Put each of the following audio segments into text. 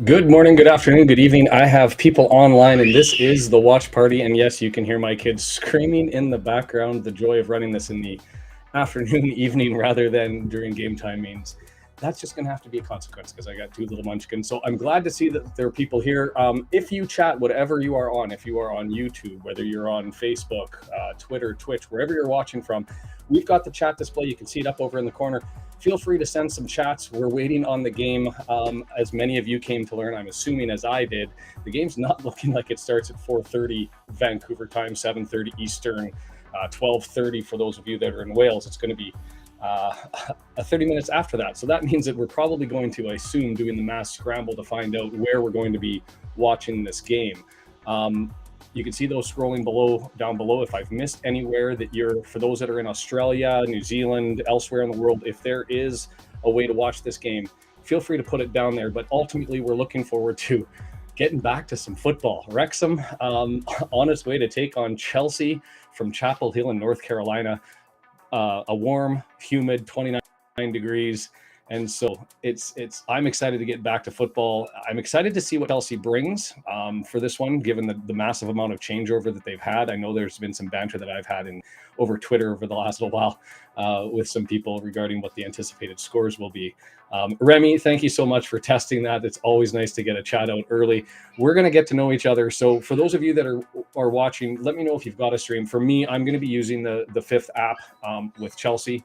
Good morning, good afternoon, good evening. I have people online, and this is the watch party. And yes, you can hear my kids screaming in the background. The joy of running this in the afternoon, evening, rather than during game time means that's just going to have to be a consequence because I got two little munchkins. So I'm glad to see that there are people here. If you chat, whatever you are on, if you are on YouTube, whether you're on Facebook, Twitter, Twitch, wherever you're watching from, we've got the chat display. You can see it up over in the corner. Feel free to send some chats. We're waiting on the game. As many of you came to learn, I'm assuming as I did, the game's not looking like it starts at 4:30 Vancouver time, 7:30 Eastern, 12:30 for those of you that are in Wales. It's going to be 30 minutes after that. So that means that we're probably going to, I assume, doing the mass scramble to find out where we're going to be watching this game. You can see those scrolling down below. If I've missed anywhere that for those that are in Australia, New Zealand, elsewhere in the world, if there is a way to watch this game, feel free to put it down there. But ultimately, we're looking forward to getting back to some football. Wrexham on its way to take on Chelsea from Chapel Hill in North Carolina. A warm, humid 29 degrees. And so I'm excited to get back to football. I'm excited to see what Chelsea brings for this one, given the massive amount of changeover that they've had. I know there's been some banter that I've had over Twitter over the last little while with some people regarding what the anticipated scores will be. Remy, thank you so much for testing that. It's always nice to get a chat out early. We're going to get to know each other. So for those of you that are watching, let me know if you've got a stream. For me, I'm going to be using the Fifth app with Chelsea.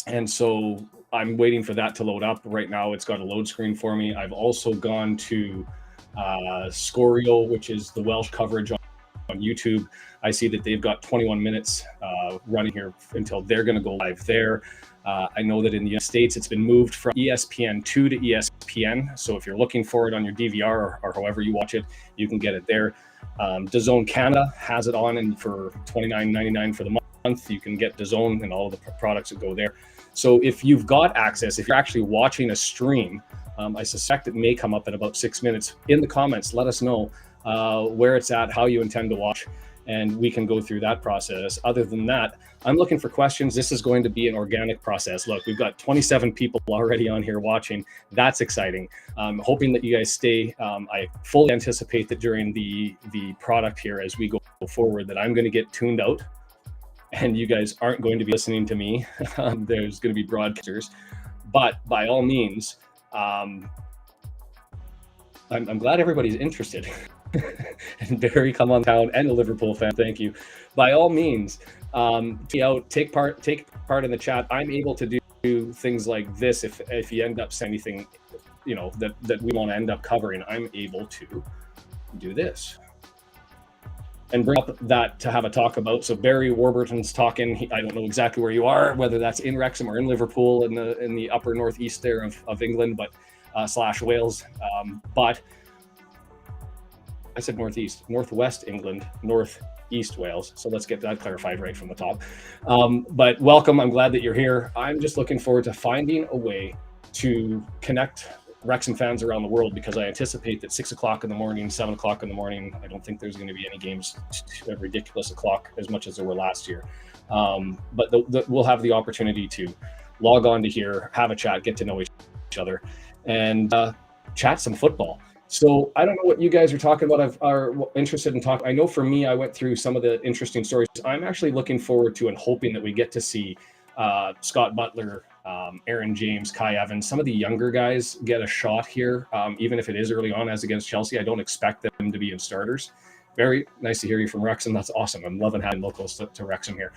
And so I'm waiting for that to load up. Right now, it's got a load screen for me. I've also gone to Scorio, which is the Welsh coverage on YouTube. I see that they've got 21 minutes running here until they're going to go live there. I know that in the United States, it's been moved from ESPN 2 to ESPN. So if you're looking for it on your DVR or however you watch it, you can get it there. DAZN Canada has it on, and for $29.99 for the month, you can get DAZN and all of the products that go there. So if you've got access, if you're actually watching a stream, I suspect it may come up in about 6 minutes. In the comments, let us know where it's at, how you intend to watch, and we can go through that process. Other than that, I'm looking for questions. This is going to be an organic process. Look, we've got 27 people already on here watching. That's exciting. I'm hoping that you guys stay. I fully anticipate that during the product here, as we go forward, that I'm going to get tuned out, and you guys aren't going to be listening to me. There's going to be broadcasters, but by all means, I'm glad everybody's interested. And Barry, come on town, and a Liverpool fan, thank you. By all means, take part in the chat. I'm able to do things like this if you end up saying anything, that we want to end up covering. I'm able to do this and bring up that to have a talk about. So Barry Warburton's talking. I don't know exactly where you are, whether that's in Wrexham or in Liverpool in the upper northeast there of England, but / Wales. But I said northwest England, northeast Wales. So let's get that clarified right from the top. But welcome. I'm glad that you're here. I'm just looking forward to finding a way to connect Wrexham fans around the world, because I anticipate that 6 o'clock in the morning, 7 o'clock in the morning, I don't think there's going to be any games at ridiculous o'clock as much as there were last year. But we'll have the opportunity to log on to here, have a chat, get to know each other, and chat some football. So I don't know what you guys are talking about, are interested in talking. I know for me, I went through some of the interesting stories. I'm actually looking forward to and hoping that we get to see Scott Butler, Aaron James, Kai Evans, some of the younger guys get a shot here, even if it is early on as against Chelsea. I don't expect them to be in starters. Very nice to hear you from Wrexham. That's awesome. I'm loving having locals to Wrexham here.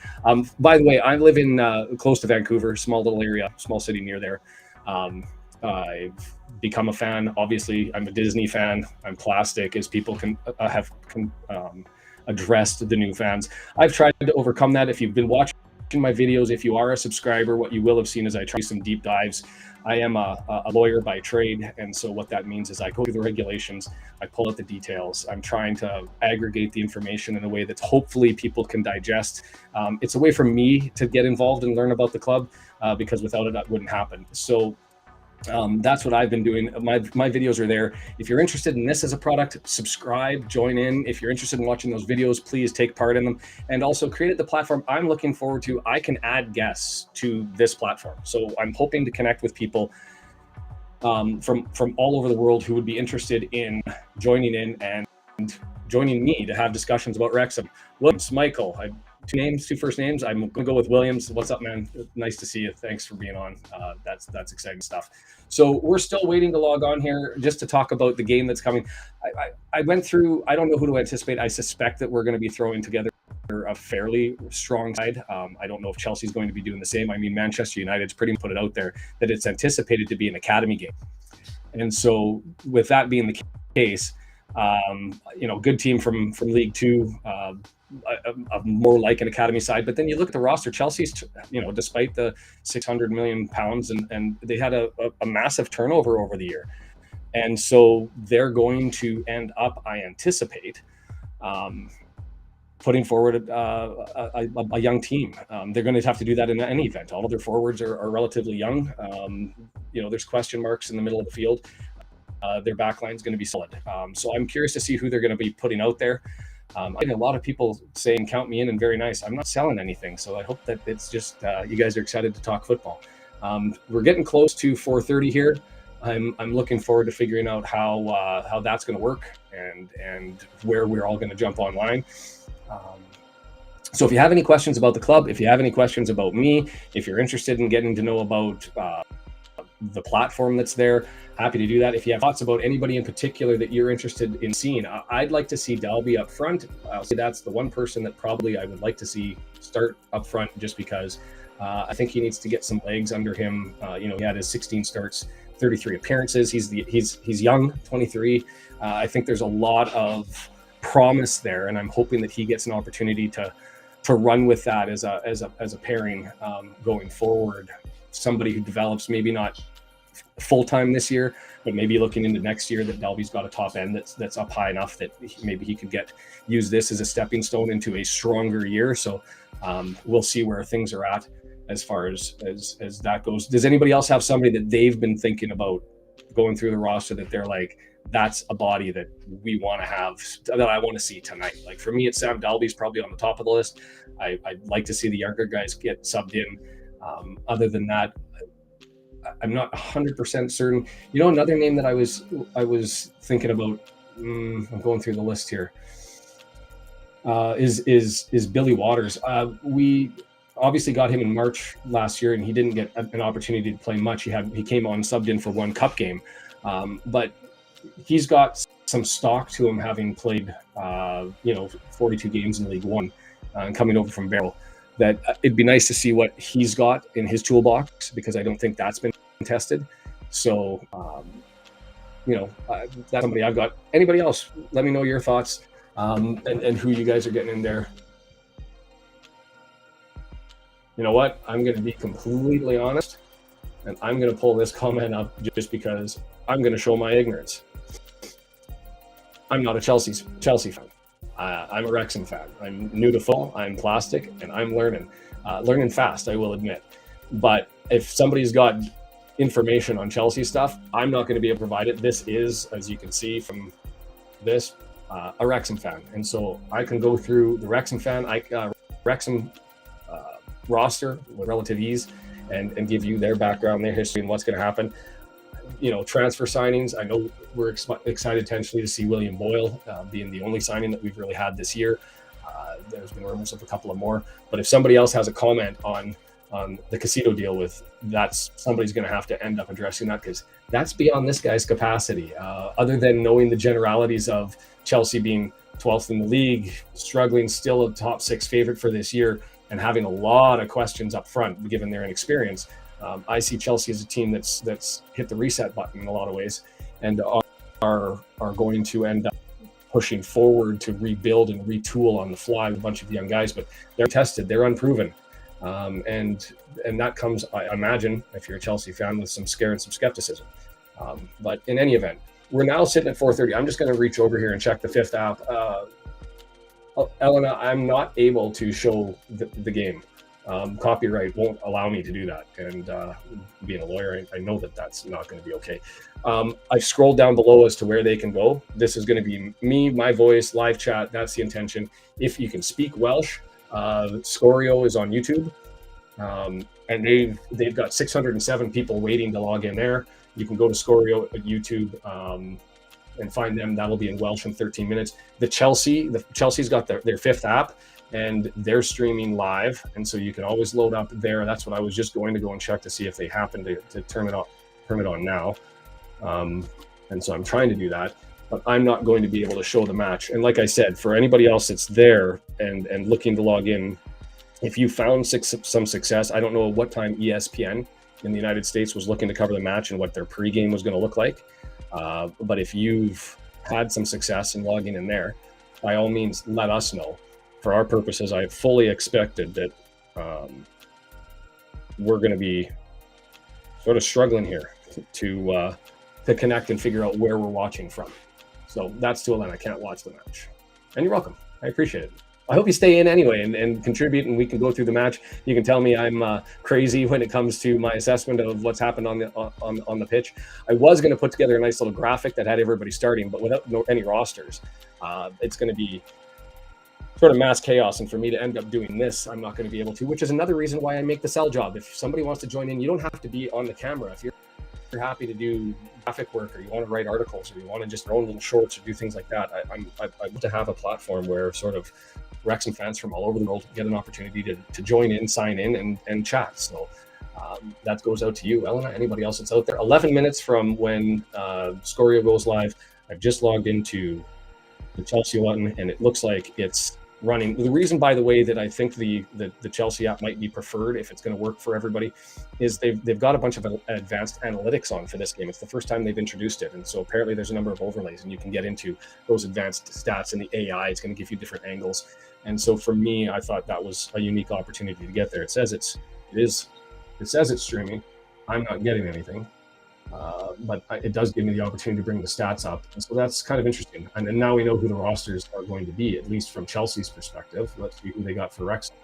By the way, I live in close to Vancouver, small little area, small city near there. I've become a fan. Obviously, I'm a Disney fan. I'm plastic, as people can addressed the new fans. I've tried to overcome that. If you've been watching my videos, if you are a subscriber, what you will have seen is I try some deep dives. I am a lawyer by trade, and so what that means is I go through the regulations, I pull out the details. I'm trying to aggregate the information in a way that hopefully people can digest. It's a way for me to get involved and learn about the club, because without it, that wouldn't happen. So that's what I've been doing. My videos are there. If you're interested in this as a product, subscribe, join in. If you're interested in watching those videos, please take part in them. And also created the platform I'm looking forward to. I can add guests to this platform. So I'm hoping to connect with people from all over the world who would be interested in joining in and joining me to have discussions about Wrexham. Williams, Michael, two first names. I'm going to go with Williams. What's up, man? Nice to see you. Thanks for being on. That's exciting stuff. So we're still waiting to log on here just to talk about the game that's coming. I went through, I don't know who to anticipate. I suspect that we're going to be throwing together a fairly strong side. I don't know if Chelsea's going to be doing the same. I mean, Manchester United's pretty much put it out there that it's anticipated to be an academy game. And so with that being the case, good team from League Two, more like an academy side. But then you look at the roster, Chelsea's, despite the £600 million and they had a massive turnover over the year. And so they're going to end up, I anticipate, putting forward a young team. They're going to have to do that in any event. All of their forwards are relatively young. There's question marks in the middle of the field. Their backline is going to be solid. So I'm curious to see who they're going to be putting out there. I get a lot of people saying, count me in, and very nice. I'm not selling anything. So I hope that it's just you guys are excited to talk football. We're getting close to 4:30 here. I'm looking forward to figuring out how that's going to work and where we're all going to jump online. So if you have any questions about the club, if you have any questions about me, if you're interested in getting to know about the platform that's there, happy to do that. If you have thoughts about anybody in particular that you're interested in seeing, I'd like to see Dalby up front. I'll say that's the one person that probably I would like to see start up front, just because I think he needs to get some legs under him. He had his 16 starts, 33 appearances. He's young, 23. I think there's a lot of promise there, and I'm hoping that he gets an opportunity to run with that as a pairing going forward. Somebody who develops, maybe not full-time this year, but maybe looking into next year, that Dalby's got a top end that's up high enough that maybe he could use this as a stepping stone into a stronger year. So we'll see where things are at as far as that goes. Does anybody else have somebody that they've been thinking about going through the roster that they're like, that's a body that we want to have, that I want to see tonight? Like for me, it's Sam Dalby's probably on the top of the list. I'd like to see the younger guys get subbed in. Other than that, I'm not 100% certain. Another name that I was thinking about, I'm going through the list here, is Billy Waters. We obviously got him in March last year, and he didn't get an opportunity to play much. He came on subbed in for one cup game, but he's got some stock to him, having played 42 games in League One and coming over from Barrow. That it'd be nice to see what he's got in his toolbox, because I don't think that's been tested. So, that's somebody I've got. Anybody else? Let me know your thoughts and who you guys are getting in there. You know what? I'm going to be completely honest, and I'm going to pull this comment up just because I'm going to show my ignorance. I'm not a Chelsea fan. I'm a Wrexham fan. I'm new to football. I'm plastic, and I'm learning fast, I will admit. But if somebody's got information on Chelsea stuff, I'm not going to be able to provide it. This is, as you can see from this, a Wrexham fan. And so I can go through the Wrexham roster with relative ease and give you their background, their history, and what's going to happen. Transfer signings. I know we're excited potentially to see William Boyle being the only signing that we've really had this year. There's been rumors of a couple of more, but if somebody else has a comment on the Casito deal, that's somebody's going to have to end up addressing that, because that's beyond this guy's capacity. Other than knowing the generalities of Chelsea being 12th in the league, struggling, still a top 6 favorite for this year, and having a lot of questions up front given their inexperience. I see Chelsea as a team that's hit the reset button in a lot of ways, and are going to end up pushing forward to rebuild and retool on the fly with a bunch of young guys. But they're tested, they're unproven, and that comes, I imagine, if you're a Chelsea fan, with some scare and some skepticism. But in any event, we're now sitting at 4:30. I'm just going to reach over here and check the fifth app. Elena, I'm not able to show the game. Copyright won't allow me to do that, and being a lawyer, I know that that's not going to be okay. I've scrolled down below as to where they can go. This is going to be me, my voice, live chat. That's the intention. If you can speak Welsh, Scorio is on YouTube, and they've got 607 people waiting to log in there. You can go to Scorio at YouTube and find them. That'll be in Welsh in 13 minutes. Chelsea's got their fifth app, and they're streaming live, and so you can always load up there. That's what I was just going to go and check to see if they happen to turn it on now. And so I'm trying to do that, but I'm not going to be able to show the match. And like I said, for anybody else that's there and looking to log in, if you found some success, I don't know what time ESPN in the United States was looking to cover the match and what their pregame was going to look like. But if you've had some success in logging in there, by all means, let us know. For our purposes, I fully expected that we're going to be sort of struggling here to connect and figure out where we're watching from. So that's too late. I can't watch the match. And you're welcome. I appreciate it. I hope you stay in anyway and contribute, and we can go through the match. You can tell me I'm crazy when it comes to my assessment of what's happened on the pitch. I was going to put together a nice little graphic that had everybody starting, but without any rosters. It's going to be sort of mass chaos, and for me to end up doing this, I'm not going to be able to, which is another reason why I make the cell job. If somebody wants to join in, you don't have to be on the camera. If you're happy to do graphic work, or you want to write articles, or you want to just own little shorts or do things like that, I want to have a platform where sort of Wrexham fans from all over the world get an opportunity to join in, sign in, and chat. So that goes out to you, Elena, anybody else that's out there. 11 minutes from when Scorio goes live, I've just logged into the Chelsea one, and it looks like it's running. The reason, by the way, that I think the Chelsea app might be preferred if it's going to work for everybody is they've got a bunch of advanced analytics on for this game. It's the first time they've introduced it, and so apparently there's a number of overlays, and you can get into those advanced stats, and the AI is going to give you different angles. And so for me, I thought that was a unique opportunity to get there. It says it's streaming. I'm not getting anything. But it does give me the opportunity to bring the stats up. And so that's kind of interesting. And now we know who the rosters are going to be, at least from Chelsea's perspective. Let's see who they got for Wrexham.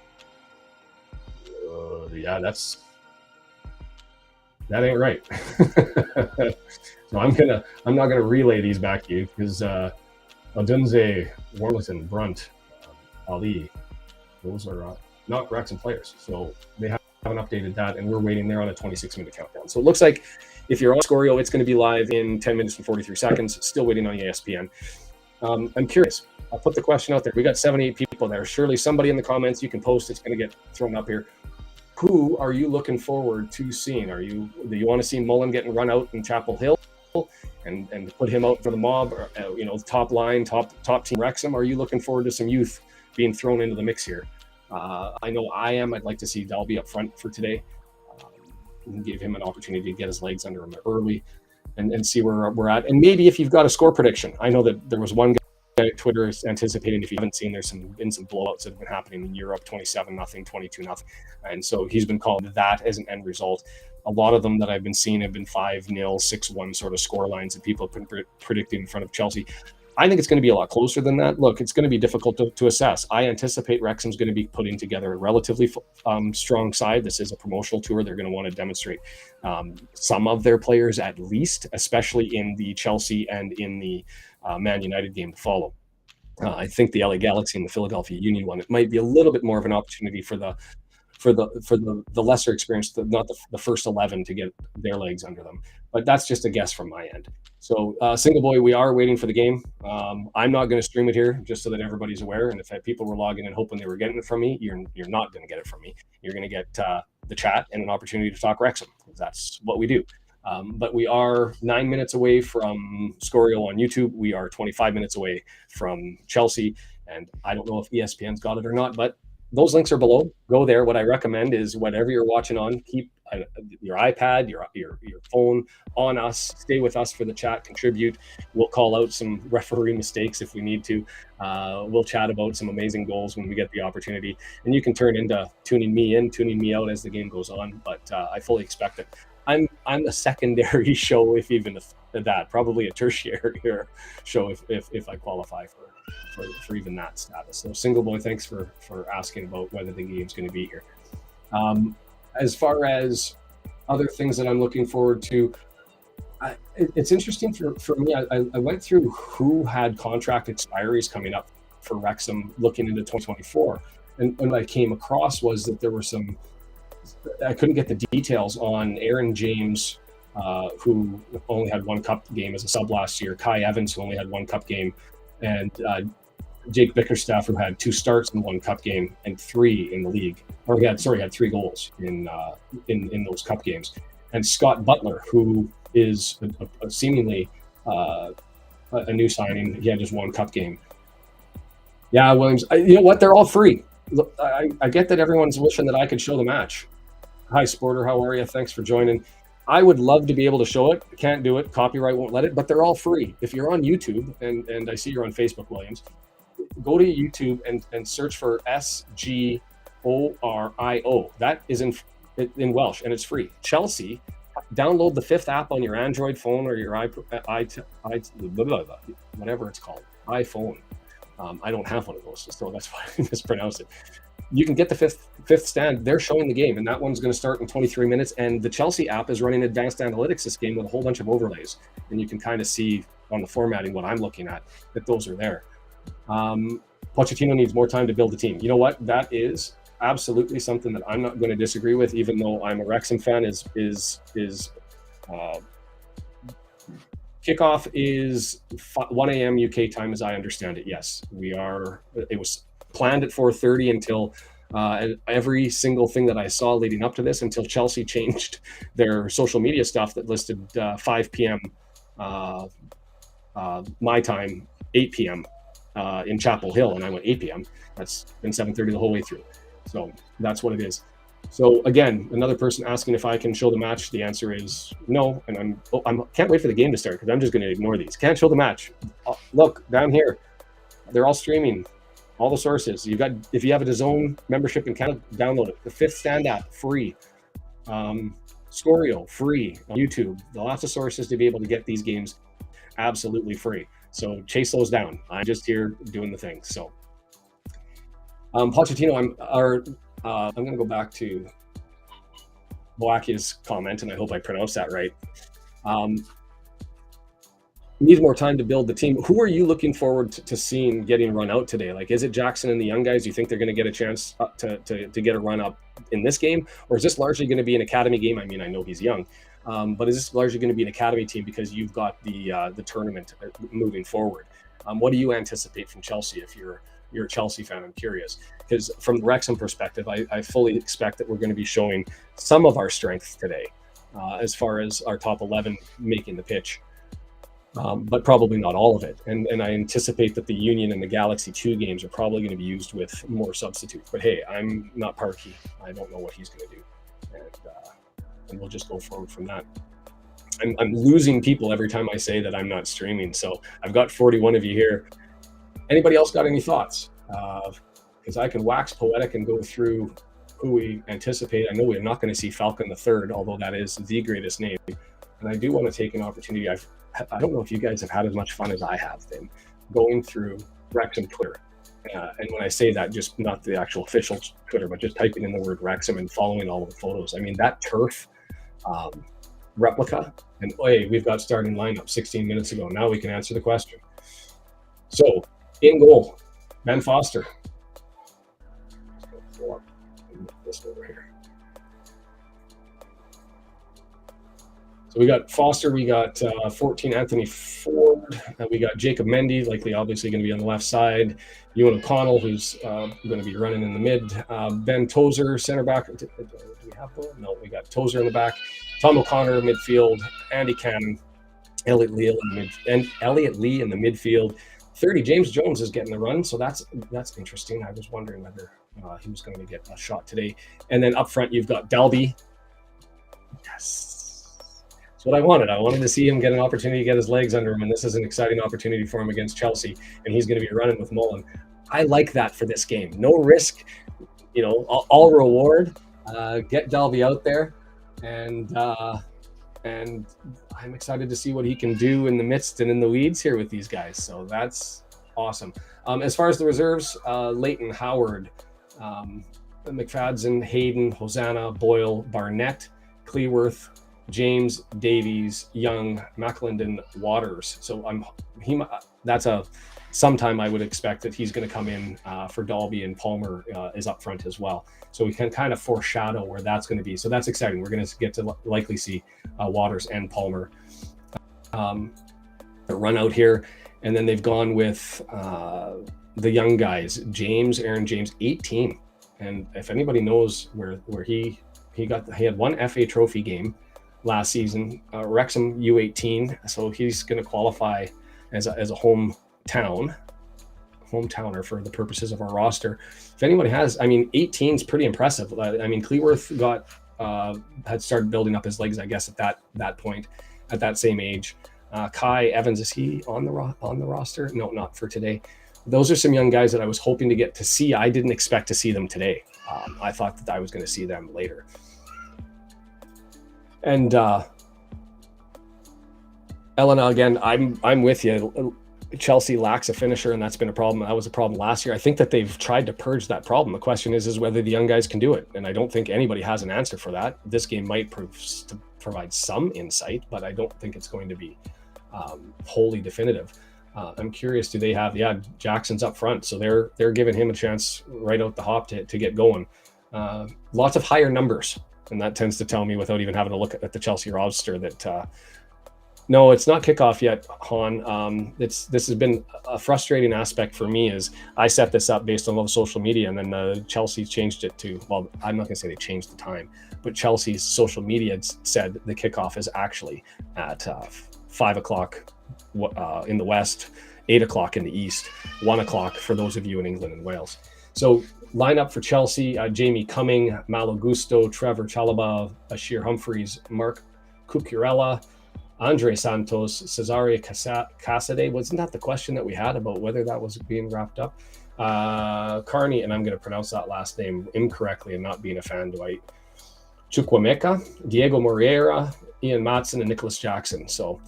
Yeah, that ain't right. So I'm not gonna relay these back to you, because Odunze, Warlington, Brunt, Ali, those are not Wrexham players. So they haven't updated that, and we're waiting there on a 26-minute countdown. So it looks like if you're on Scorio, it's going to be live in 10 minutes and 43 seconds. Still waiting on ESPN. I'm curious. I'll put the question out there. We got 78 people there. Surely somebody in the comments you can post. It's going to get thrown up here. Who are you looking forward to seeing? Do you want to see Mullen getting run out in Chapel Hill and put him out for the mob? Or, top line, top team Wrexham? Are you looking forward to some youth being thrown into the mix here? I know I am. I'd like to see Dalby up front for today. And give him an opportunity to get his legs under him early and see where we're at. And maybe if you've got a score prediction, I know that there was one guy at Twitter is anticipating, if you haven't seen, there's been some blowouts that have been happening in Europe, 27-0, 22-0. And so he's been calling that as an end result. A lot of them that I've been seeing have been 5-0, 6-1 sort of score lines that people have been predicting in front of Chelsea. I think it's going to be a lot closer than that. Look, it's going to be difficult to assess. I anticipate Wrexham's going to be putting together a relatively strong side. This is a promotional tour. They're going to want to demonstrate some of their players at least, especially in the Chelsea and in the Man United game to follow. I think the LA Galaxy and the Philadelphia Union one, it might be a little bit more of an opportunity for the lesser experienced, not the first 11 to get their legs under them. But that's just a guess from my end. So Single Boy, we are waiting for the game. I'm not going to stream it here, just so that everybody's aware. And if people were logging and hoping they were getting it from me, you're not going to get it from me. You're going to get the chat and an opportunity to talk Wrexham. That's what we do. But we are 9 minutes away from Scorio on YouTube. We are 25 minutes away from Chelsea. And I don't know if ESPN's got it or not, but those links are below. Go there. What I recommend is whatever you're watching on, keep your iPad, your phone on us. Stay with us for the chat. Contribute. We'll call out some referee mistakes if we need to. We'll chat about some amazing goals when we get the opportunity. And you can turn into tuning me in, tuning me out as the game goes on. But I fully expect it. I'm a secondary show, if even that. Probably a tertiary show if I qualify for even that status. So Single Boy, thanks for asking about whether the game's going to be here. As far as other things that I'm looking forward to, it's interesting for me. I went through who had contract expiries coming up for Wrexham looking into 2024, and what I came across was that there were some. I couldn't get the details on Aaron James who only had one cup game as a sub last year, Kai Evans, who only had one cup game, and Jake Bickerstaff, who had 2 starts in 1 cup game and 3 in the league, or he had 3 goals in those cup games, and Scott Butler, who is a seemingly a new signing. He had just 1 cup game. Yeah, Williams. You know what? They're all free. Look, I get that everyone's wishing that I could show the match. Hi, Sporter. How are you? Thanks for joining. I would love to be able to show it. Can't do it. Copyright won't let it, but they're all free. If you're on YouTube, and I see you're on Facebook, Williams, go to YouTube and search for SGORIO. That is in Welsh, and it's free. Chelsea, download the 5th app on your Android phone or your whatever it's called, iPhone. I don't have one of those, so that's why I mispronounced it. You can get the fifth stand. They're showing the game, and that one's going to start in 23 minutes. And the Chelsea app is running advanced analytics this game with a whole bunch of overlays, and you can kind of see on the formatting what I'm looking at, that those are there. Pochettino needs more time to build the team. You know what? That is absolutely something that I'm not going to disagree with, even though I'm a Wrexham fan. Kickoff is 1 a.m. UK time, as I understand it. Yes, it was planned at 4:30 until every single thing that I saw leading up to this, until Chelsea changed their social media stuff that listed 5 p.m. My time, 8 p.m. In Chapel Hill, and I went 8 p.m. That's been 7:30 the whole way through. So that's what it is. So again, another person asking if I can show the match. The answer is no, and I can't wait for the game to start because I'm just going to ignore these. Can't show the match. Look down here, they're all streaming, all the sources. If you have a DAZN membership in Canada, download it. The 5th Stand app, free. Scorio, free. On YouTube, lots of sources to be able to get these games absolutely free. So chase those down. I'm just here doing the thing. So Pochettino, I'm going to go back to Boakia's comment, and I hope I pronounced that right. Needs more time to build the team. Who are you looking forward to seeing getting run out today? Like, is it Jackson and the young guys? Do you think they're going to get a chance to get a run up in this game? Or is this largely going to be an academy game? I mean, I know he's young, but is this largely going to be an academy team because you've got the tournament moving forward? What do you anticipate from Chelsea if you're a Chelsea fan? I'm curious, because from the Wrexham perspective, I fully expect that we're going to be showing some of our strength today as far as our top 11 making the pitch. But probably not all of it. And I anticipate that the Union and the Galaxy 2 games are probably going to be used with more substitutes. But hey, I'm not Parkey. I don't know what he's going to do. And we'll just go forward from that. I'm losing people every time I say that I'm not streaming. So I've got 41 of you here. Anybody else got any thoughts? Because I can wax poetic and go through who we anticipate. I know we're not going to see Falcon the Third, although that is the greatest name. And I do want to take an opportunity. I don't know if you guys have had as much fun as I have been going through Wrexham Twitter. And when I say that, just not the actual official Twitter, but just typing in the word Wrexham and following all of the photos. I mean, that turf replica, and hey, we've got starting lineup 16 minutes ago. Now we can answer the question. So, in goal, Ben Foster. This over here. So we got Foster, we got 14 Anthony Ford, we got Jacob Mendy, likely obviously going to be on the left side, Ewan O'Connell, who's going to be running in the mid, Ben Tozer, center back. Do we have that? No, we got Tozer in the back, Tom O'Connor midfield, Andy Cannon, Elliot Lee in the midfield. 30, James Jones is getting the run, so that's interesting. I was wondering whether he was going to get a shot today. And then up front, you've got Dalby. Yes. What I wanted to see him get an opportunity to get his legs under him, and this is an exciting opportunity for him against Chelsea, and he's going to be running with Mullen. I like that for this game. No risk, all reward. Get Dalby out there, and I'm excited to see what he can do in the midst and in the weeds here with these guys. So that's awesome. As far as the reserves, Leighton, Howard, McFadden, Hayden, Hosanna, Boyle, Barnett, Cleworth, James, Davies, Young, McClendon, Waters. So that's a sometime I would expect that he's going to come in for Dalby, and Palmer is up front as well. So we can kind of foreshadow where that's going to be. So that's exciting. We're going to get to likely see Waters and Palmer run out here. And then they've gone with the young guys, Aaron James, 18. And if anybody knows where he had one FA Trophy game last season, Wrexham U18. So he's going to qualify as a hometowner for the purposes of our roster. If anybody has, 18 is pretty impressive. Cleworth had started building up his legs, I guess, at that point, at that same age. Kai Evans, is he on the roster? No, not for today. Those are some young guys that I was hoping to get to see. I didn't expect to see them today. I thought that I was going to see them later. And Elena, again, I'm with you. Chelsea lacks a finisher, and that's been a problem. That was a problem last year. I think that they've tried to purge that problem. The question is whether the young guys can do it, and I don't think anybody has an answer for that. This game might provide some insight, but I don't think it's going to be wholly definitive. I'm curious, do they have, Jackson's up front, so they're giving him a chance right out the hop to get going. Lots of higher numbers, and that tends to tell me, without even having to look at the Chelsea roster, that no, it's not kickoff yet, Han. This has been a frustrating aspect for me, is I set this up based on social media, and then Chelsea changed it to, well, I'm not going to say they changed the time, but Chelsea's social media said the kickoff is actually at 5 o'clock in the West, 8 o'clock in the East, 1 o'clock for those of you in England and Wales. So lineup for Chelsea: Jamie Cumming, Malo Gusto, Trevor Chalobah, Ashir Humphreys, Mark Cucurella, Andre Santos, Cesare Casade. Wasn't that the question that we had about whether that was being wrapped up? Carney, and I'm going to pronounce that last name incorrectly and not being a fan, Dwight. Chukwuemeka, Diego Moreira, Ian Matson, and Nicholas Jackson. So,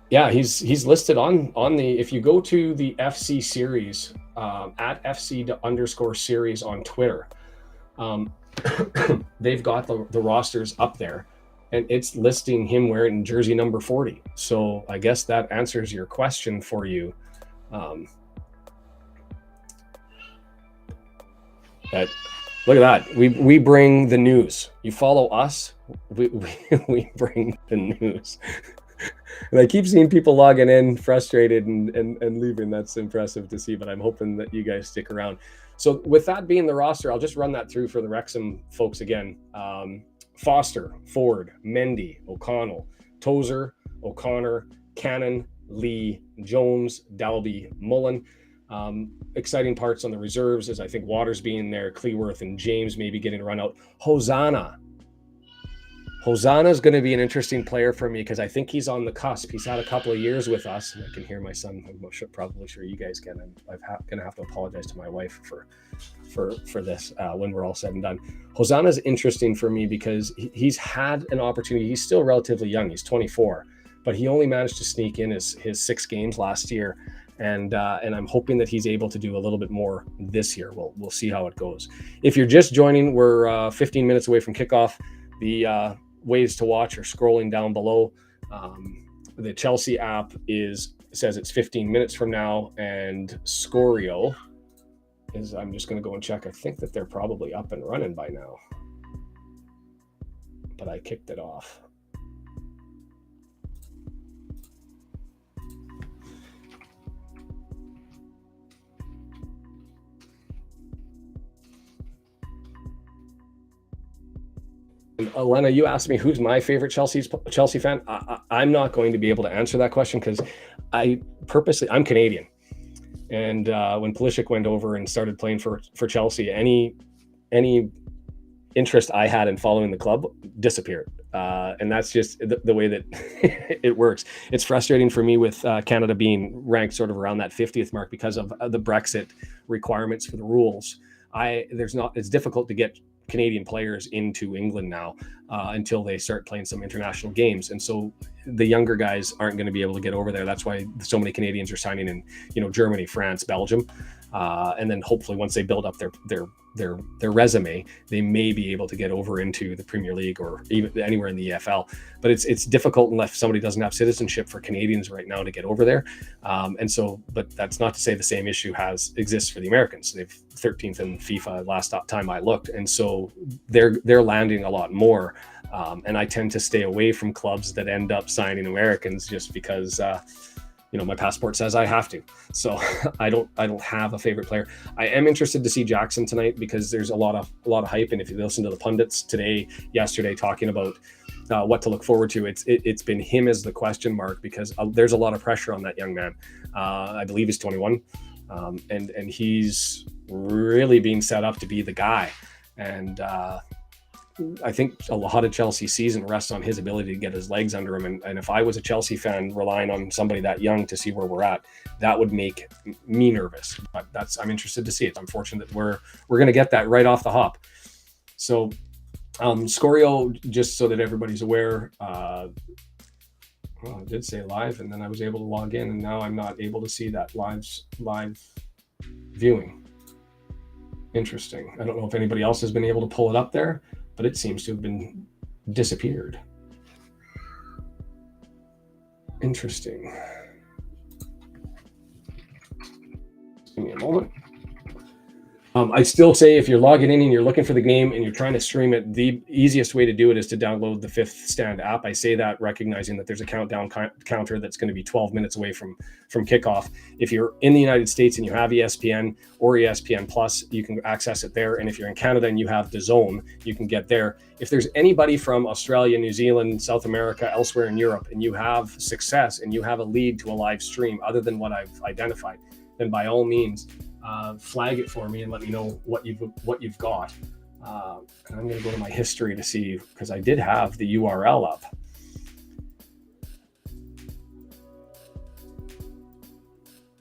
he's listed on the, if you go to the FC series, at FC_series on Twitter, they've got the rosters up there, and it's listing him wearing jersey number 40. So I guess that answers your question for you. Look at that. We bring the news. You follow us, we bring the news. And I keep seeing people logging in frustrated and leaving. That's impressive to see, but I'm hoping that you guys stick around. So with that being the roster, I'll just run that through for the Wrexham folks again. Foster, Ford, Mendy, O'Connell, Tozer, O'Connor, Cannon, Lee, Jones, Dalby, Mullen. Exciting parts on the reserves is, I think, Waters being there, Cleworth and James maybe getting a run out. Hosanna is going to be an interesting player for me, because I think he's on the cusp. He's had a couple of years with us. I can hear my son. I'm probably sure you guys can. I'm going to have to apologize to my wife for this when we're all said and done. Hosanna is interesting for me because he's had an opportunity. He's still relatively young. He's 24, but he only managed to sneak in his 6 games last year. And I'm hoping that he's able to do a little bit more this year. We'll see how it goes. If you're just joining, we're 15 minutes away from kickoff. The ways to watch are scrolling down below. The Chelsea app says it's 15 minutes from now, and Scorio is, I'm just going to go and check. I think that they're probably up and running by now, but I kicked it off. Elena, you asked me who's my favorite Chelsea fan. I'm not going to be able to answer that question, because I'm Canadian. And when Pulisic went over and started playing for Chelsea, any interest I had in following the club disappeared. And that's just the way that it works. It's frustrating for me with Canada being ranked sort of around that 50th mark because of the Brexit requirements for the rules. It's difficult to get Canadian players into England now until they start playing some international games, and so the younger guys aren't going to be able to get over there. That's why so many Canadians are signing in, Germany, France, Belgium, And then hopefully once they build up their resume, they may be able to get over into the Premier League or even anywhere in the EFL. But it's difficult unless somebody doesn't have citizenship for Canadians right now to get over there. But that's not to say the same issue exists for the Americans. They've 13th in FIFA last time I looked, and so they're landing a lot more. And I tend to stay away from clubs that end up signing Americans just because my passport says I have to. So I don't have a favorite player. I am interested to see Jackson tonight because there's a lot of hype. And if you listen to the pundits yesterday talking about what to look forward to, it's been him as the question mark because there's a lot of pressure on that young man. I believe he's 21, and he's really being set up to be the guy. And I think a lot of Chelsea's season rests on his ability to get his legs under him. And if I was a Chelsea fan relying on somebody that young to see where we're at, that would make me nervous. But I'm interested to see it. I'm fortunate that we're going to get that right off the hop. So Scorio, just so that everybody's aware, I did say live, and then I was able to log in, and now I'm not able to see that live viewing. Interesting. I don't know if anybody else has been able to pull it up there, but it seems to have been disappeared. Interesting. Give me a moment. I still say if you're logging in and you're looking for the game and you're trying to stream it, the easiest way to do it is to download the Fifth Stand app. I say that recognizing that there's a countdown counter that's going to be 12 minutes away from kickoff. If you're in the United States and you have ESPN or ESPN Plus, you can access it there. And if you're in Canada and you have DAZN, you can get there. If there's anybody from Australia, New Zealand, South America, elsewhere in Europe, and you have success and you have a lead to a live stream other than what I've identified, then by all means, flag it for me and let me know what you've got. And I'm going to go to my history to see, because I did have the URL up.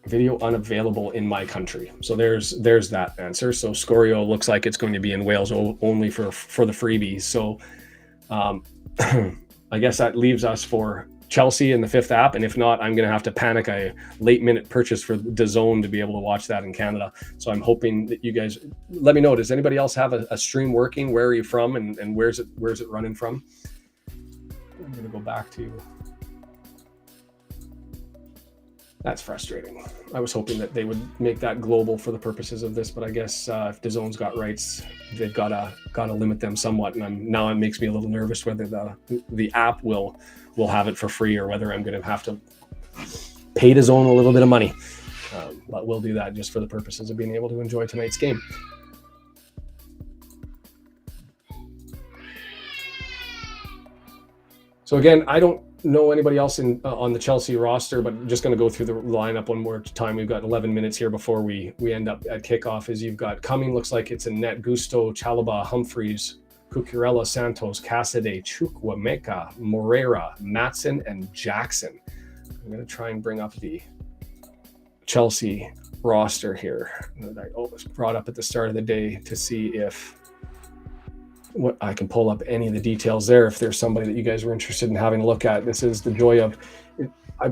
Video unavailable in my country. So there's that answer. So Scorio looks like it's going to be in Wales only for the freebies. So I guess that leaves us for Chelsea in the Fifth app, and if not, I'm going to have to panic a late-minute purchase for DAZN to be able to watch that in Canada. So I'm hoping that you guys let me know. Does anybody else have a stream working? Where are you from, and where's it running from? I'm going to go back to. That's frustrating. I was hoping that they would make that global for the purposes of this, but I guess if DAZN's got rights, they've got to limit them somewhat. And now it makes me a little nervous whether the app will have it for free or whether I'm going to have to pay DAZN a little bit of money. But we'll do that just for the purposes of being able to enjoy tonight's game. So again, I don't know anybody else on the Chelsea roster, but just going to go through the lineup one more time. We've got 11 minutes here before we end up at kickoff. As you've got Cumming, looks like it's a net. Gusto, Chalobah, Humphreys, Cucurella, Santos, Cassidy, Chukwuemeka, Moreira, Matson, and Jackson. I'm going to try and bring up the Chelsea roster here that I always brought up at the start of the day to see if what I can pull up any of the details there. If there's somebody that you guys were interested in having a look at, this is the joy of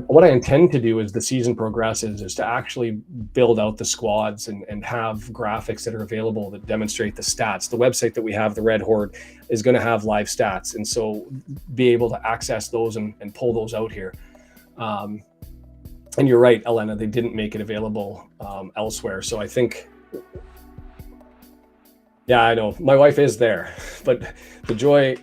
what I intend to do as the season progresses is to actually build out the squads and have graphics that are available that demonstrate the stats. The website that we have, the Red Horde, is going to have live stats. And so be able to access those and pull those out here. And you're right, Elena, they didn't make it available elsewhere. So I think, yeah, I know. My wife is there, but the joy,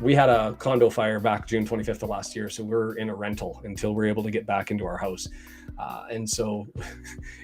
we had a condo fire back June 25th of last year. So we're in a rental until we're able to get back into our house. And so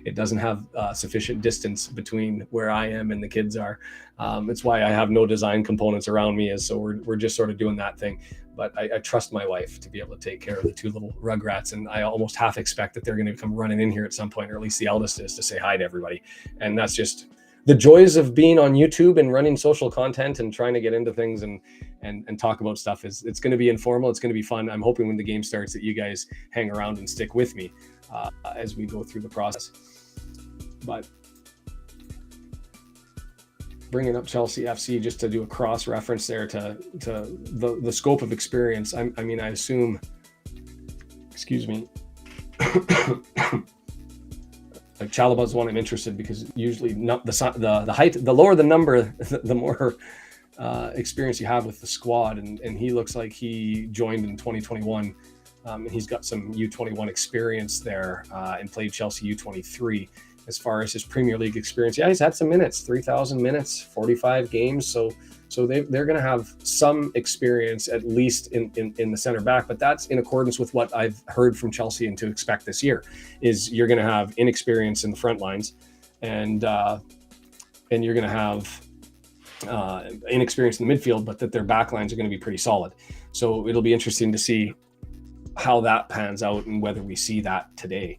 it doesn't have sufficient distance between where I am and the kids are. It's why I have no design components around me. So we're just sort of doing that thing. But I trust my wife to be able to take care of the two little rugrats. And I almost half expect that they're going to come running in here at some point, or at least the eldest is, to say hi to everybody. And that's just the joys of being on YouTube and running social content and trying to get into things and talk about stuff. It's going to be informal. It's going to be fun. I'm hoping when the game starts that you guys hang around and stick with me as we go through the process. But bringing up Chelsea FC just to do a cross reference there to the scope of experience. I mean, I assume, excuse me. like Chalobah's one I'm interested because usually not the height, the lower the number, the more experience you have with the squad, and he looks like he joined in 2021. And he's got some U21 experience there and played Chelsea U23. As far as his Premier League experience, yeah, he's had some minutes, 3,000 minutes, 45 games. So they're going to have some experience, at least in the center back. But that's in accordance with what I've heard from Chelsea and to expect this year, is you're going to have inexperience in the front lines, and you're going to have inexperience in the midfield, but that their back lines are going to be pretty solid. So it'll be interesting to see how that pans out and whether we see that today.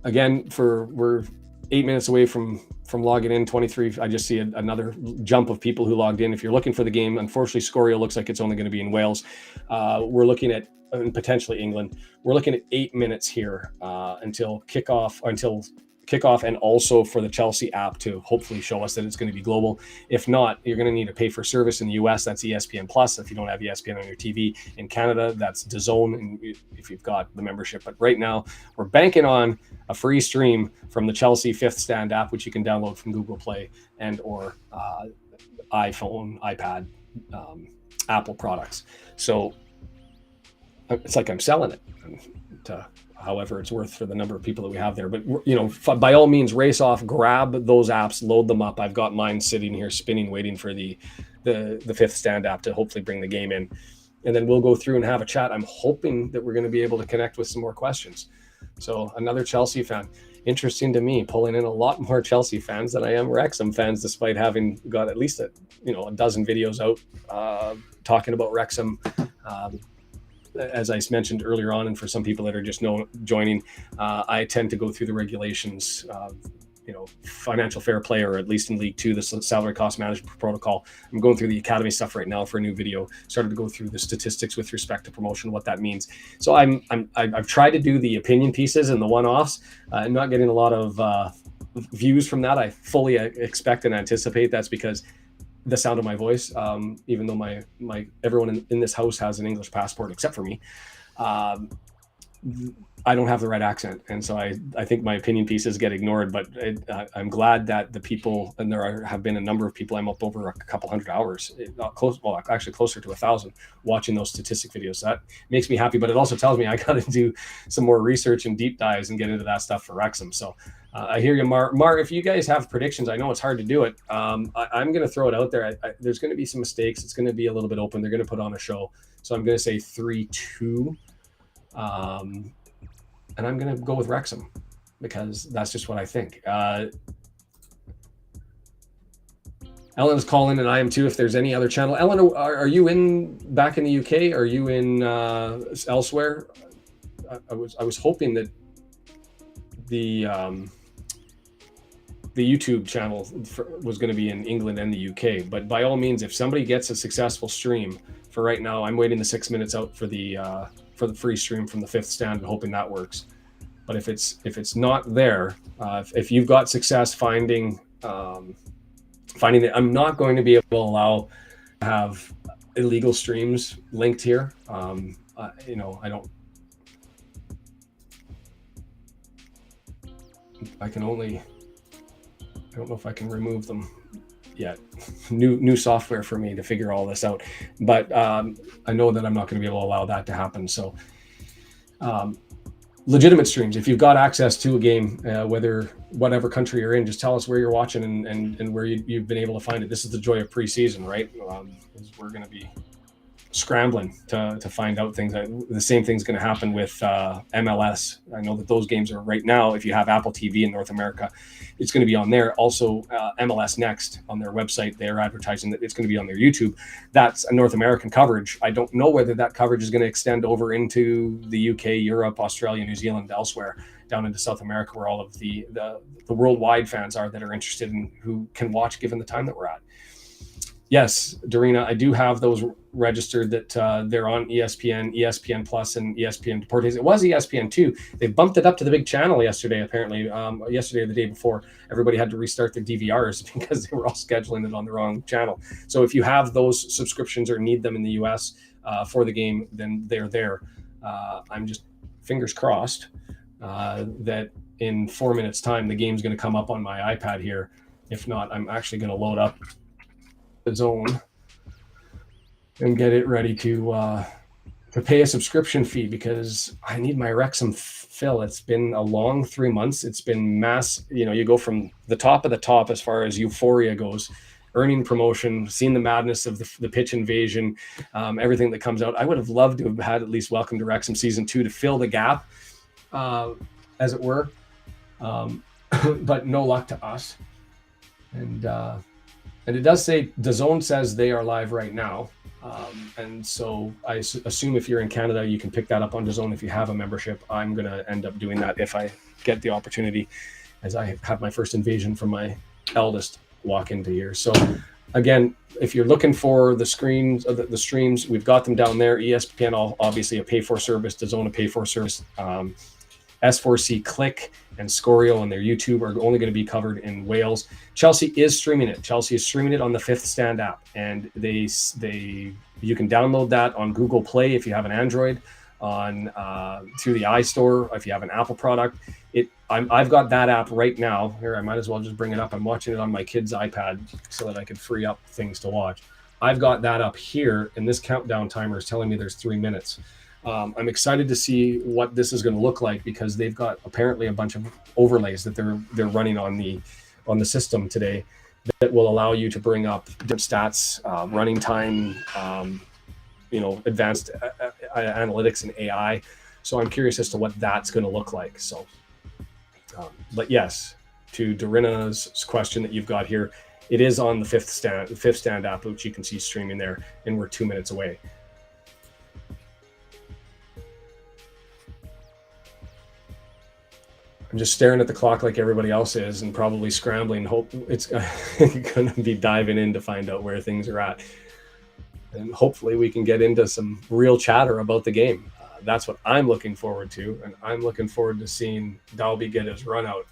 Again, we're 8 minutes away from logging in. 23. I just see another jump of people who logged in. If you're looking for the game, unfortunately, Scorio looks like it's only going to be in Wales. We're looking at potentially England. We're looking at 8 minutes here until kickoff, and also for the Chelsea app to hopefully show us that it's going to be global. If not, you're going to need to pay for service in the US. That's ESPN Plus. If you don't have ESPN on your TV. In Canada, that's DAZN, and if you've got the membership. But right now, we're banking on a free stream from the Chelsea Fifth Stand app, which you can download from Google Play and or iPhone, iPad, Apple products. So it's like I'm selling it to however it's worth for the number of people that we have there. But, by all means, race off, grab those apps, load them up. I've got mine sitting here spinning, waiting for the Fifth Stand app to hopefully bring the game in. And then we'll go through and have a chat. I'm hoping that we're going to be able to connect with some more questions. So another Chelsea fan. Interesting to me, pulling in a lot more Chelsea fans than I am Wrexham fans, despite having got at least a dozen videos out talking about Wrexham. As I mentioned earlier on, and for some people that are just joining, I tend to go through the regulations, financial fair play, or at least in League Two, the salary cost management protocol. I'm going through the academy stuff right now for a new video. Started to go through the statistics with respect to promotion, what that means. So I've tried to do the opinion pieces and the one-offs. I'm not getting a lot of views from that. I fully expect and anticipate that's because the sound of my voice, even though my everyone in this house has an English passport except for me, I don't have the right accent, and so I think my opinion pieces get ignored. But I'm glad that the people, and have been a number of people. I'm up over a couple hundred hours, actually closer to 1,000, watching those statistic videos. That makes me happy, but it also tells me I got to do some more research and deep dives and get into that stuff for Wrexham. So I hear you, Mar. If you guys have predictions, I know it's hard to do it. I'm going to throw it out there. There's going to be some mistakes. It's going to be a little bit open. They're going to put on a show. So I'm going to say 3-2. And I'm going to go with Wrexham because that's just what I think. Ellen's calling, and I am too, if there's any other channel. Ellen, are you back in the UK? Are you in elsewhere? I was hoping that the YouTube channel was going to be in England and the UK. But by all means, if somebody gets a successful stream, for right now, I'm waiting the 6 minutes out for the free stream from the Fifth Stand and hoping that works. But if it's not there, if you've got success finding it, I'm not going to be able to allow to have illegal streams linked here. I don't know if I can remove them yet. New software for me to figure all this out. But I know that I'm not going to be able to allow that to happen. So legitimate streams, if you've got access to a game, whatever country you're in, just tell us where you're watching and where you've been able to find it. This is the joy of preseason, right? We're going to be scrambling to find out things. The same thing's going to happen with MLS. I know that those games are right now, if you have Apple TV in North America, it's going to be on there. Also, MLS Next on their website, they're advertising that it's going to be on their YouTube. That's a North American coverage. I don't know whether that coverage is going to extend over into the UK, Europe, Australia, New Zealand, elsewhere, down into South America, where all of the worldwide fans are that are interested in who can watch given the time that we're at. Yes, Dorina, I do have those registered that they're on ESPN Plus, and ESPN Deportes. It was ESPN2. They bumped it up to the big channel yesterday, apparently. Yesterday or the day before, everybody had to restart their DVRs because they were all scheduling it on the wrong channel. So if you have those subscriptions or need them in the US for the game, then they're there. I'm just fingers crossed that in 4 minutes time, the game's going to come up on my iPad here. If not, I'm actually going to load up the DAZN and get it ready to pay a subscription fee, because I need my Wrexham fill. It's been a long 3 months. It's been you go from the top of the top as far as euphoria goes, earning promotion, seeing the madness of the pitch invasion, everything that comes out. I would have loved to have had at least Welcome to Wrexham Season 2 to fill the gap, as it were. But no luck to us. And it does say, DAZN says they are live right now. And so I assume if you're in Canada, you can pick that up on DAZN if you have a membership. I'm going to end up doing that if I get the opportunity, as I have my first invasion from my eldest walk into here. So again, if you're looking for the screens, the streams, we've got them down there. ESPN, obviously a pay-for service, DAZN a pay-for service. S4C Click and Scorio on their YouTube are only going to be covered in Wales. Chelsea is streaming it. Chelsea is streaming it on the Fifth Stand app, and you can download that on Google Play if you have an Android, on through the iStore if you have an Apple product. I've got that app right now. Here, I might as well just bring it up. I'm watching it on my kid's iPad so that I could free up things to watch. I've got that up here, and this countdown timer is telling me there's 3 minutes. I'm excited to see what this is going to look like, because they've got apparently a bunch of overlays that they're running on the system today that will allow you to bring up different stats, running time, advanced analytics and AI. So I'm curious as to what that's going to look like. So, but yes, to Dorina's question that you've got here, it is on the Fifth Stand app, which you can see streaming there, and we're 2 minutes away. I'm just staring at the clock like everybody else is, and probably scrambling. Hope it's going to be diving in to find out where things are at. And hopefully we can get into some real chatter about the game. That's what I'm looking forward to. And I'm looking forward to seeing Dalby get his run out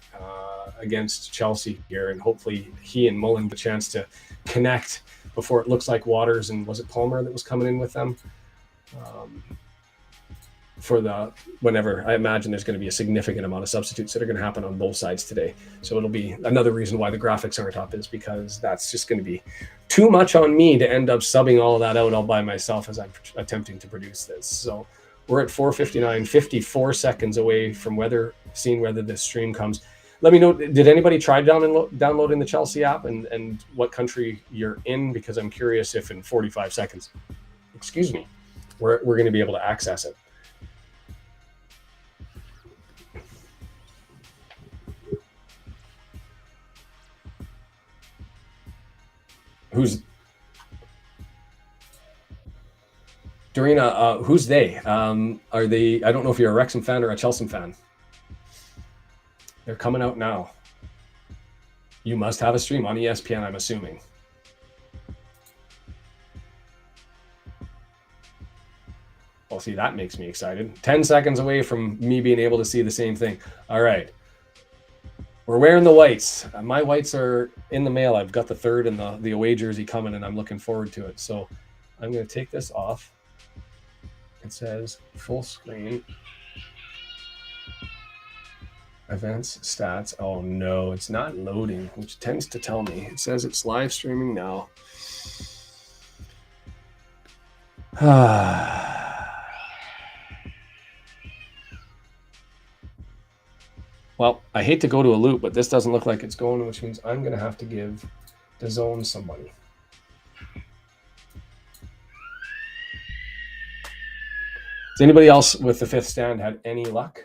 against Chelsea here. And hopefully he and Mullen get a chance to connect before it looks like Waters and, was it Palmer that was coming in with them? For whenever I imagine there's going to be a significant amount of substitutes that are going to happen on both sides today. So it'll be another reason why the graphics aren't up, is because that's just going to be too much on me to end up subbing all of that out all by myself as I'm attempting to produce this. So we're at 4:59, 54 seconds away from seeing whether this stream comes. Let me know, did anybody try downloading the Chelsea app, and what country you're in? Because I'm curious if in 45 seconds, we're going to be able to access it. Dorina, who's they? Are they? I don't know if you're a Wrexham fan or a Chelsea fan. They're coming out now. You must have a stream on ESPN, I'm assuming. Well, see, that makes me excited. 10 seconds away from me being able to see the same thing. All right. We're wearing the whites. My whites are in the mail. I've got the third and the away jersey coming, and I'm looking forward to it. So I'm going to take this off. It says full screen. Events, stats. Oh no, it's not loading, which tends to tell me. It says it's live streaming now. Well, I hate to go to a loop, but this doesn't look like it's going, which means I'm going to have to give DAZN some money. Has anybody else with the Fifth Stand had any luck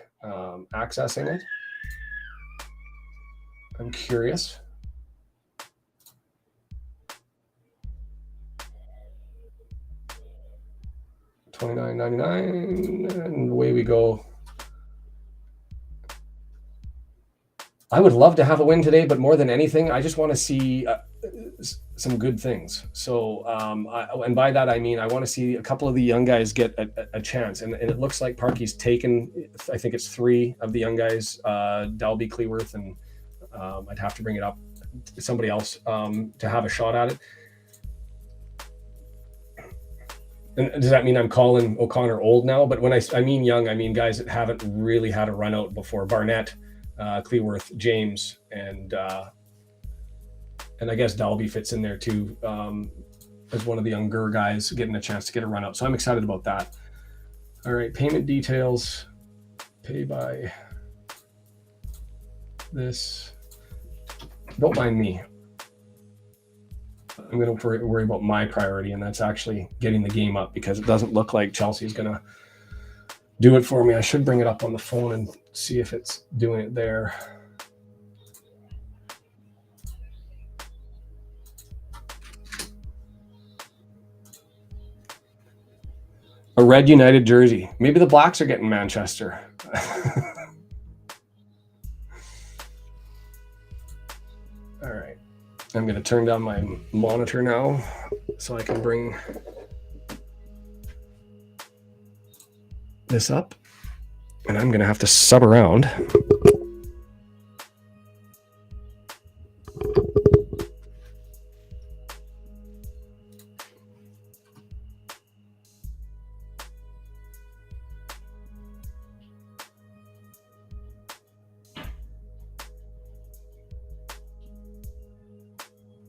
accessing it? I'm curious. $29.99, and away we go. I would love to have a win today, but more than anything, I just want to see some good things. So, and by that I mean I want to see a couple of the young guys get a chance. And it looks like Parky's taken, I think it's 3 of the young guys, Dalby, Cleworth, and I'd have to bring it up, somebody else, to have a shot at it. And does that mean I'm calling O'Connor old now? But when I mean young, I mean guys that haven't really had a run out before. Barnett, Cleworth, James, and I guess Dalby fits in there too, as one of the younger guys getting a chance to get a run out. So I'm excited about that. All right, payment details, pay by this. Don't mind me. I'm going to worry about my priority, and that's actually getting the game up, because it doesn't look like Chelsea's going to do it for me. I should bring it up on the phone and see if it's doing it there. A red United jersey. Maybe the Blacks are getting Manchester. All right. I'm going to turn down my monitor now so I can bring this up. And I'm going to have to sub around.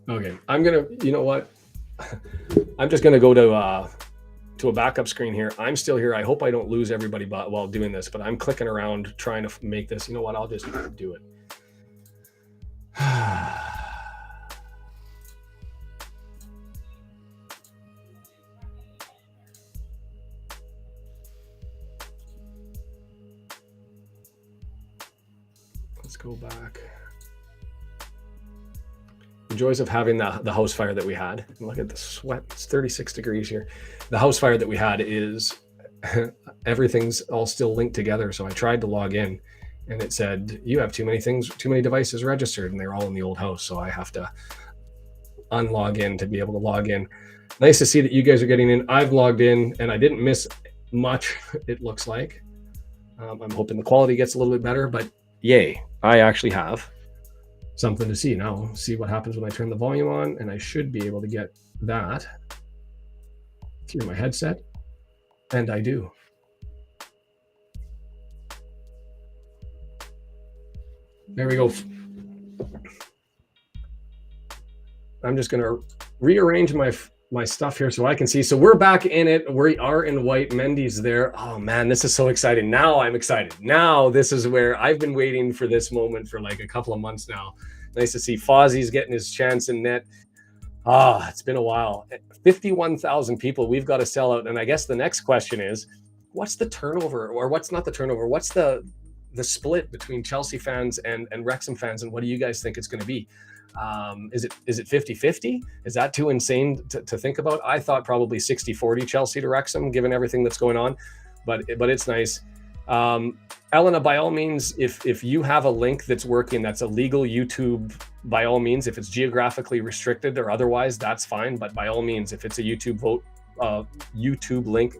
Okay, I'm gonna, you know what? I'm just gonna go to a backup screen here. I'm still here. I hope I don't lose everybody while doing this, but I'm clicking around trying to make this. You know what? I'll just do it. Let's go back. The joys of having the house fire that we had. Look at the sweat. It's 36 degrees here. The house fire that we had is everything's all still linked together. So I tried to log in, and it said you have too many devices registered, and they're all in the old house. So I have to unlog in to be able to log in. Nice to see that you guys are getting in. I've logged in, and I didn't miss much, it looks like. I'm hoping the quality gets a little bit better, but yay, I actually have something to see now. See what happens when I turn the volume on, and I should be able to get that through my headset, and I do. There we go. I'm just going to rearrange my stuff here so I can see. So we're back in it. We are in white. Mendy's there. Oh man, this is so exciting. Now I'm excited. Now this is where I've been waiting for this moment for like a couple of months now. Nice to see Fozzie's getting his chance in net. It's been a while. 51,000 people we've got to sell out. And I guess the next question is, what's the turnover, or what's not the turnover? What's the split between Chelsea fans and Wrexham fans? And what do you guys think it's going to be? Is it 50-50? Is that too insane to think about? I thought probably 60-40 Chelsea to Wrexham, given everything that's going on, but it's nice. Elena, by all means, if you have a link that's working, that's a legal YouTube, by all means, if it's geographically restricted or otherwise, that's fine. But by all means, if it's a YouTube link,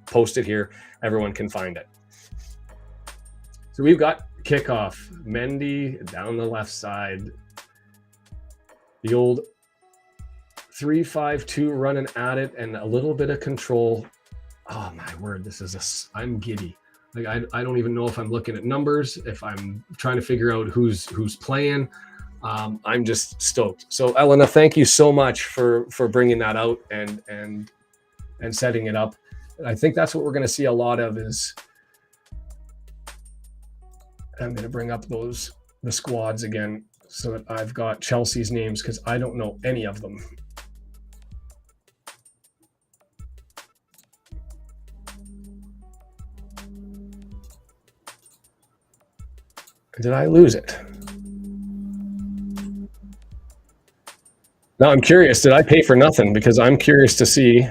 post it here. Everyone can find it. So we've got kickoff. Mendy down the left side. The old 3-5-2 running at it, and a little bit of control. Oh my word, I'm giddy. Like I don't even know if I'm looking at numbers, if I'm trying to figure out who's playing. I'm just stoked. So Elena, thank you so much for bringing that out and setting it up. I think that's what we're going to see a lot of. Is I'm going to bring up the squads again, so that I've got Chelsea's names, because I don't know any of them. Did I lose it? Now I'm curious, did I pay for nothing? Because I'm curious to see.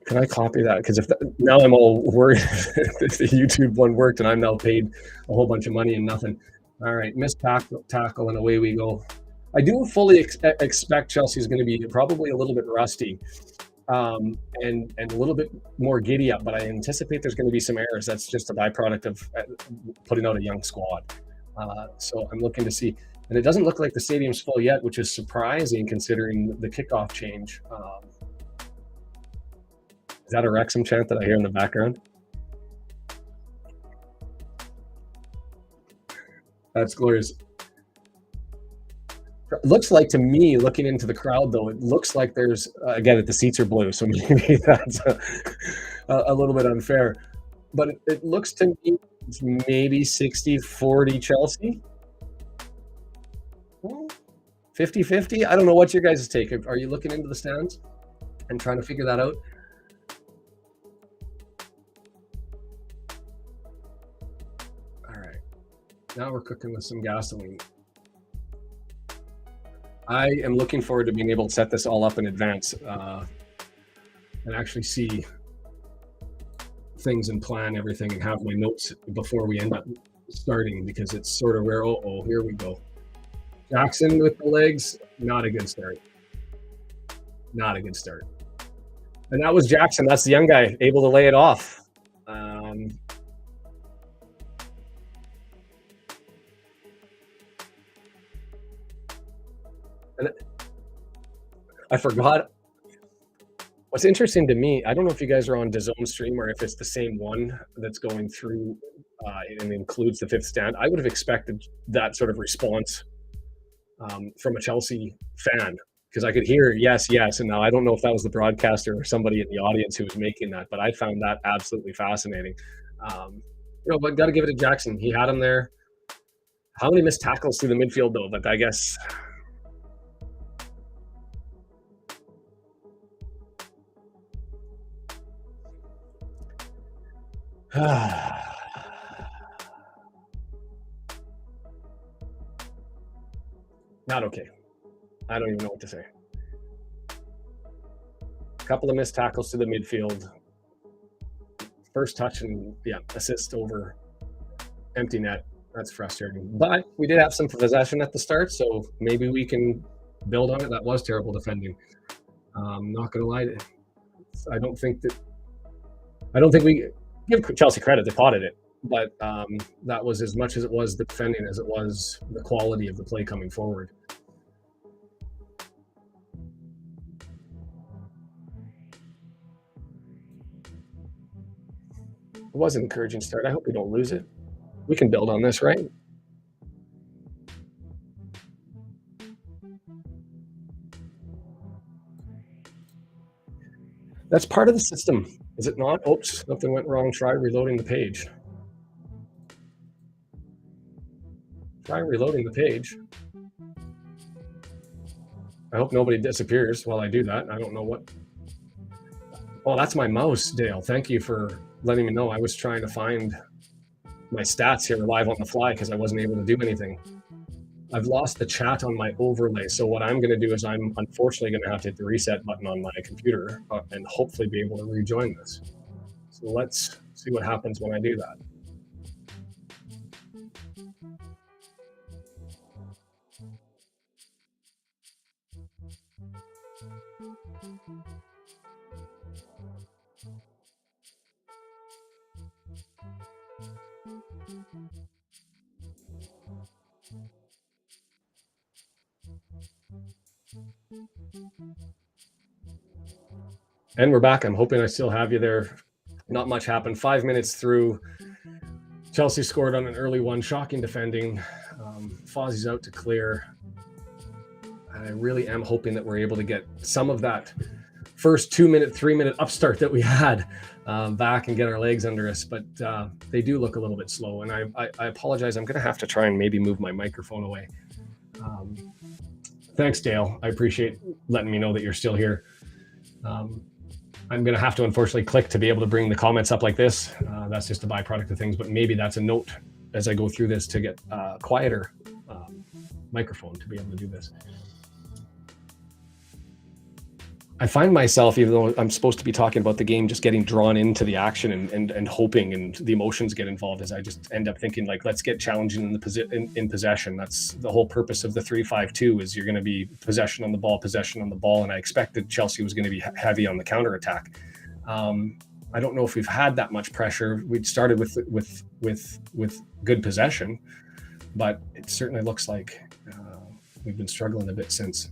Can I copy that? Because now I'm all worried if the YouTube one worked and I'm now paid a whole bunch of money and nothing. All right, missed tackle, and away we go. I do fully expect Chelsea's going to be probably a little bit rusty, and a little bit more giddy up, but I anticipate there's going to be some errors. That's just a byproduct of putting out a young squad. So I'm looking to see, and it doesn't look like the stadium's full yet, which is surprising considering the kickoff change. Is that a Wrexham chant that I hear in the background? That's glorious. It looks like to me, looking into the crowd, though, it looks like there's again, the seats are blue, so maybe that's a little bit unfair. But it looks to me it's maybe 60-40 Chelsea. 50-50. I don't know what your guys' take. Are you looking into the stands and trying to figure that out? All right. Now we're cooking with some gasoline. I am looking forward to being able to set this all up in advance and actually see things and plan everything and have my notes before we end up starting, because it's sort of where, oh, here we go. Jackson with the legs, not a good start. Not a good start. And that was Jackson. That's the young guy, able to lay it off. And I forgot. What's interesting to me, I don't know if you guys are on DAZN stream or if it's the same one that's going through and includes the fifth stand. I would have expected that sort of response from a Chelsea fan, because I could hear yes, and now I don't know if that was the broadcaster or somebody in the audience who was making that, but I found that absolutely fascinating. But got to give it to Jackson. He had him there. How many missed tackles through the midfield, though? But I guess not okay. I don't even know what to say. A couple of missed tackles to the midfield. First touch and assist over empty net. That's frustrating. But we did have some possession at the start, so maybe we can build on it. That was terrible defending. Not gonna lie, I don't think we give Chelsea credit. They potted it, but that was as much as it was the defending as it was the quality of the play coming forward. It was an encouraging start. I hope we don't lose it. We can build on this, right? That's part of the system, is it not? Oops, something went wrong. Try reloading the page. Try reloading the page. I hope nobody disappears while I do that. I don't know what. Oh, that's my mouse, Dale. Thank you for letting me know. I was trying to find my stats here live on the fly because I wasn't able to do anything. I've lost the chat on my overlay. So what I'm going to do is I'm unfortunately going to have to hit the reset button on my computer and hopefully be able to rejoin this. So let's see what happens when I do that. And we're back. I'm hoping I still have you there. Not much happened. 5 minutes through. Chelsea scored on an early one. Shocking defending. Fozzie's out to clear. And I really am hoping that we're able to get some of that first 2 minute, 3 minute upstart that we had back and get our legs under us. But they do look a little bit slow. And I apologize. I'm going to have to try and maybe move my microphone away. Thanks, Dale. I appreciate letting me know that you're still here. I'm going to have to unfortunately click to be able to bring the comments up like this. That's just a byproduct of things, but maybe that's a note as I go through this to get a quieter microphone to be able to do this. I find myself, even though I'm supposed to be talking about the game, just getting drawn into the action and hoping, and the emotions get involved as I just end up thinking, like, let's get challenging in possession. That's the whole purpose of the 3-5-2 is you're going to be possession on the ball. And I expected Chelsea was going to be heavy on the counterattack. I don't know if we've had that much pressure. We'd started with good possession, but it certainly looks like we've been struggling a bit since.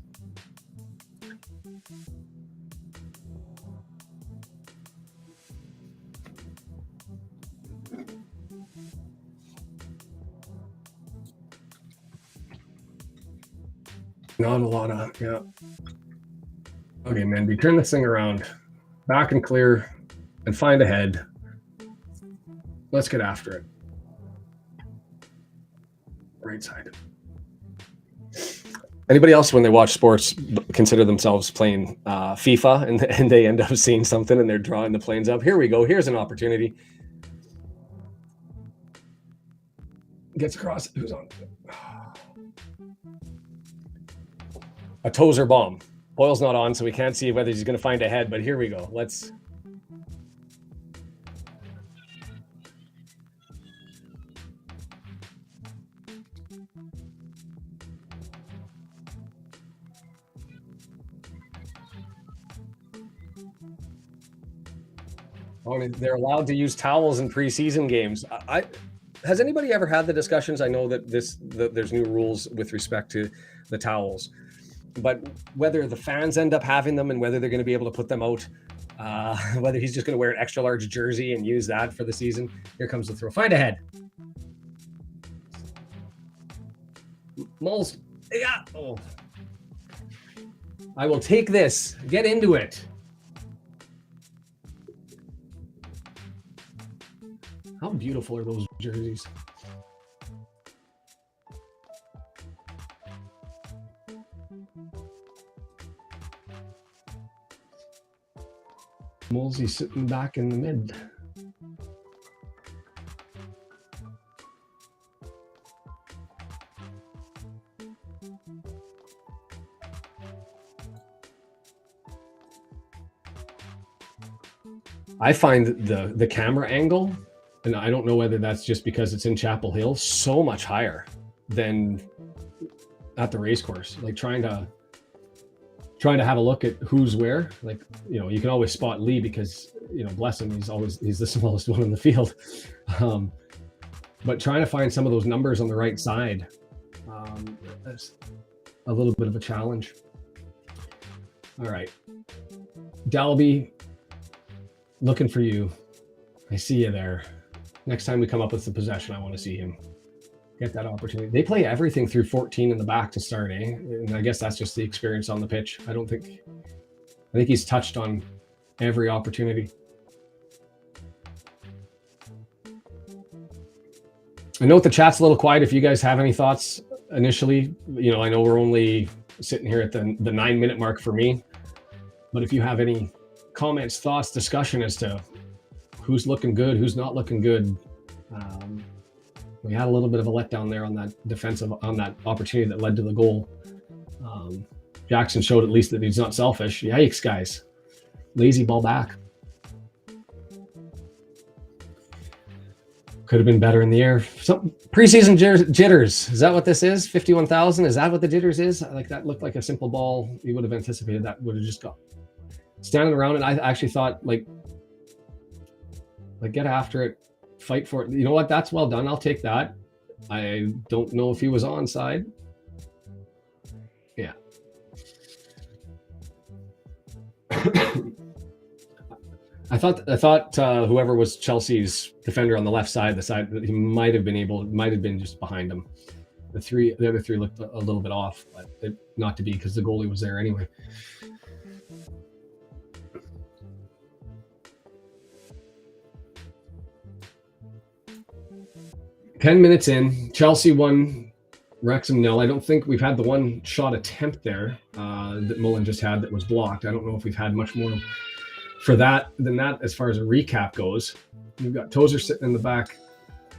Not a lot of, yeah. Okay, Mendy, turn this thing around. Back and clear and find a head. Let's get after it. Right side. Anybody else, when they watch sports, consider themselves playing FIFA and they end up seeing something and they're drawing the planes up? Here we go. Here's an opportunity. Gets across. Who's on? A Tozer bomb. Boyle's not on, so we can't see whether he's going to find a head, but here we go. Let's... I mean, they're allowed to use towels in preseason games. Has anybody ever had the discussions? I know that there's new rules with respect to the towels, but whether the fans end up having them and whether they're going to be able to put them out, whether he's just going to wear an extra large jersey and use that for the season. Here comes the throw. Find a head. Moles. Yeah. Oh. I will take this. Get into it. How beautiful are those jerseys? Molesy sitting back in the mid. I find the camera angle, and I don't know whether that's just because it's in Chapel Hill, so much higher than at the race course. Like trying to have a look at who's where. Like, you know, you can always spot Lee because, you know, bless him, he's the smallest one in the field. But trying to find some of those numbers on the right side, that's a little bit of a challenge. All right, Dalby, looking for you. I see you there. Next time we come up with the possession, I want to see him get that opportunity. They play everything through 14 in the back to start, eh? And I guess that's just the experience on the pitch. I think he's touched on every opportunity. I know the chat's a little quiet. If you guys have any thoughts initially, you know, I know we're only sitting here at the 9-minute mark for me, but if you have any comments, thoughts, discussion as to who's looking good, who's not looking good. We had a little bit of a letdown there on that opportunity that led to the goal. Jackson showed at least that he's not selfish. Yikes, guys. Lazy ball back. Could have been better in the air. Some preseason jitters. Is that what this is? 51,000? Is that what the jitters is? Like, that looked like a simple ball. You would have anticipated that would have just got standing around. And I actually thought, like get after it, fight for it. You know what? That's well done. I'll take that. I don't know if he was onside. Yeah. I thought whoever was Chelsea's defender on the left side, the side that he might have been just behind him. The other three looked a little bit off, but not to be, because the goalie was there anyway. Ten minutes in, Chelsea 1, Wrexham 0. I don't think we've had the one shot attempt there that Mullen just had that was blocked. I don't know if we've had much more for that than that as far as a recap goes. We've got Tozer sitting in the back,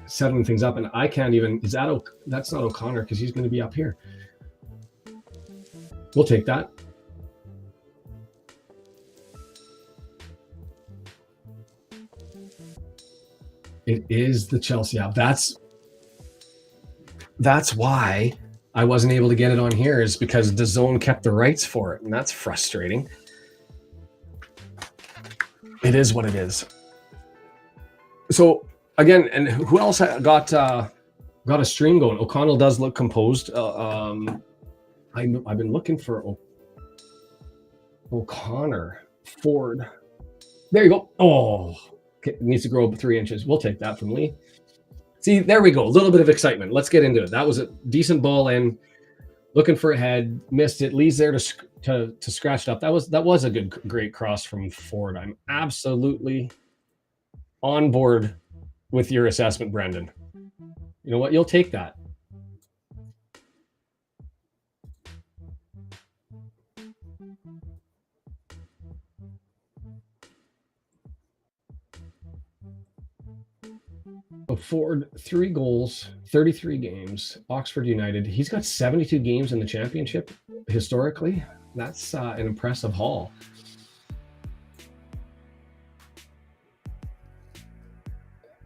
settling things up, and I can't even. That's not O'Connor, because he's going to be up here. We'll take that. It is the Chelsea app. That's why I wasn't able to get it on here, is because DAZN kept the rights for it, and that's frustrating. It is what it is. So again, and who else got a stream going? O'Connell does look composed. I've been looking for O'Connor. Ford. There you go. Oh, it needs to grow up 3 inches. We'll take that from Lee. See, there we go. A little bit of excitement. Let's get into it. That was a decent ball in. looking for a head, missed it, leaves there to scratch it up. That was a great cross from Ford. I'm absolutely on board with your assessment, Brendan. You know what? You'll take that. Ford, 3 goals, 33 games. Oxford United. He's got 72 games in the championship historically. That's an impressive haul.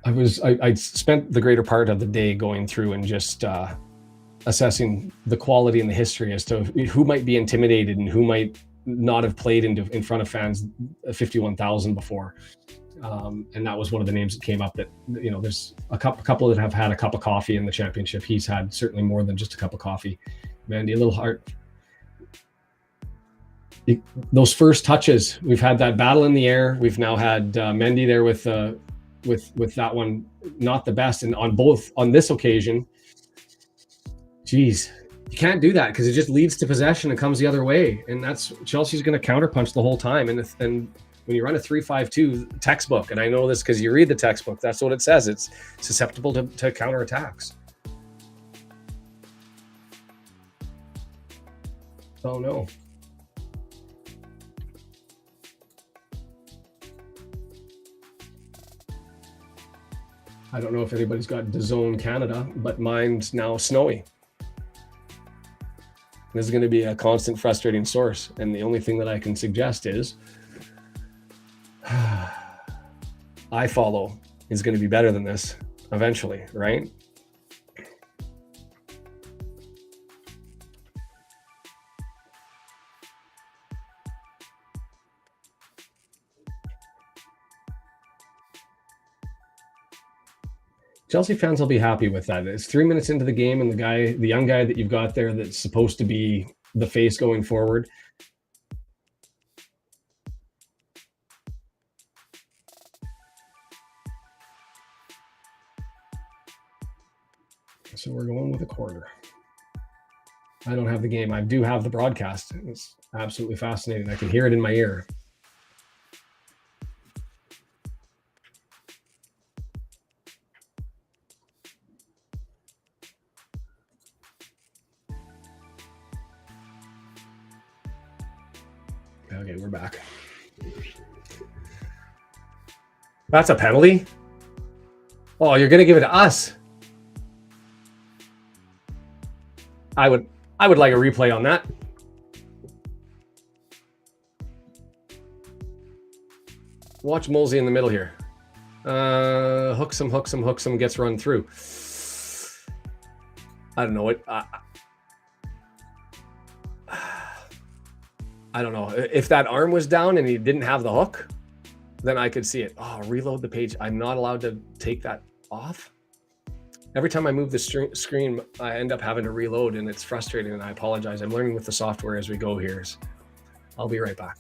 I spent the greater part of the day going through and just assessing the quality and the history as to who might be intimidated and who might not have played in front of fans 51,000 before. And that was one of the names that came up. That, you know, there's a couple that have had a cup of coffee in the championship. He's had certainly more than just a cup of coffee. Mandy, a little hard. Those first touches, we've had that battle in the air. We've now had Mendy there with that one, not the best, and on this occasion, geez, you can't do that because it just leads to possession and comes the other way, and that's Chelsea's going to counterpunch the whole time. And when you run a 3-5-2 textbook, and I know this because you read the textbook, that's what it says. It's susceptible to counterattacks. Oh no. I don't know if anybody's got DAZN Canada, but mine's now snowy. This is going to be a constant frustrating source. And the only thing that I can suggest is iFollow is going to be better than this eventually, right? Chelsea fans will be happy with that. It's 3 minutes into the game, and the young guy that you've got there that's supposed to be the face going forward. So we're going with a quarter. I don't have the game. I do have the broadcast. It's absolutely fascinating. I can hear it in my ear. Okay, we're back. That's a penalty? Oh, you're going to give it to us? I would like a replay on that. Watch Molsey in the middle here. Hooks him, gets run through. I don't know it. I don't know. If that arm was down and he didn't have the hook, then I could see it. Oh, reload the page. I'm not allowed to take that off. Every time I move the screen, I end up having to reload, and it's frustrating, and I apologize. I'm learning with the software as we go here. I'll be right back.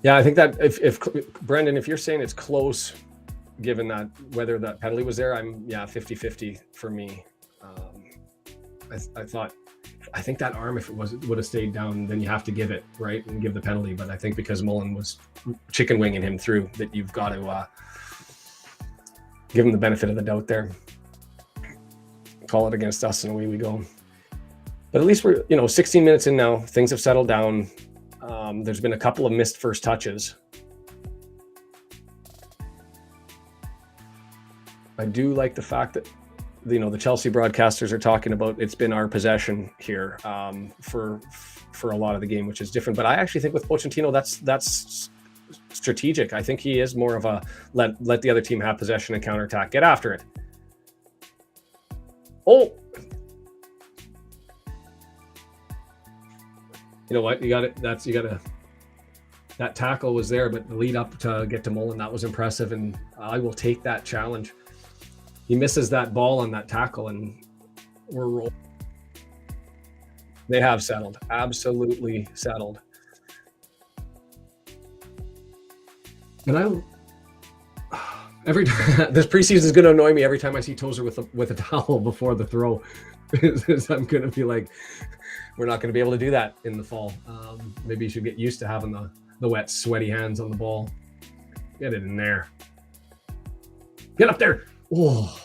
Yeah, I think that if Brendan, if you're saying it's close, given that whether that penalty was there, 50-50 for me. I think that arm, if it would have stayed down, then you have to give it, right, and give the penalty. But I think because Mullen was chicken winging him through, that you've got to give him the benefit of the doubt there. Call it against us, and away we go. But at least we're 16 minutes in now. Things have settled down. There's been a couple of missed first touches. I do like the fact that the Chelsea broadcasters are talking about it's been our possession here for a lot of the game, which is different. But I actually think with Pochettino, that's strategic. I think he is more of a let the other team have possession and counterattack. Get after it. Oh. You know what? You got it. That tackle was there, but the lead up to get to Mullen, that was impressive, and I will take that challenge. He misses that ball on that tackle, and we're rolling. They have settled, absolutely settled. And every time this preseason is going to annoy me every time I see Tozer with a towel before the throw. I'm going to be like, we're not going to be able to do that in the fall. Maybe you should get used to having the wet, sweaty hands on the ball. Get it in there. Get up there. Oh.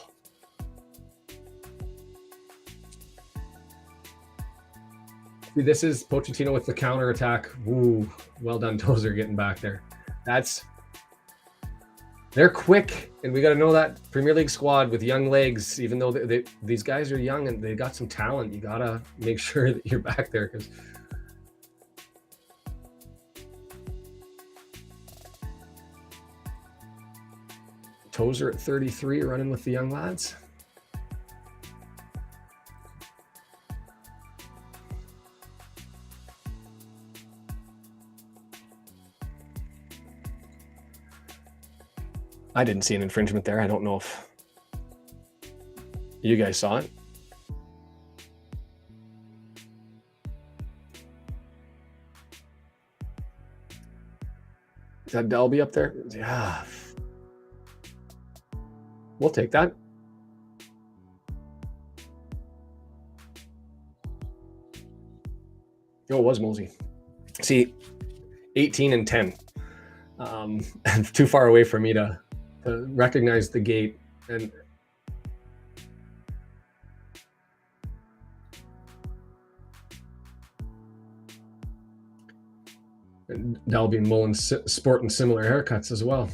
See, this is Pochettino with the counter attack. Ooh, well done, Tozer, getting back there. They're quick, and we got to know that Premier League squad with young legs, even though these guys are young and they got some talent, you got to make sure that you're back there. Because Tozer at 33 running with the young lads. I didn't see an infringement there. I don't know if you guys saw it. Is that Delby up there? Yeah. We'll take that. Oh, it was Mosey. See, 18 and 10. Too far away for me to recognize the gate. And Dalby and Mullen sporting similar haircuts as well.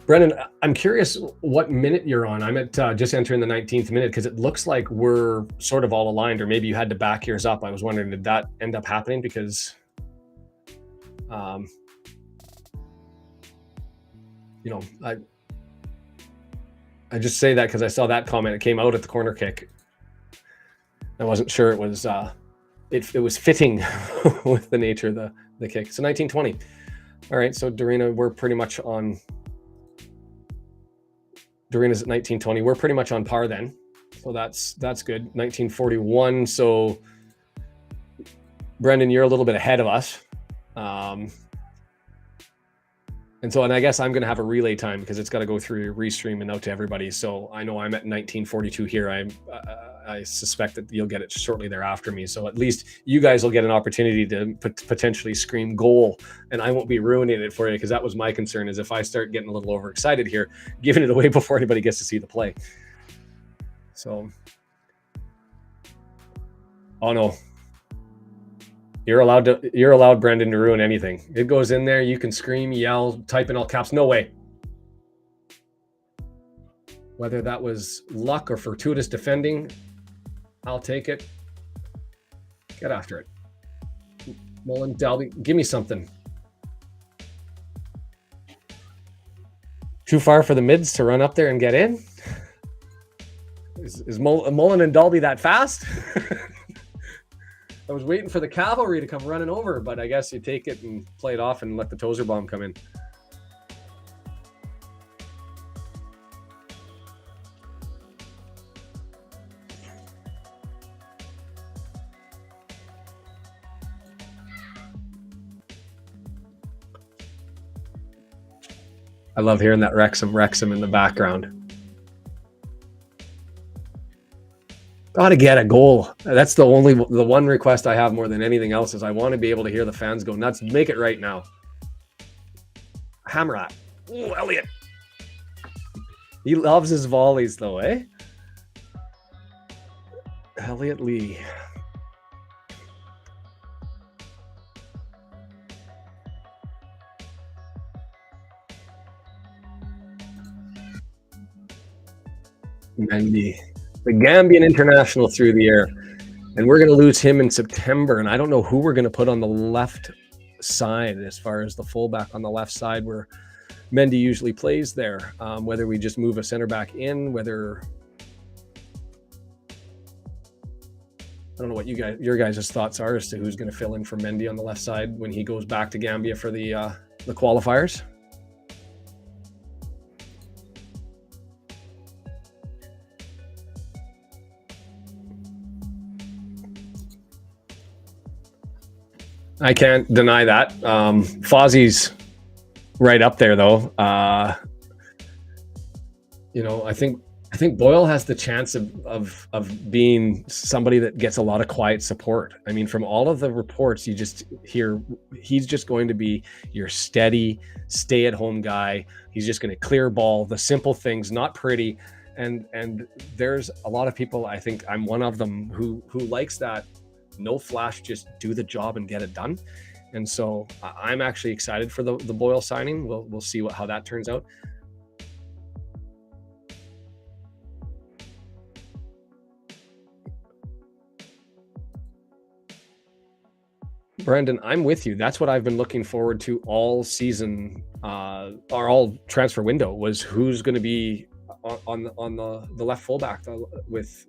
Brendan, I'm curious what minute you're on. I'm at just entering the 19th minute because it looks like we're sort of all aligned, or maybe you had to back yours up. I was wondering, did that end up happening? Because, you know, I just say that because I saw that comment. It came out at the corner kick. I wasn't sure it was it was fitting with the nature of the kick. So 1920. All right, so Dorina, we're pretty much on. Dorina's at 1920. We're pretty much on par then. So that's good. 1941. So Brendan, you're a little bit ahead of us. And I guess I'm going to have a relay time because it's got to go through your restream and out to everybody. So I know I'm at 1942 here. I suspect that you'll get it shortly thereafter me. So at least you guys will get an opportunity to potentially scream goal, and I won't be ruining it for you, because that was my concern, is if I start getting a little overexcited here, giving it away before anybody gets to see the play. So, oh no. You're allowed, Brendan, to ruin anything. It goes in there. You can scream, yell, type in all caps. No way. Whether that was luck or fortuitous defending, I'll take it. Get after it. Mullen, Dalby, give me something. Too far for the mids to run up there and get in? Is Mullen and Dalby that fast? I was waiting for the cavalry to come running over, but I guess you take it and play it off and let the Tozer bomb come in. I love hearing that Wrexham in the background. Got to get a goal. That's the one request I have more than anything else, is I want to be able to hear the fans go nuts. Make it right now. Hammer at. Ooh, Elliot. He loves his volleys though, eh? Elliot Lee. Mendy. The Gambian international through the air, and we're going to lose him in September, and I don't know who we're going to put on the left side as far as the fullback on the left side where Mendy usually plays there. Whether we just move a center back in, whether I don't know what your guys' thoughts are as to who's going to fill in for Mendy on the left side when he goes back to Gambia for the qualifiers. I can't deny that. Fozzie's right up there, though. I think Boyle has the chance of being somebody that gets a lot of quiet support. I mean, from all of the reports, you just hear he's just going to be your steady, stay-at-home guy. He's just going to clear ball, the simple things, not pretty. And there's a lot of people, I think I'm one of them, who likes that. No flash, just do the job and get it done. And so I'm actually excited for the Boyle signing. We'll see how that turns out. Brendan, I'm with you. That's what I've been looking forward to all season, or all transfer window, was who's going to be on the left fullback with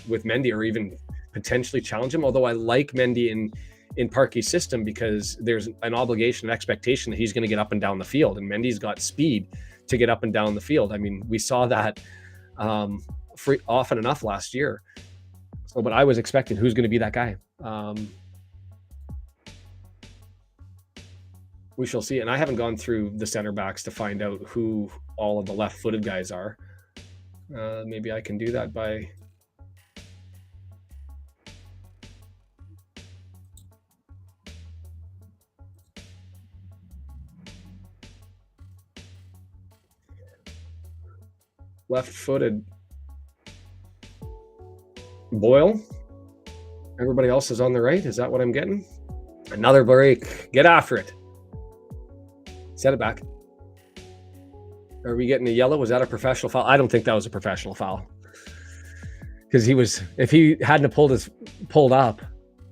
Mendy, or even potentially challenge him. Although I like Mendy in Parky's system because there's an obligation, an expectation that he's going to get up and down the field, and Mendy's got speed to get up and down the field. I mean, we saw that often enough last year. So, but I was expecting who's going to be that guy. We shall see. And I haven't gone through the center backs to find out who all of the left-footed guys are. Maybe I can do that by... left-footed. Boyle. Everybody else is on the right. Is that what I'm getting? Another break. Get after it. Set it back. Are we getting a yellow? Was that a professional foul? I don't think that was a professional foul. Because if he hadn't pulled up,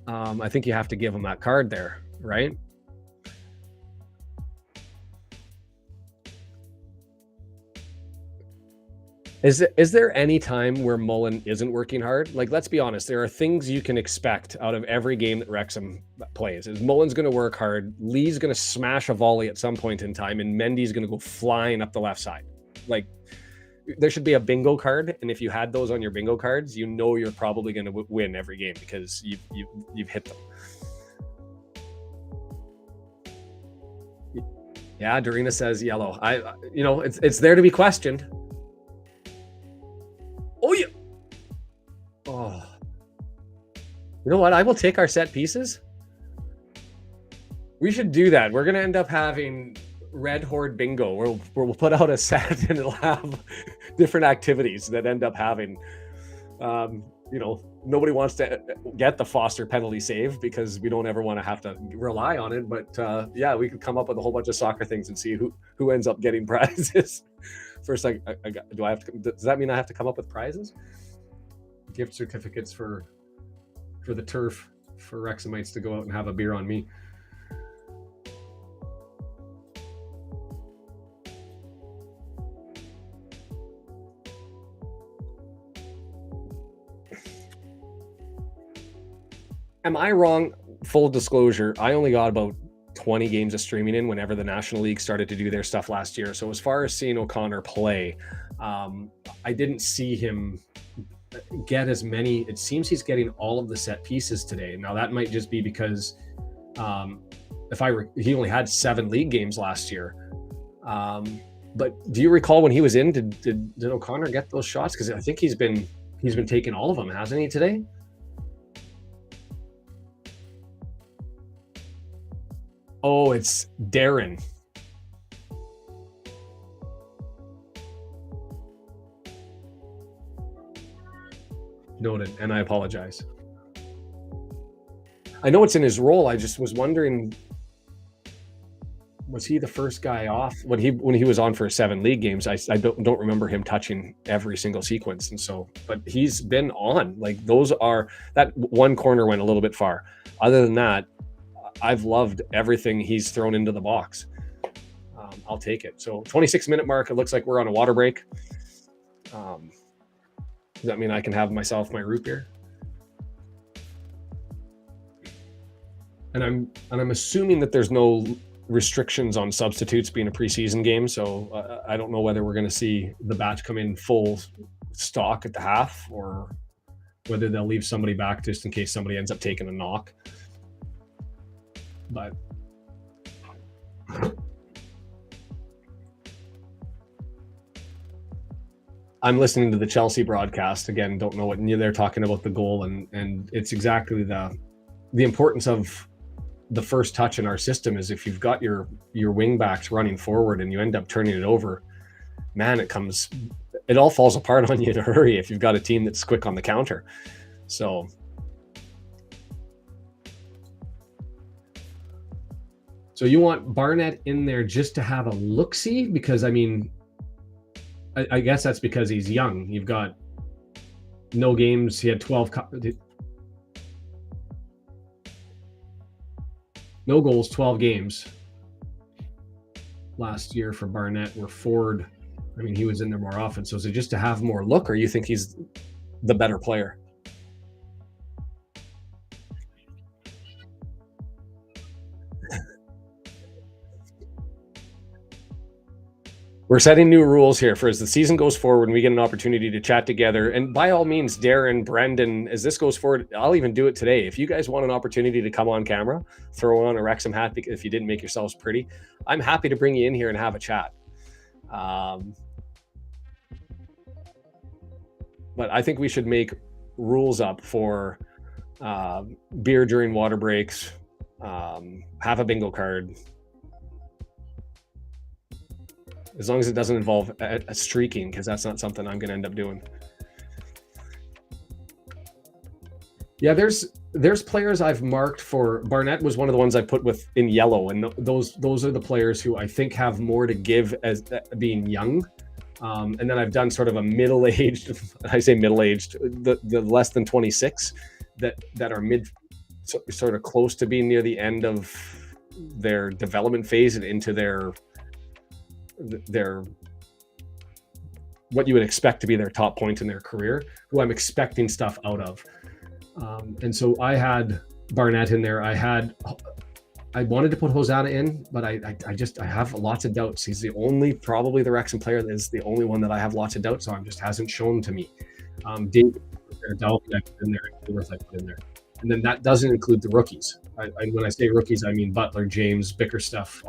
I think you have to give him that card there, right? Is there any time where Mullen isn't working hard? Like, let's be honest, there are things you can expect out of every game that Wrexham plays. Is Mullen's going to work hard, Lee's going to smash a volley at some point in time, and Mendy's going to go flying up the left side. Like, there should be a bingo card, and if you had those on your bingo cards, you know you're probably going to win every game because you've hit them. Yeah, Dorina says yellow. It's there to be questioned. Oh, yeah. Oh. You know what? I will take our set pieces. We should do that. We're going to end up having Red Horde Bingo, where we'll put out a set and it'll have different activities that end up having, nobody wants to get the Foster penalty save because we don't ever want to have to rely on it. But we could come up with a whole bunch of soccer things and see who ends up getting prizes. First, does that mean I have to come up with prizes? Gift certificates for the turf for Wrexhamites to go out and have a beer on me. Am I wrong? Full disclosure, I only got about 20 games of streaming in whenever the National League started to do their stuff last year. So as far as seeing O'Connor play, I didn't see him get as many. It seems he's getting all of the set pieces today. Now that might just be because he only had 7 league games last year. But do you recall when he was in, did O'Connor get those shots? Because I think he's been taking all of them, hasn't he, today? Oh, it's Darren. Noted, and I apologize. I know it's in his role. I just was wondering, was he the first guy off when he was on for 7 league games? I don't remember him touching every single sequence, and so, but he's been on. Like, that one corner went a little bit far. Other than that, I've loved everything he's thrown into the box. I'll take it. So 26-minute mark. It looks like we're on a water break. Does that mean I can have myself my root beer? And I'm assuming that there's no restrictions on substitutes being a preseason game. So I don't know whether we're going to see the batch come in full stock at the half, or whether they'll leave somebody back just in case somebody ends up taking a knock. But I'm listening to the Chelsea broadcast again. Don't know what they're talking about the goal, and it's exactly the importance of the first touch in our system. Is if you've got your wing backs running forward and you end up turning it over, man, it all falls apart on you in a hurry if you've got a team that's quick on the counter. So you want Barnett in there just to have a look-see? Because I mean, I guess that's because he's young. You've got no games. He had 12 no goals, 12 games last year for Barnett. Where Ford, I mean, he was in there more often. So is it just to have more look, or you think he's the better player? We're setting new rules here for as the season goes forward and we get an opportunity to chat together. And by all means, Darren, Brendan, as this goes forward, I'll even do it today. If you guys want an opportunity to come on camera, throw on a Wrexham hat if you didn't make yourselves pretty, I'm happy to bring you in here and have a chat. But I think we should make rules up for beer during water breaks, have a bingo card. As long as it doesn't involve a streaking, because that's not something I'm going to end up doing. Yeah, there's players I've marked for. Barnett was one of the ones I put in yellow, and those are the players who I think have more to give as being young. And then I've done sort of a middle-aged, I say middle-aged, the less than 26 that are sort of close to being near the end of their development phase and into their what you would expect to be their top point in their career, who I'm expecting stuff out of. And so I had Barnett in there. I wanted to put Hosanna in, but I have lots of doubts. He's probably the Wrexham player that is the only one that I have lots of doubts on. Just hasn't shown to me. David, Dalby I put in there, Worth I put in there. And then that doesn't include the rookies. When I say rookies, I mean Butler, James, Bickerstaff,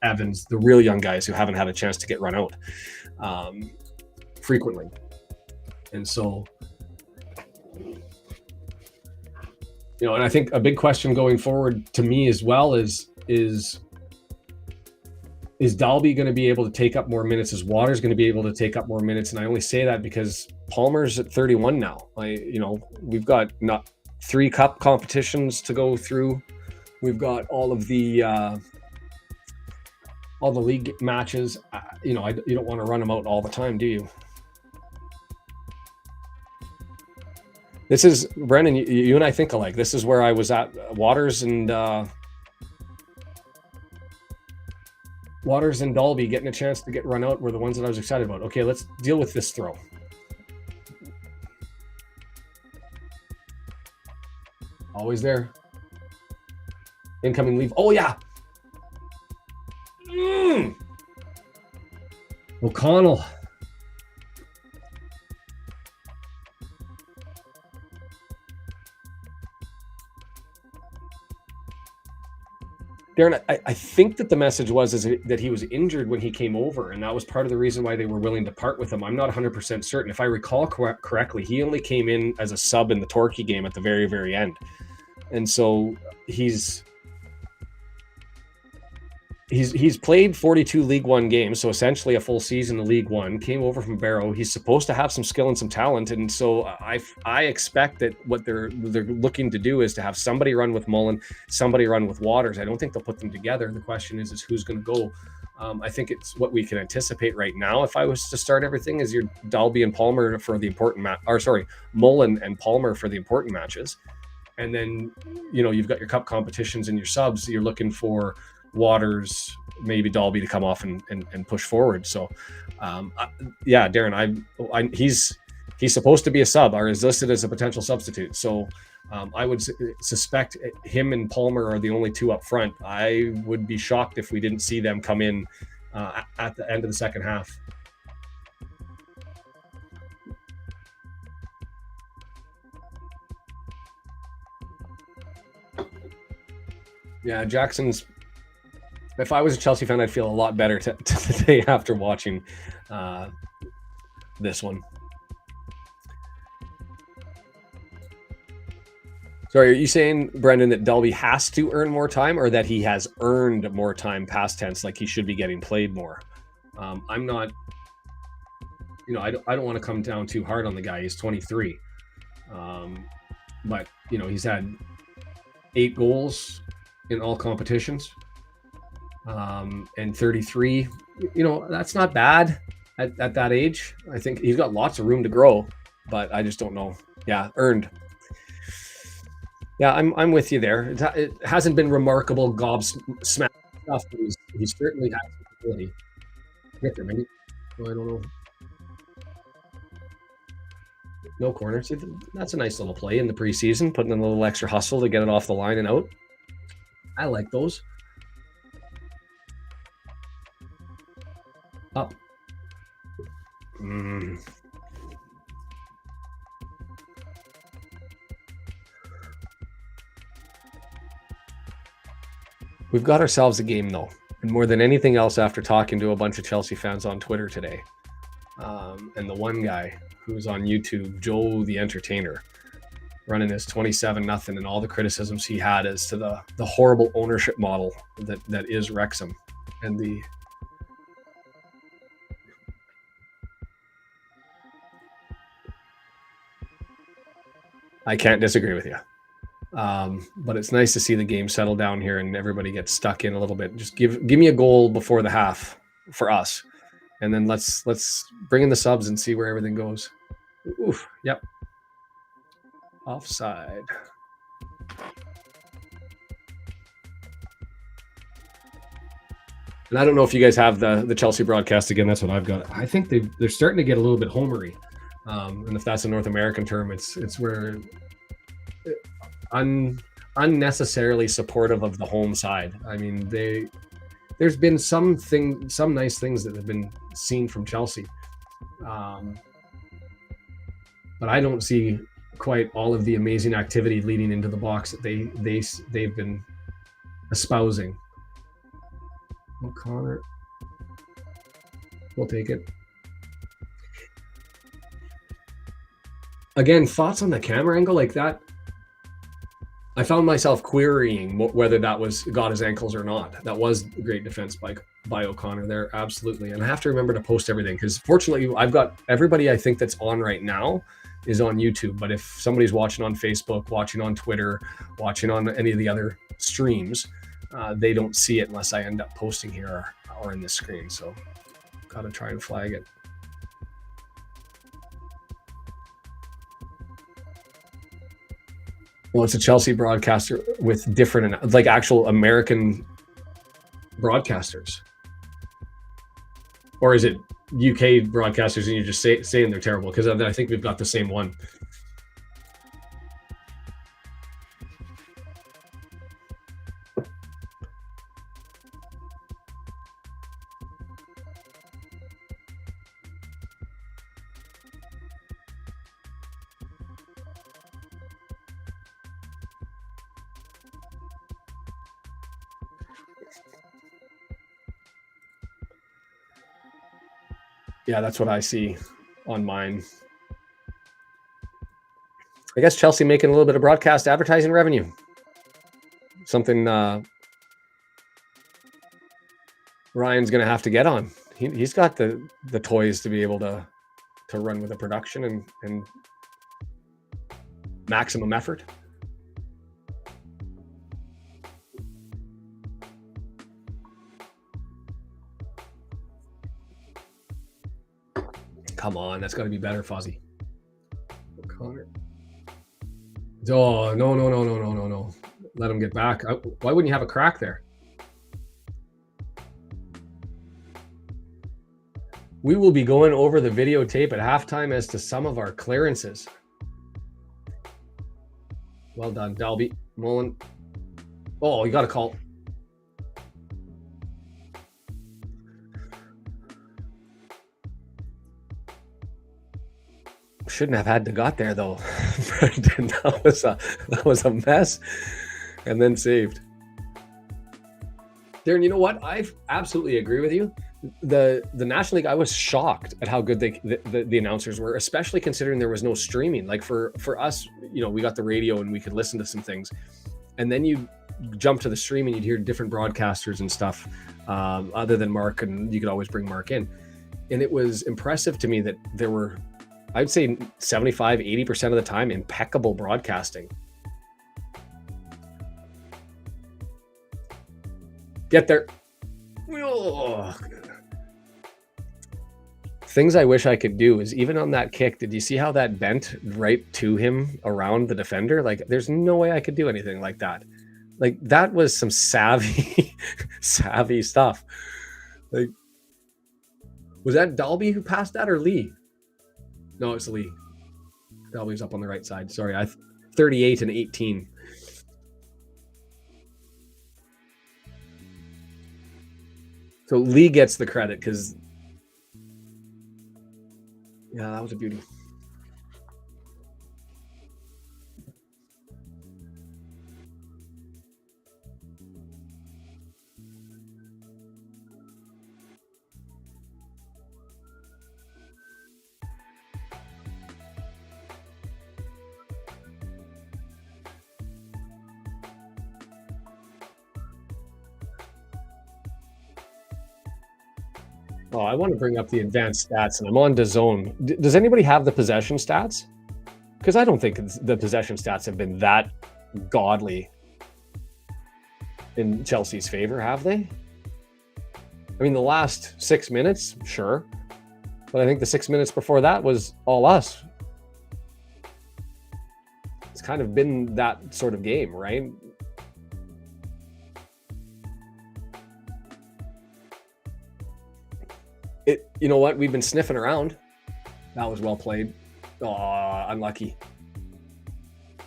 Evans, the real young guys who haven't had a chance to get run out frequently. And so, and I think a big question going forward to me as well is Dalby going to be able to take up more minutes? Is Waters going to be able to take up more minutes? And I only say that because Palmer's at 31 now. We've got not 3 cup competitions to go through. We've got all of the league matches. You don't want to run them out all the time, do you? This is, Brendan, you and I think alike. This is where I was at. Waters and Dalby getting a chance to get run out were the ones that I was excited about. Okay, let's deal with this throw. Always there. Incoming leave. Oh, yeah. O'Connell. Darren, I think that the message was that he was injured when he came over, and that was part of the reason why they were willing to part with him. I'm not 100% certain. If I recall correctly, he only came in as a sub in the Torquay game at the very, very end. And so he's played 42 League One games, so essentially a full season in League One, came over from Barrow. He's supposed to have some skill and some talent, and so I expect that what they're looking to do is to have somebody run with Mullen, somebody run with Waters. I don't think they'll put them together. The question is who's going to go. I think it's what we can anticipate right now. If I was to start everything, is your Dalby and Palmer for the important Mullen and Palmer for the important matches. And then, you've got your cup competitions and your subs. You're looking for Waters, maybe Dalby to come off and push forward. So, yeah, Darren, he's supposed to be a sub or is listed as a potential substitute. So I would suspect him and Palmer are the only two up front. I would be shocked if we didn't see them come in at the end of the second half. Yeah, Jackson's. If I was a Chelsea fan, I'd feel a lot better today after watching this one. Sorry, are you saying, Brendan, that Dalby has to earn more time, or that he has earned more time, past tense, like he should be getting played more? I'm not. I don't want to come down too hard on the guy. He's 23, but he's had 8 goals in all competitions. And 33, that's not bad at that age. I think he's got lots of room to grow, but I just don't know. Yeah, earned. Yeah, I'm with you there. It hasn't been remarkable gobsmack stuff, but he's certainly had some ability. Victor, maybe? Oh, I don't know. No corner. See, that's a nice little play in the preseason, putting in a little extra hustle to get it off the line and out. I like those. Up. We've got ourselves a game, though. And more than anything else, after talking to a bunch of Chelsea fans on Twitter today, and the one guy who's on YouTube, Joe the Entertainer, running his 27-0, and all the criticisms he had as to the horrible ownership model that is Wrexham, and the I can't disagree with you. But it's nice to see the game settle down here and everybody gets stuck in a little bit. Just give me a goal before the half for us, and then let's bring in the subs and see where everything goes. Oof. Yep. Offside. And I don't know if you guys have the Chelsea broadcast again. That's what I've got. I think they're starting to get a little bit homery. And if that's a North American term, it's where unnecessarily supportive of the home side. I mean, there's been some nice things that have been seen from Chelsea, but I don't see quite all of the amazing activity leading into the box that they've been espousing. O'Connor, we'll take it. Again, thoughts on the camera angle like that? I found myself querying whether that got his ankles or not. That was great defense by O'Connor there, absolutely. And I have to remember to post everything, because fortunately I've got everybody I think that's on right now is on YouTube. But if somebody's watching on Facebook, watching on Twitter, watching on any of the other streams, they don't see it unless I end up posting here or in this screen. So gotta try and flag it. Well, it's a Chelsea broadcaster with different, like actual American broadcasters. Or is it UK broadcasters and you're just saying they're terrible? Because I think we've got the same one. Yeah, that's what I see on mine. I guess Chelsea making a little bit of broadcast advertising revenue. Something Ryan's going to have to get on. He's got the toys to be able to run with a production and maximum effort. Come on, that's got to be better, Fozzie. O'Connor. Oh, no, no, no, no, no, no, no. Let him get back. Why wouldn't you have a crack there? We will be going over the videotape at halftime as to some of our clearances. Well done, Dalby. Mullen. Oh, you got a call. Shouldn't have had to got there though. Brendan, that was a mess, and then saved. Darren, you know what? I absolutely agree with you. The National League, I was shocked at how good the announcers were, especially considering there was no streaming. Like for us, we got the radio and we could listen to some things, and then you jump to the stream and you'd hear different broadcasters and stuff, other than Mark, and you could always bring Mark in. And it was impressive to me that there were, I'd say 75, 80% of the time, impeccable broadcasting. Get there. Oh. Things I wish I could do is, even on that kick, did you see how that bent right to him around the defender? Like, there's no way I could do anything like that. Like, that was some savvy stuff. Like, was that Dalby who passed that, or Lee? No, it's Lee. Dalby's up on the right side. Sorry, 38 and 18. So Lee gets the credit because, yeah, that was a beauty. Oh, I want to bring up the advanced stats, and I'm on DAZN. Does anybody have the possession stats? Because I don't think the possession stats have been that godly in Chelsea's favor, have they? I mean, the last 6 minutes, sure. But I think the 6 minutes before that was all us. It's kind of been that sort of game, right? You know what? We've been sniffing around. That was well played. Oh, unlucky.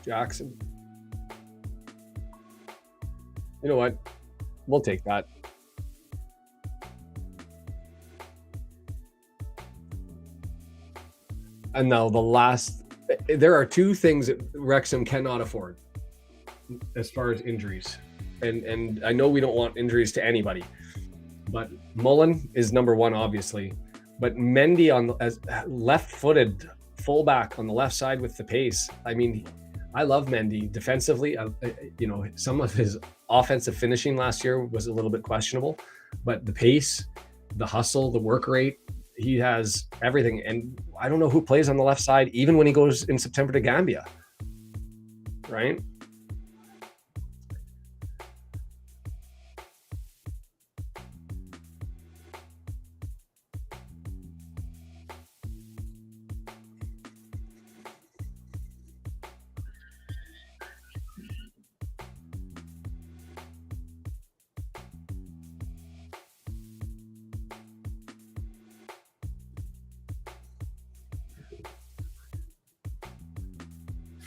Jackson. You know what? We'll take that. And now there are two things that Wrexham cannot afford as far as injuries. And I know we don't want injuries to anybody, but Mullen is number one, obviously. But Mendy as left-footed fullback on the left side with the pace. I mean, I love Mendy defensively. Some of his offensive finishing last year was a little bit questionable, but the pace, the hustle, the work rate, he has everything. And I don't know who plays on the left side, even when he goes in September to Gambia, right?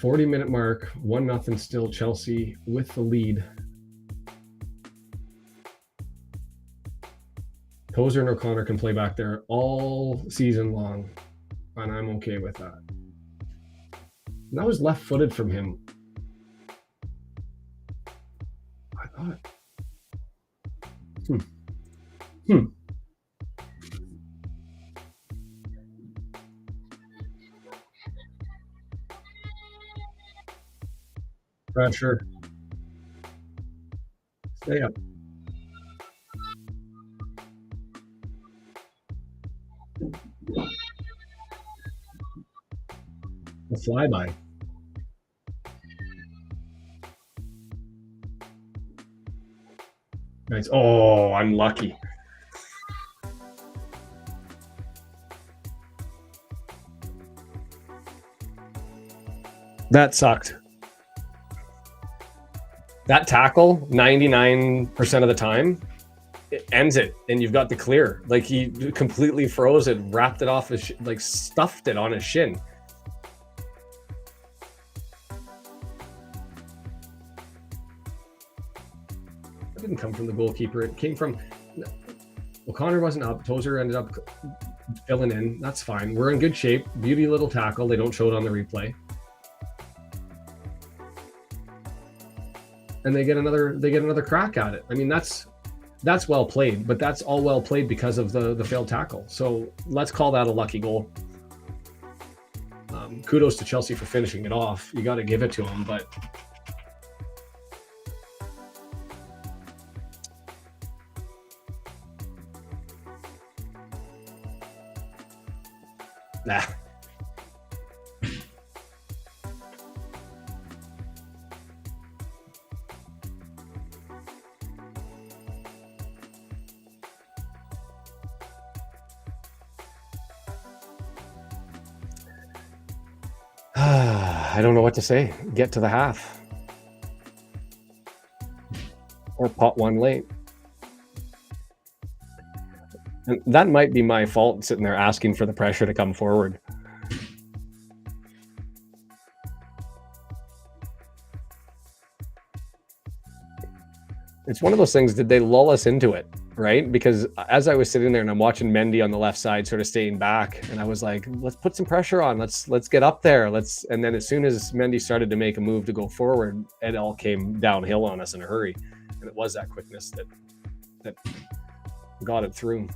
.40-minute mark, 1-0 still, Chelsea with the lead. Tozer and O'Connor can play back there all season long, and I'm okay with that. And that was left-footed from him. I thought. Pressure. Stay up. A flyby. Nice. Oh, unlucky. That sucked. that tackle 99% of the time it ends it, and you've got the clear. Like, he completely froze it, wrapped it off his like stuffed it on his shin. It didn't come from the goalkeeper. It came from, O'Connor wasn't up. Tozer ended up filling in. That's fine. We're in good shape. Beauty little tackle. They don't show it on the replay. And they get another crack at it. I mean, that's well played, but that's all well played because of the failed tackle. So let's call that a lucky goal. Kudos to Chelsea for finishing it off. You got to give it to them, but nah. I don't know what to say. Get to the half. Or pot one late. And that might be my fault, sitting there asking for the pressure to come forward. It's one of those things, did they lull us into it, right? Because as I was sitting there and I'm watching Mendy on the left side sort of staying back, and I was like, let's put some pressure on, let's get up there, and then as soon as Mendy started to make a move to go forward, it all came downhill on us in a hurry. And it was that quickness that got it through.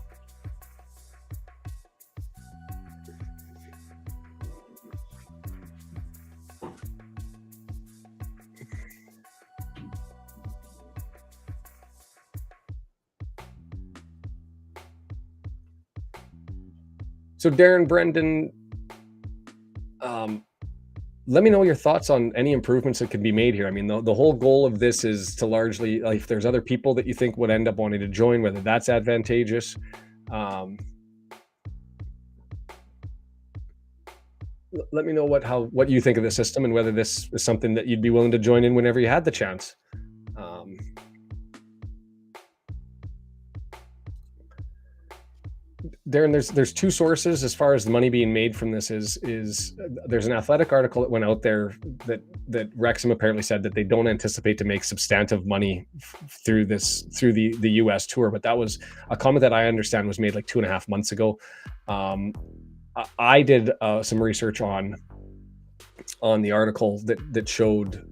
So Darren, Brendan, let me know your thoughts on any improvements that can be made here. I mean, the whole goal of this is to largely, like, if there's other people that you think would end up wanting to join, whether that's advantageous. Let me know what you think of the system and whether this is something that you'd be willing to join in whenever you had the chance. Darren, there's two sources as far as the money being made from this is there's an Athletic article that went out there that Wrexham apparently said that they don't anticipate to make substantive money through the US tour, but that was a comment that I understand was made like 2.5 months ago. I did some research on the article that showed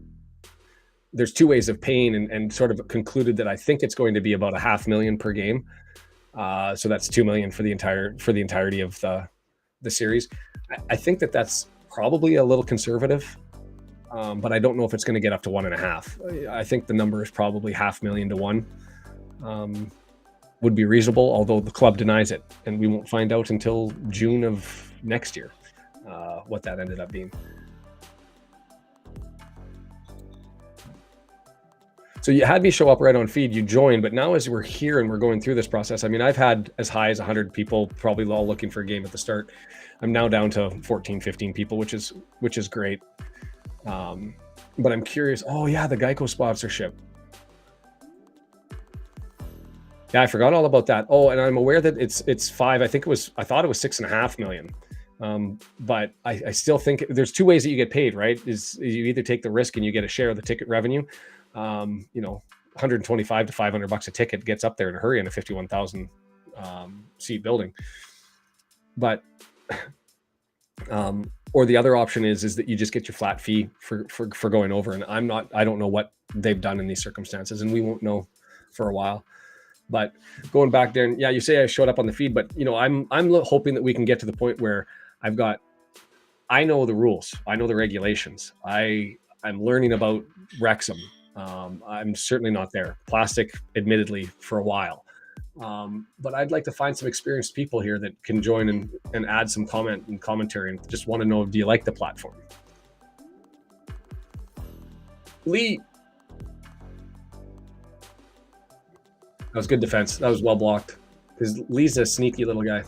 there's two ways of paying, and sort of concluded that I think it's going to be about $500,000 per game. So that's $2 million for the entirety of the series. I think that's probably a little conservative, but I don't know if it's going to get up to 1.5. I think the number is probably $500,000 to 1 would be reasonable, although the club denies it, and we won't find out until June of next year what that ended up being. So you had me show up right on feed, you joined, but now as we're here and we're going through this process, I mean, I've had as high as 100 people probably all looking for a game at the start. I'm now down to 14, 15 people, which is great. But I'm curious. Oh yeah, the Geico sponsorship. Yeah, I forgot all about that. Oh, and I'm aware that it's 5. I thought it was 6.5 million. But I still think there's two ways that you get paid, right? Is you either take the risk and you get a share of the ticket revenue. 125 to $500 a ticket gets up there in a hurry in a 51,000 seat building. But or the other option is that you just get your flat fee for going over. And I don't know what they've done in these circumstances, and we won't know for a while. But going back there, and yeah, you say I showed up on the feed, but I'm hoping that we can get to the point where I know the rules, I know the regulations, I'm learning about Wrexham. I'm certainly not there. Plastic, admittedly, for a while. But I'd like to find some experienced people here that can join and add some comment and commentary, and just want to know, do you like the platform? Lee. That was good defense. That was well blocked, because Lee's a sneaky little guy.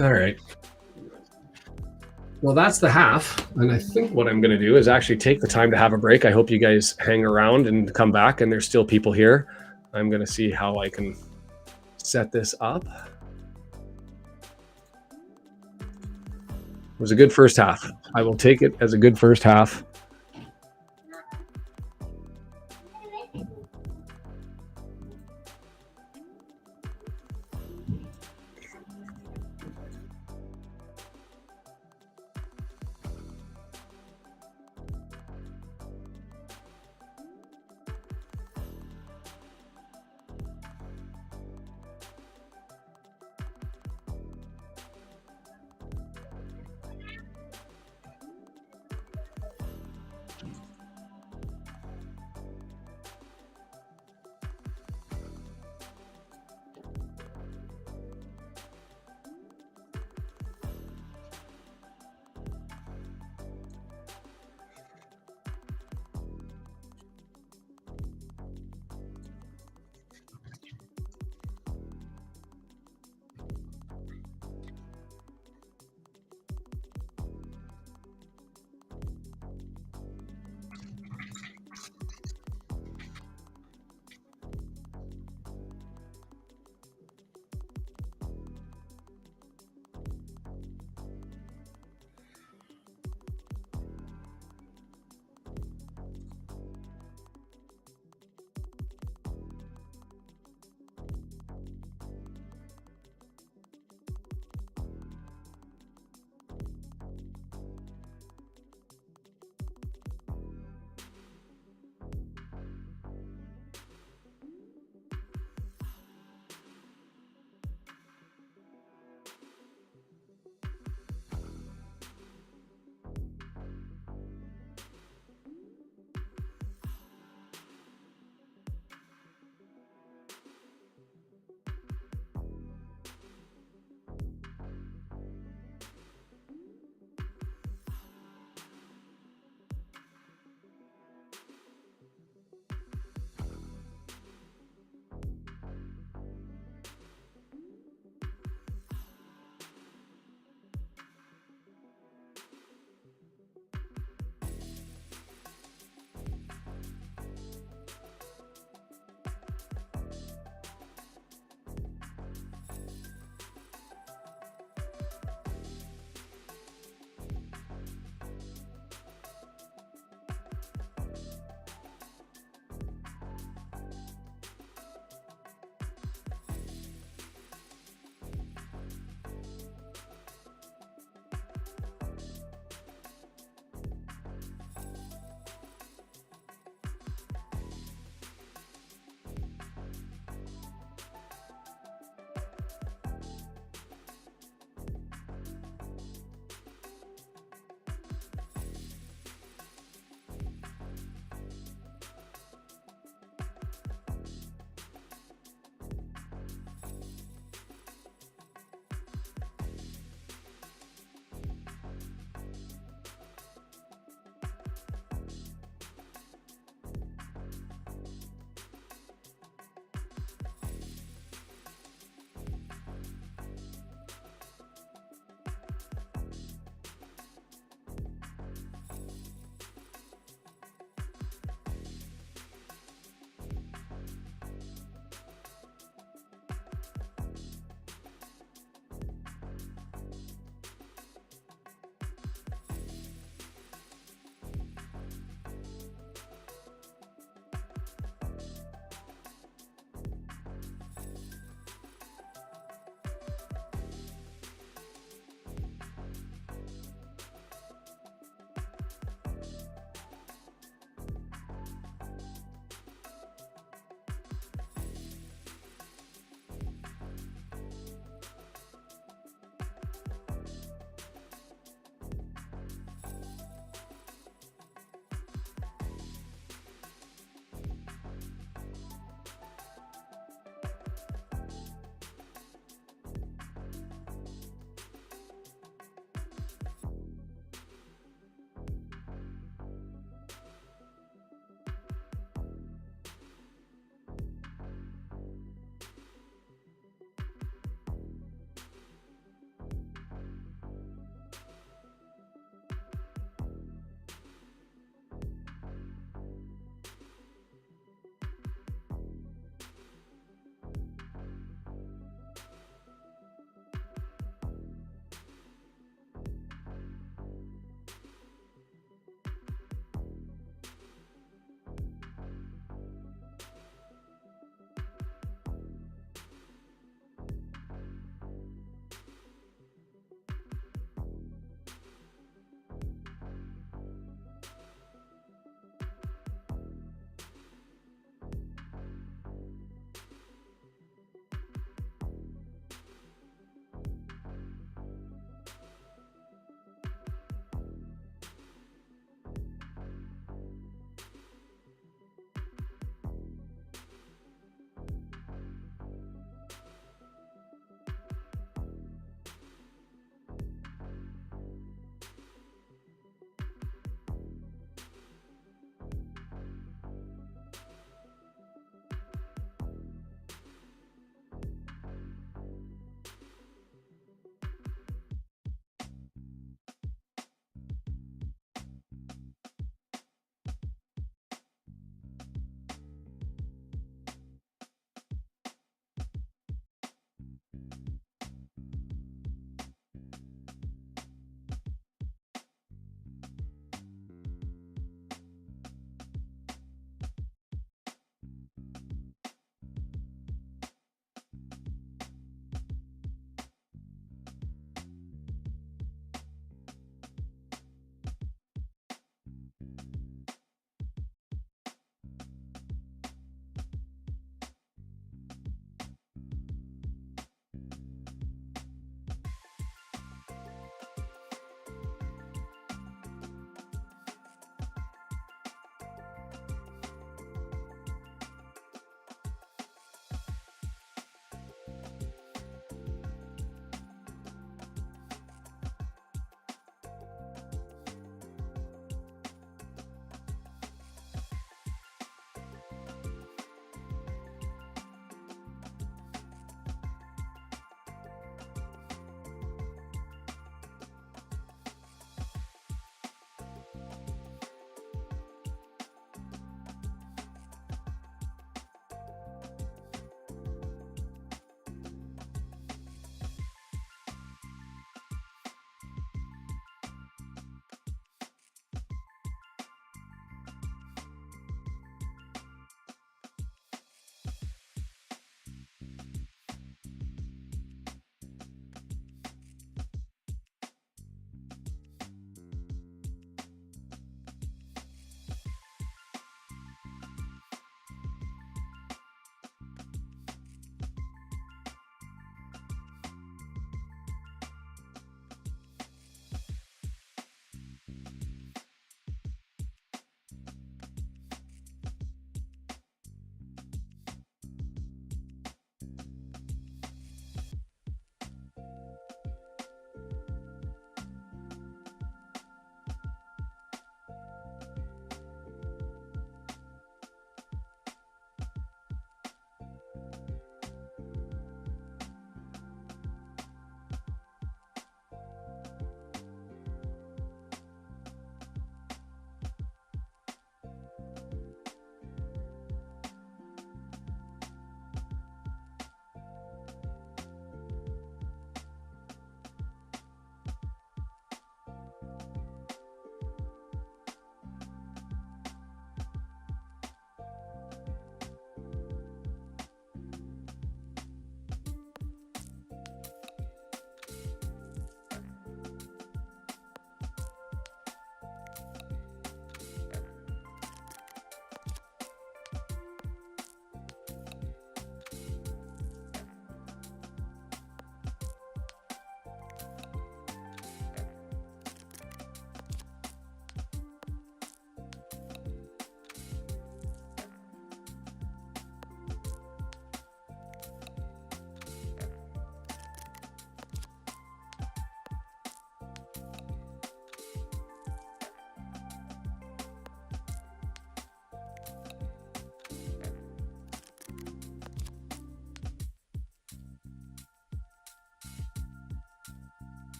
All right. Well, that's the half. And I think what I'm going to do is actually take the time to have a break. I hope you guys hang around and come back and there's still people here. I'm going to see how I can set this up. It was a good first half. I will take it as a good first half.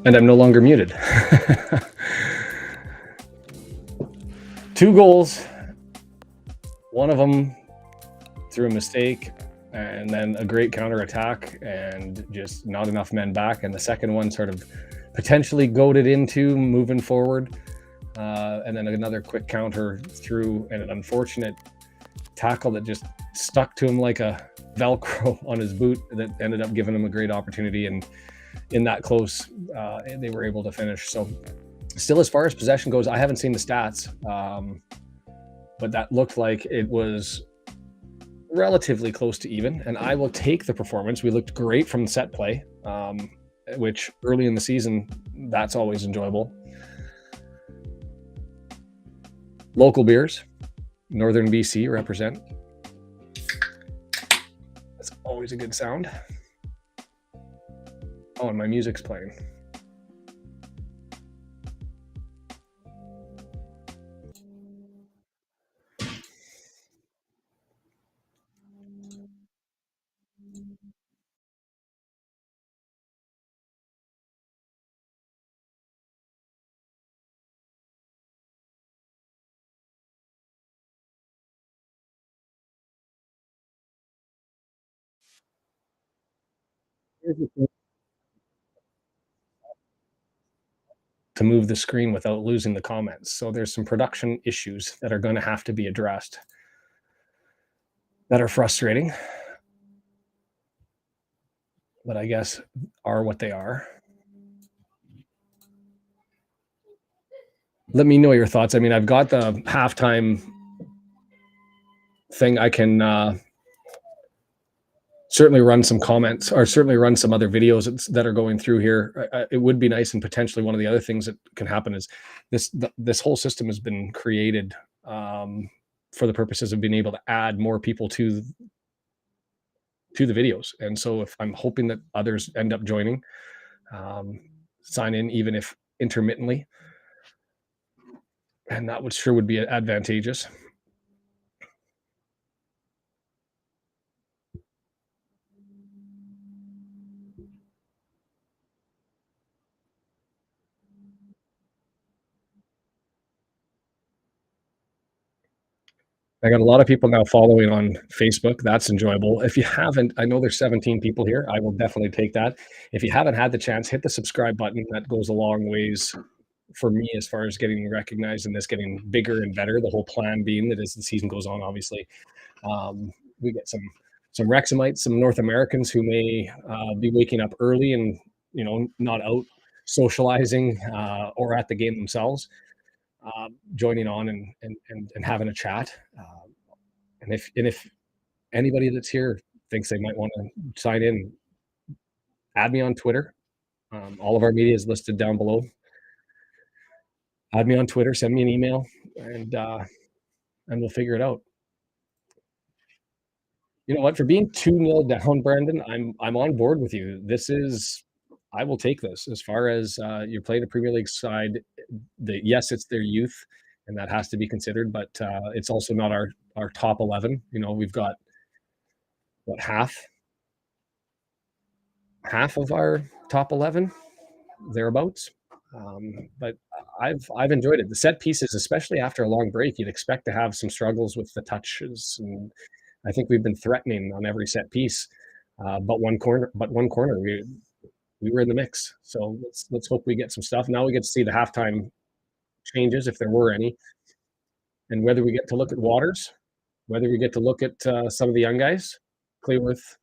And I'm no longer muted. 2 goals. One of them through a mistake, and then a great counterattack, and just not enough men back. And the second one sort of potentially goaded into moving forward. And then another quick counter through, and an unfortunate tackle that just stuck to him like a Velcro on his boot that ended up giving him a great opportunity. And in that close, they were able to finish. So still, as far as possession goes, I haven't seen the stats, but that looked like it was relatively close to even, and I will take the performance. We looked great from set play, which early in the season, that's always enjoyable. Local beers, Northern BC represent. That's always a good sound. Oh, and my music's playing. To move the screen without losing the comments. So there's some production issues that are going to have to be addressed that are frustrating, but I guess are what they are. Let me know your thoughts. I mean, I've got the halftime thing. I can certainly run some comments, or certainly run some other videos that are going through here. It would be nice, and potentially one of the other things that can happen is this whole system has been created for the purposes of being able to add more people to the videos. And so if I'm hoping that others end up joining, sign in, even if intermittently, and that would be advantageous. I got a lot of people now following on Facebook. That's enjoyable. If you haven't, I know there's 17 people here. I will definitely take that. If you haven't had the chance, hit the subscribe button. That goes a long ways for me as far as getting recognized and this getting bigger and better. The whole plan being that as the season goes on, obviously, we get some Wrexhamites, some North Americans who may be waking up early and not out socializing or at the game themselves, joining on and having a chat. And if anybody that's here thinks they might want to sign in, add me on Twitter. All of our media is listed down below. Add me on Twitter, send me an email, and we'll figure it out. You know what? For being 2-0 down, Brandon, I'm on board with you. I will take this. As far as you're playing a Premier League side, yes, it's their youth, and that has to be considered, but it's also not our top 11. We've got what, half of our top 11 thereabouts. But I've enjoyed it. The set pieces, especially after a long break, you'd expect to have some struggles with the touches, and I think we've been threatening on every set piece. But one corner, we were in the mix. So let's hope we get some stuff. Now we get to see the halftime changes, if there were any, and whether we get to look at Waters, whether we get to look at some of the young guys, Clayworth.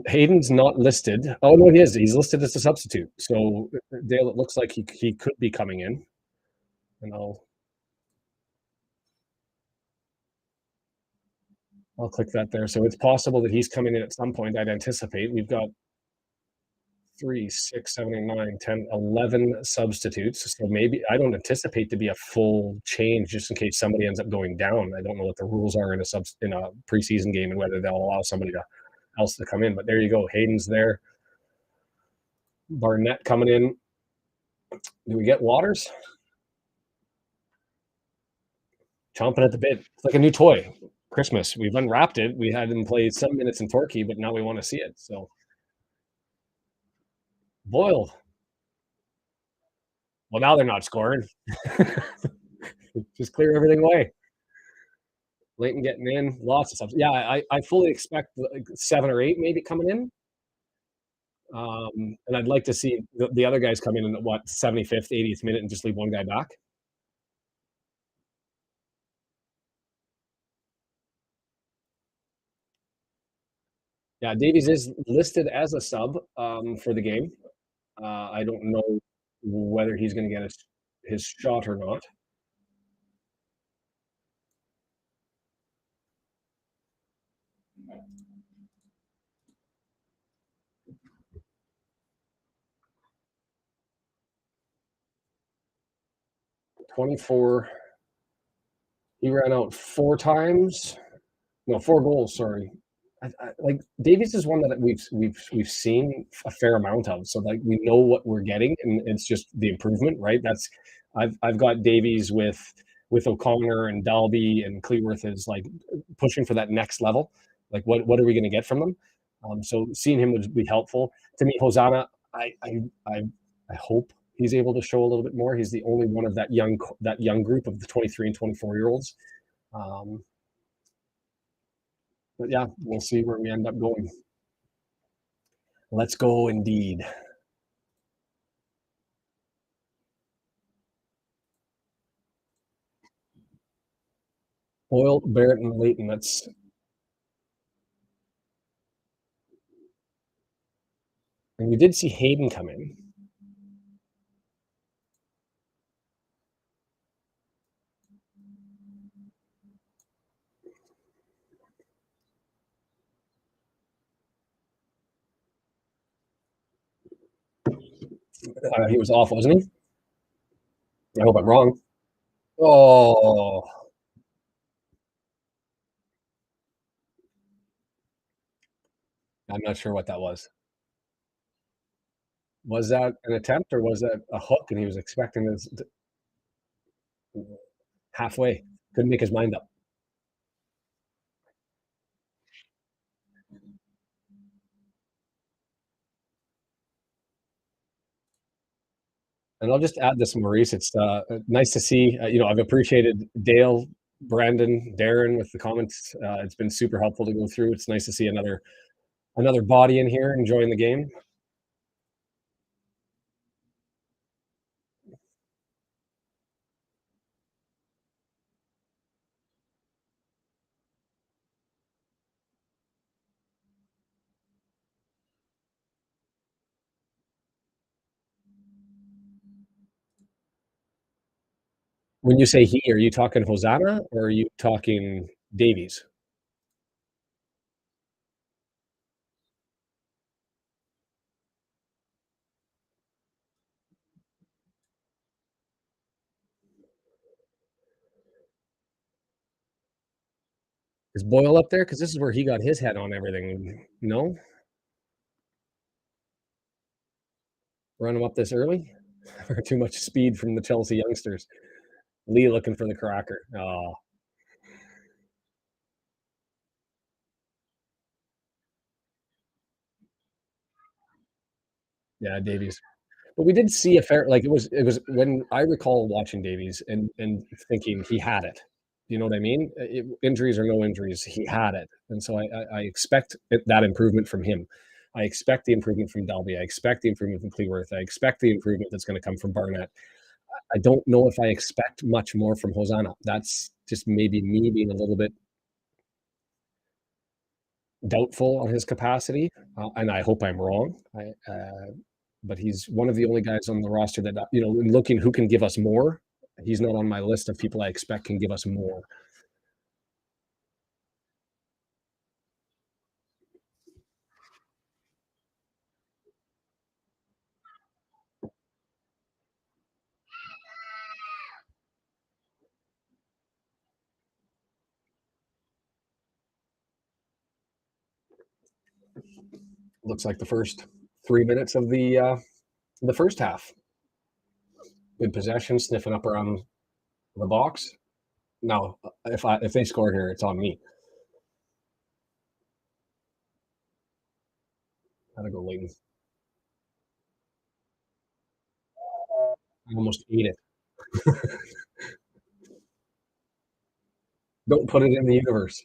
Hayden's not listed. Oh no, he is. He's listed as a substitute. So Dale, it looks like he could be coming in, and I'll click that there. So it's possible that he's coming in at some point. I'd anticipate. We've got 3, 6, 7, 8, 9, 10, 11 substitutes. So maybe I don't anticipate to be a full change just in case somebody ends up going down. I don't know what the rules are in a preseason game and whether they'll allow somebody else to come in. But there you go. Hayden's there. Barnett coming in. Do we get Waters? Chomping at the bit. It's like a new toy. Christmas. We've unwrapped it. We had him play some minutes in Torquay, but now we want to see it. So Boyle. Well, now they're not scoring. Just clear everything away. Leighton getting in, lots of stuff. Yeah, I fully expect like 7 or 8 maybe coming in. And I'd like to see the other guys come in at what 75th, 80th minute and just leave one guy back. Yeah, Davies is listed as a sub for the game. I don't know whether he's going to get his shot or not. .24. He ran out 4 times. No, 4 goals. Sorry. Like Davies is one that we've seen a fair amount of, so like we know what we're getting, and it's just the improvement, right? That's I've got Davies with O'Connor and Dalby and Cleworth is like pushing for that next level. Like what are we going to get from them? So seeing him would be helpful to me. Hosanna, I hope he's able to show a little bit more. He's the only one of that young group of the 23 and 24-year-olds. But yeah, we'll see where we end up going. Let's go indeed. Boyle, Barrett, and Leighton. That's and we did see Hayden come in. He was awful, wasn't he? I hope I'm wrong. Oh, I'm not sure what that was. Was that an attempt or was that a hook and he was expecting this halfway? Couldn't make his mind up. And I'll just add this, Maurice. It's nice to see. I've appreciated Dale, Brandon, Darren with the comments. It's been super helpful to go through. It's nice to see another body in here enjoying the game. When you say he, are you talking Hosanna or are you talking Davies? Is Boyle up there? Because this is where he got his head on everything. No? Run him up this early? Or too much speed from the Chelsea youngsters? Lee looking for the cracker. Oh, yeah, Davies. But we did see a fair like it was when I recall watching Davies and thinking he had it. You know what I mean? Injuries or no injuries, he had it, and so I expect that improvement from him. I expect the improvement from Dalby. I expect the improvement from Cleworth. I expect the improvement that's going to come from Barnett. I don't know if I expect much more from Hosanna. That's just maybe me being a little bit doubtful on his capacity, and I hope I'm wrong. But he's one of the only guys on the roster that looking who can give us more. He's not on my list of people I expect can give us more. Looks like the first 3 minutes of the first half. Good possession, sniffing up around the box. No, if they score here, it's on me. Gotta go Leighton. I almost ate it. Don't put it in the universe.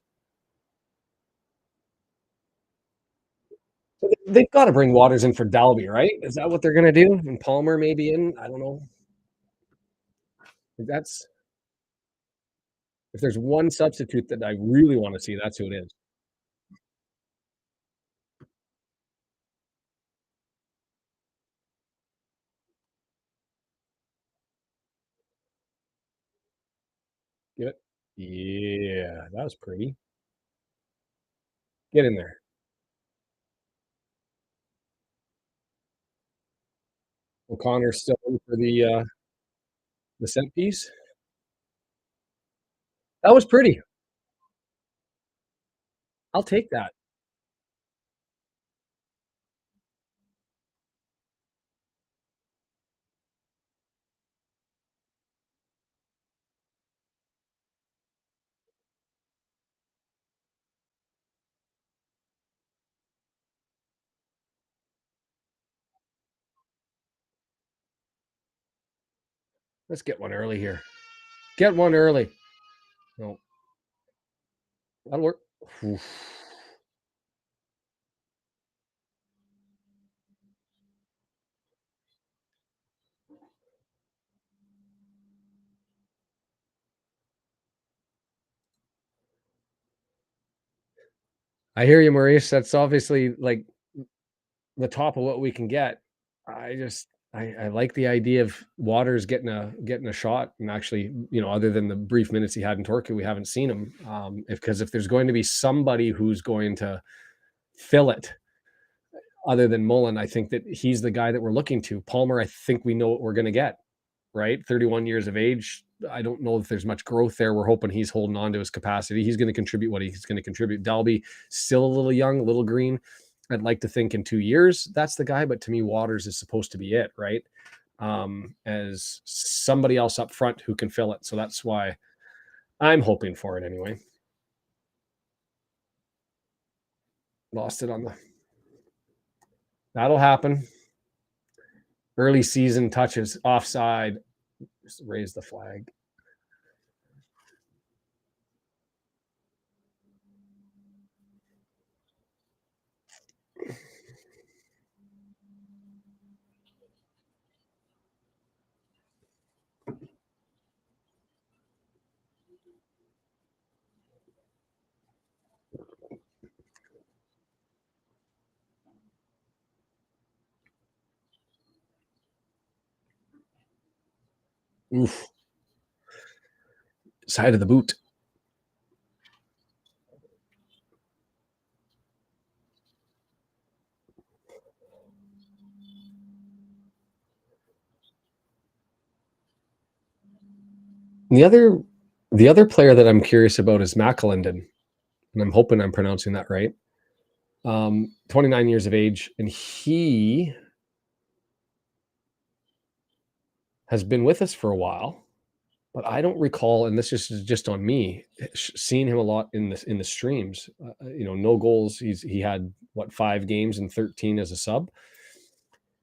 They've got to bring Waters in for Dalby, right? Is that what they're going to do? And Palmer maybe in? I don't know. That's if there's one substitute that I really want to see, that's who it is. Get it? Yeah, that was pretty. Get in there. O'Connor's still in for the set piece. That was pretty. I'll take that. Let's get one early here. Get one early. No, that'll work. Oof. I hear you, Maurice. That's obviously like the top of what we can get. I like the idea of Waters getting a shot, and actually, other than the brief minutes he had in Torquay, we haven't seen him. Because if there's going to be somebody who's going to fill it, other than Mullen, I think that he's the guy that we're looking to. Palmer, I think we know what we're going to get. Right, 31 years of age. I don't know if there's much growth there. We're hoping he's holding on to his capacity. He's going to contribute what he's going to contribute. Dalby, still a little young, a little green. I'd like to think in 2 years that's the guy, but to me, Waters is supposed to be it, right? As somebody else up front who can fill it. So that's why I'm hoping for it anyway. Lost it on the. That'll happen. Early season touches, offside. Just raise the flag. Oof. Side of the boot. The other player that I'm curious about is McAlinden, and I'm hoping I'm pronouncing that right. 29 years of age, and he has been with us for a while, but I don't recall, and this is just on me, seeing him a lot in the streams. No goals. He had 5 games and 13 as a sub,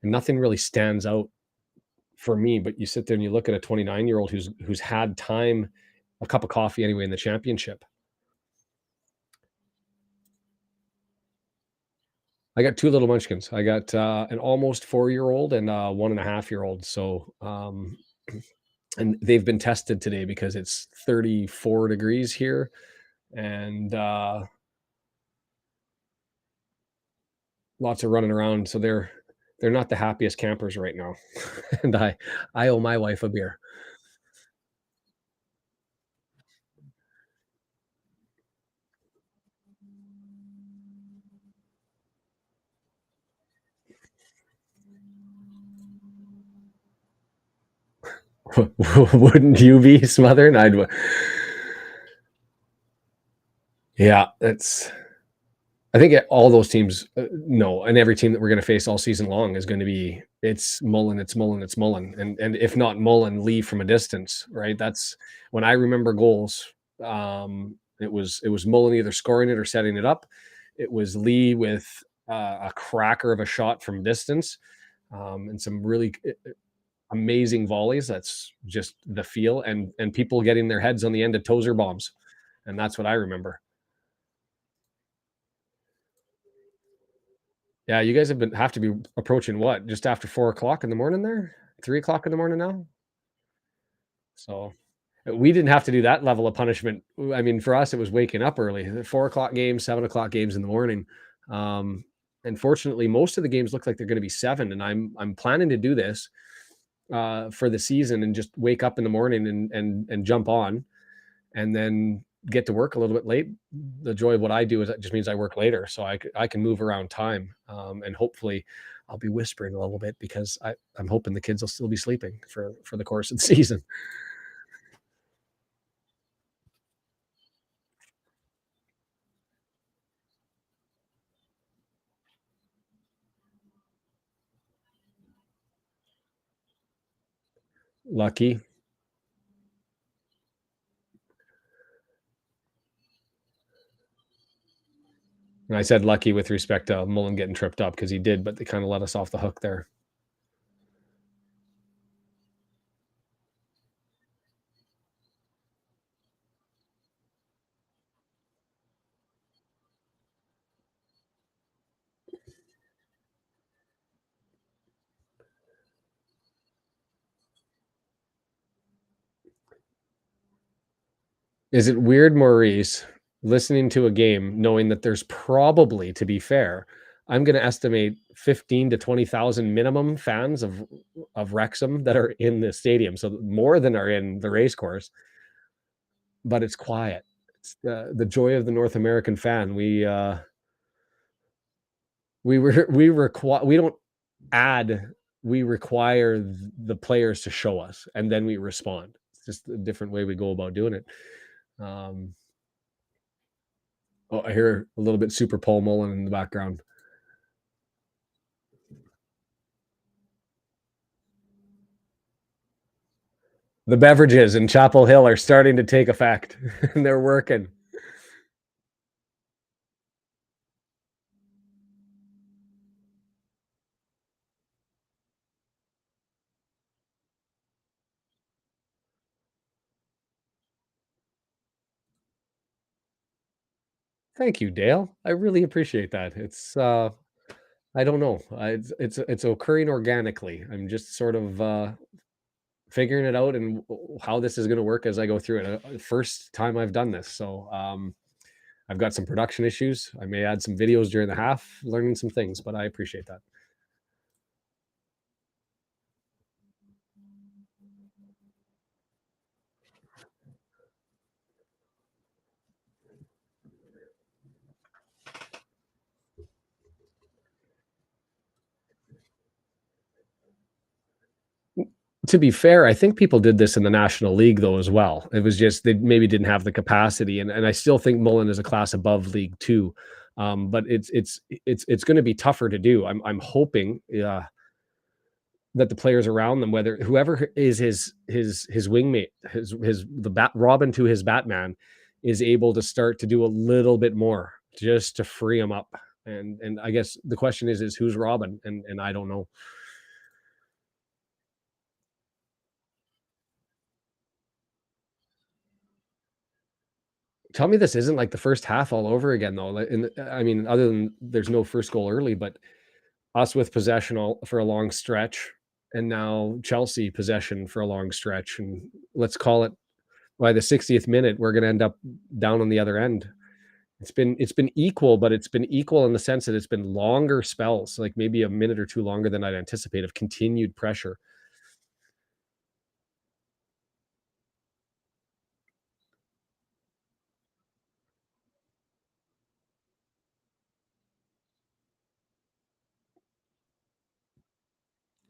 and nothing really stands out for me. But you sit there and you look at a 29-year-old who's had time, a cup of coffee anyway in the championship. I got 2 little munchkins. I got an almost 4-year-old and a 1.5-year-old. So, and they've been tested today because it's 34 degrees here, and lots of running around. So they're not the happiest campers right now, and I owe my wife a beer. Wouldn't you be smothering? Yeah, that's I think all those teams know, and every team that we're going to face all season long is going to be it's Mullen, it's Mullen, it's Mullen, and if not Mullen, Lee from a distance, right? That's when I remember goals. It was Mullen either scoring it or setting it up. It was Lee with a cracker of a shot from distance, and some really amazing volleys. That's just the feel, and people getting their heads on the end of Tozer bombs, and that's what I remember. Yeah, you guys have to be approaching what? Just after 4 o'clock in the morning there? 3 o'clock in the morning now? So, we didn't have to do that level of punishment. I mean, for us, it was waking up early, the 4 o'clock games, 7 o'clock games in the morning. Um, and fortunately, most of the games look like they're gonna be 7, and I'm planning to do this, for the season and just wake up in the morning and jump on, and then get to work a little bit late. The joy of what I do is that just means I work later, so I can move around time, and hopefully I'll be whispering a little bit because I'm hoping the kids will still be sleeping for the course of the season. Lucky. And I said lucky with respect to Mullen getting tripped up because he did, but they kind of let us off the hook there. Is it weird, Maurice, listening to a game knowing that there's probably, to be fair, I'm going to estimate 15 to 20,000 minimum fans of Wrexham that are in the stadium, so more than are in the race course, but it's quiet. It's the joy of the North American fan. We don't add, we require the players to show us, and then we respond. It's just a different way we go about doing it. Um, Oh, I hear a little bit Super Paul Mullen in the background. The beverages in Chapel Hill are starting to take effect, and they're working. Thank you, Dale. I really appreciate that. I don't know. It's occurring organically. I'm just sort of figuring it out and how this is going to work as I go through it. First time I've done this, so I've got some production issues. I may add some videos during the half, learning some things, but I appreciate that. To be fair, I think people did this in the National League though as well. It was just they maybe didn't have the capacity, and I still think Mullen is a class above League Two, but it's going to be tougher to do. I'm hoping that the players around them, whether whoever is his wingmate, his the bat Robin to his Batman, is able to start to do a little bit more just to free him up. And I guess the question is who's Robin, and I don't know. Tell me this isn't like the first half all over again though. I mean, other than there's no first goal early, but us with possession all, for a long stretch, and now Chelsea possession for a long stretch, and let's call it by the 60th minute, we're going to end up down on the other end. It's been equal, but it's been equal in the sense that it's been longer spells, like maybe a minute or two longer than I'd anticipate of continued pressure.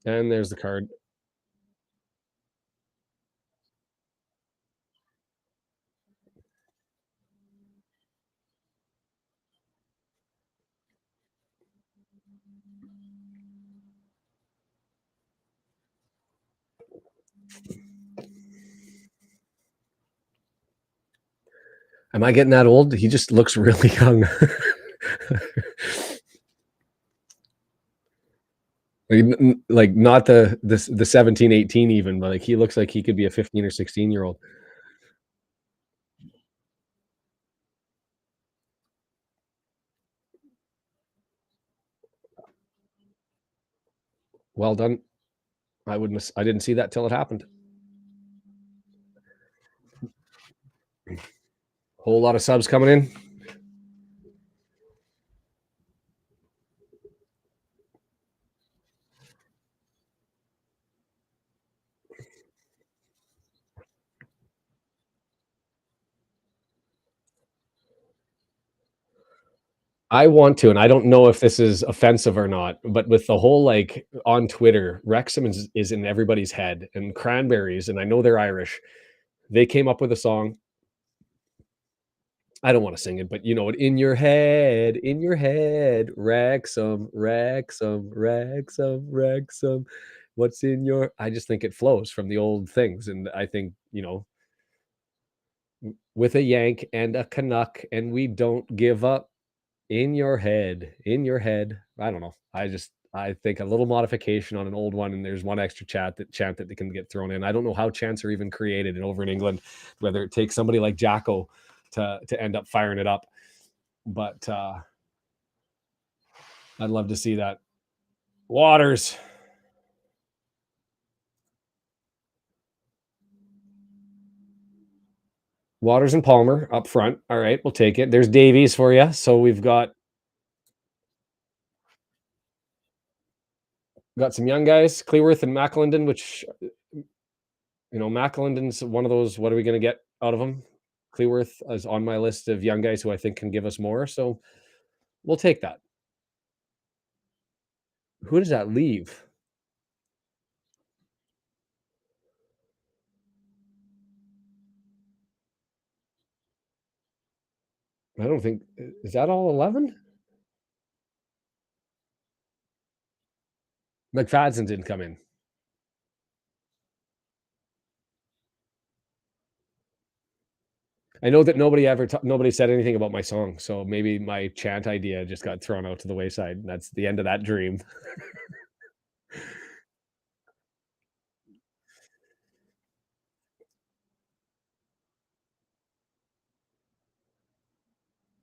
And there's the card. Am I getting that old? He just looks really young. Like not the 17, 18 even, but like he looks like he could be a 15 or 16-year-old. Well done. I didn't see that till it happened. Whole lot of subs coming in. I want to, and I don't know if this is offensive or not, but with the whole like on Twitter, Wrexham is in everybody's head, and Cranberries, and I know they're Irish. They came up with a song. I don't want to sing it, but you know it. In your head, Wrexham, Wrexham, Wrexham, Wrexham. What's in your? I just think it flows from the old things, and I think with a Yank and a Canuck, and we don't give up. In your head, in your head. I don't know. I think a little modification on an old one, and there's one extra chant that they can get thrown in. I don't know how chants are even created and over in England, whether it takes somebody like Jacko to end up firing it up. But I'd love to see that. Waters. Waters and Palmer up front. All right, we'll take it. There's Davies for you. So we've got some young guys, Cleworth and McElendon, which McElendon's one of those. What are we going to get out of him? Cleworth is on my list of young guys who I think can give us more. So we'll take that. Who does that leave? I don't think is that all 11? McFadden didn't come in. I know that nobody said anything about my song, so maybe my chant idea just got thrown out to the wayside. That's the end of that dream.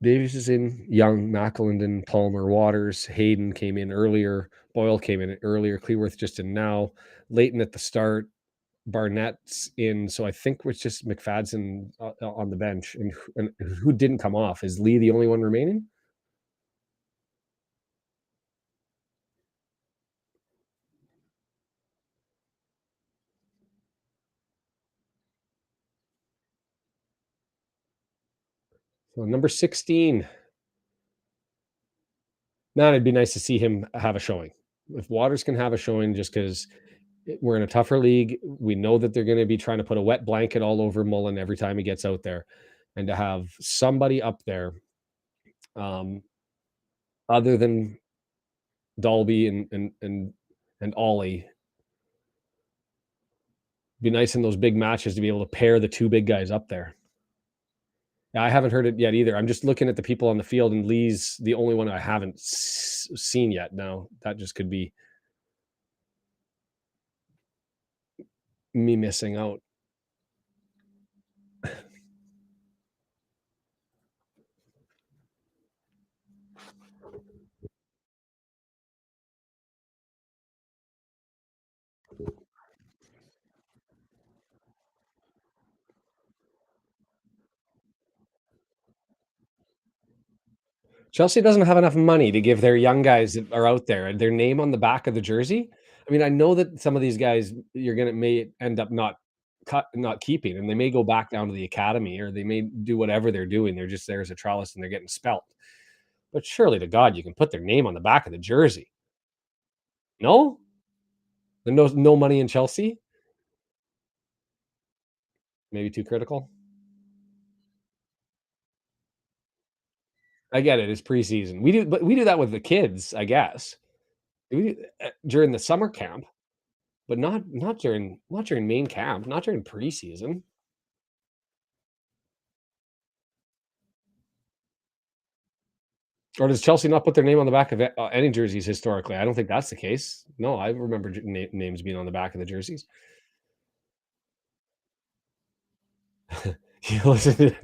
Davies is in, Young, McElendon, Palmer, Waters, Hayden came in earlier, Boyle came in earlier, Cleworth just in now, Leighton at the start, Barnett's in, so I think it's just McFadden on the bench, and who didn't come off? Is Lee the only one remaining? So number 16. Man, it'd be nice to see him have a showing. If Waters can have a showing, just because we're in a tougher league, we know that they're going to be trying to put a wet blanket all over Mullen every time he gets out there, and to have somebody up there, other than Dalby and Ollie, be nice in those big matches to be able to pair the two big guys up there. I haven't heard it yet either. I'm just looking at the people on the field, and Lee's the only one I haven't seen yet. Now that just could be me missing out. Chelsea doesn't have enough money to give their young guys that are out there their name on the back of the jersey. I mean, I know that some of these guys may end up not keeping, and they may go back down to the academy, or they may do whatever they're doing. They're just there as a trellis and they're getting spelt. But surely to God, you can put their name on the back of the jersey. No? There's no money in Chelsea? Maybe too critical? I get it. It's preseason. But we do that with the kids, I guess. We during the summer camp, but not during main camp, not during preseason. Or does Chelsea not put their name on the back of any jerseys historically? I don't think that's the case. No, I remember names being on the back of the jerseys. You listen to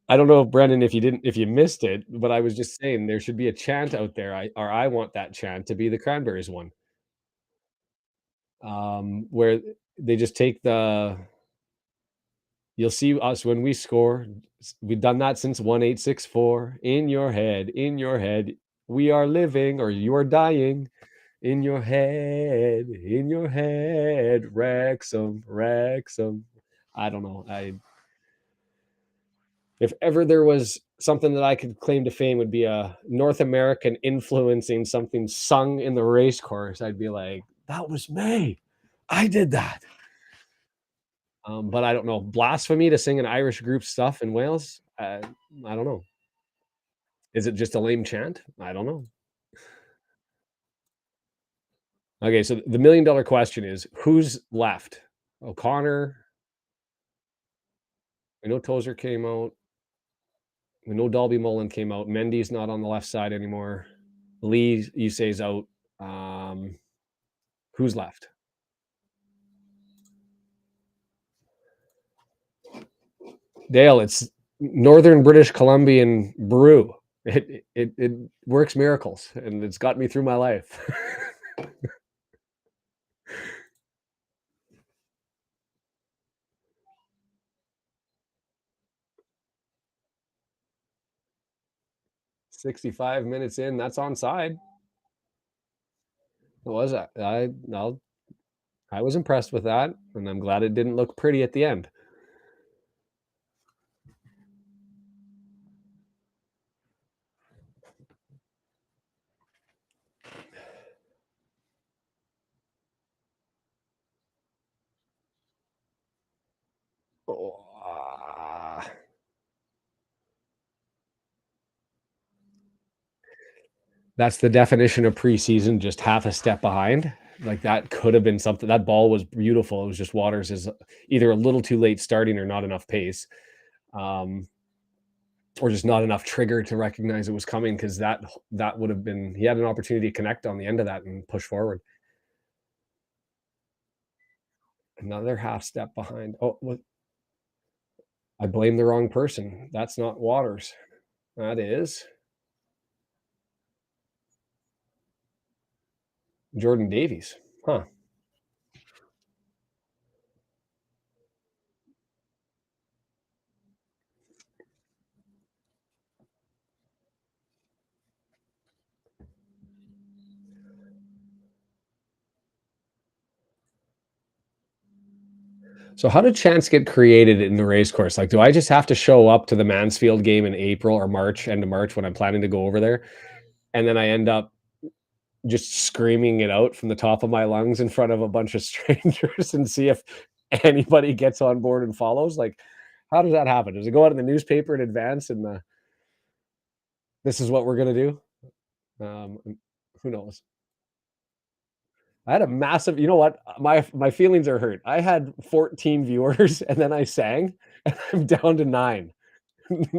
I don't know, Brendan, if you missed it, but I was just saying there should be a chant out there. I want that chant to be the Cranberries one, where they just take the "You'll see us when we score." We've done that since 1864. In your head, we are living or you are dying. In your head, Wrexham, Wrexham. I don't know. If ever there was something that I could claim to fame would be a North American influencing something sung in the race course, I'd be like, that was me. I did that. But I don't know. Blasphemy to sing an Irish group stuff in Wales? I don't know. Is it just a lame chant? I don't know. Okay, so the $1,000,000 question is who's left? O'Connor. I know Tozer came out. We know Dalby Mullen came out. Mendy's not on the left side anymore. Lee, you say's out. Um, who's left? Dale, it's Northern British Columbian brew. It works miracles, and it's got me through my life. 65 minutes in, that's onside. It was I was impressed with that, and I'm glad it didn't look pretty at the end. Oh, that's the definition of preseason, just half a step behind. Like that could have been something. That ball was beautiful. It was just Waters is either a little too late starting or not enough pace. Or just not enough trigger to recognize it was coming because that would have been he had an opportunity to connect on the end of that and push forward. Another half step behind. Oh, what? I blame the wrong person. That's not Waters. That is Jordan Davies. Huh. So how did chance get created in the race course? Like, do I just have to show up to the Mansfield game in April or March, end of March when I'm planning to go over there? And then I end up just screaming it out from the top of my lungs in front of a bunch of strangers and see if anybody gets on board and follows? Like, how does that happen? Does it go out in the newspaper in advance and this is what we're gonna do? Um, who knows? I had a massive you know what? My feelings are hurt. I had 14 viewers and then I sang and I'm down to 9.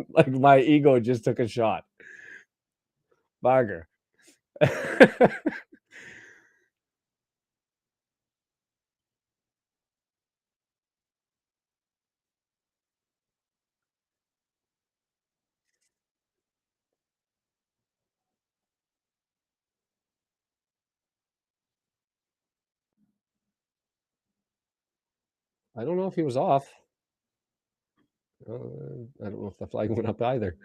Like my ego just took a shot. Bugger. I don't know if he was off. I don't know if the flag went up either.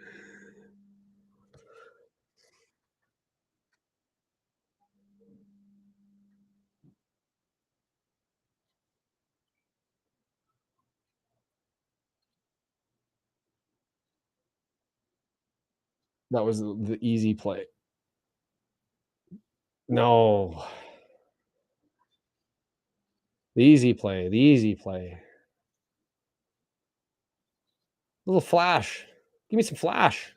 That was the easy play. No. The easy play, the easy play. little flash. Give me some flash.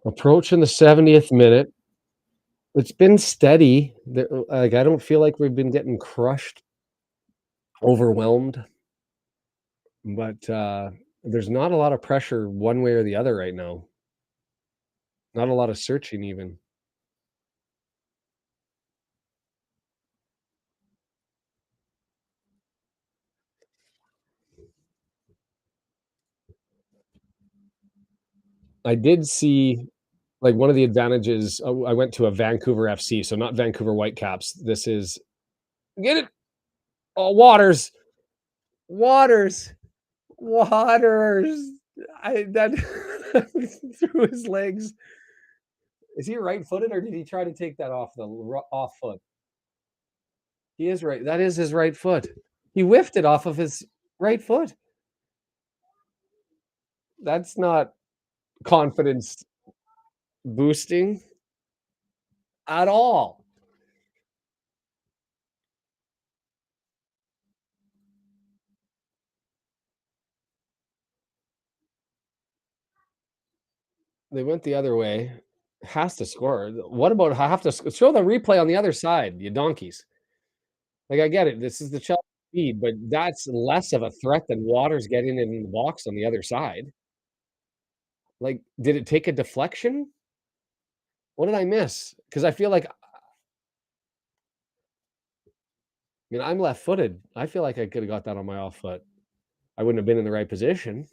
Approaching the 70th minute. It's been steady. Like, I don't feel like we've been getting crushed, overwhelmed, but there's not a lot of pressure one way or the other right now. Not a lot of searching even. I did see, like, one of the advantages. I went to a Vancouver FC, so not Vancouver Whitecaps. This is get it. Oh, Waters, Waters, Waters. I that through his legs. Is he right-footed or did he try to take that off the off foot? He is right. That is his right foot. He whiffed it off of his right foot. That's not confidence boosting at all. They went the other way. Has to score. What about I have to show the replay on the other side, you donkeys. Like, I get it. This is the Chelsea speed, but that's less of a threat than Waters getting in the box on the other side. Like, did it take a deflection? What did I miss? Because I feel like, I'm left-footed. I feel like I could have got that on my off foot. I wouldn't have been in the right position.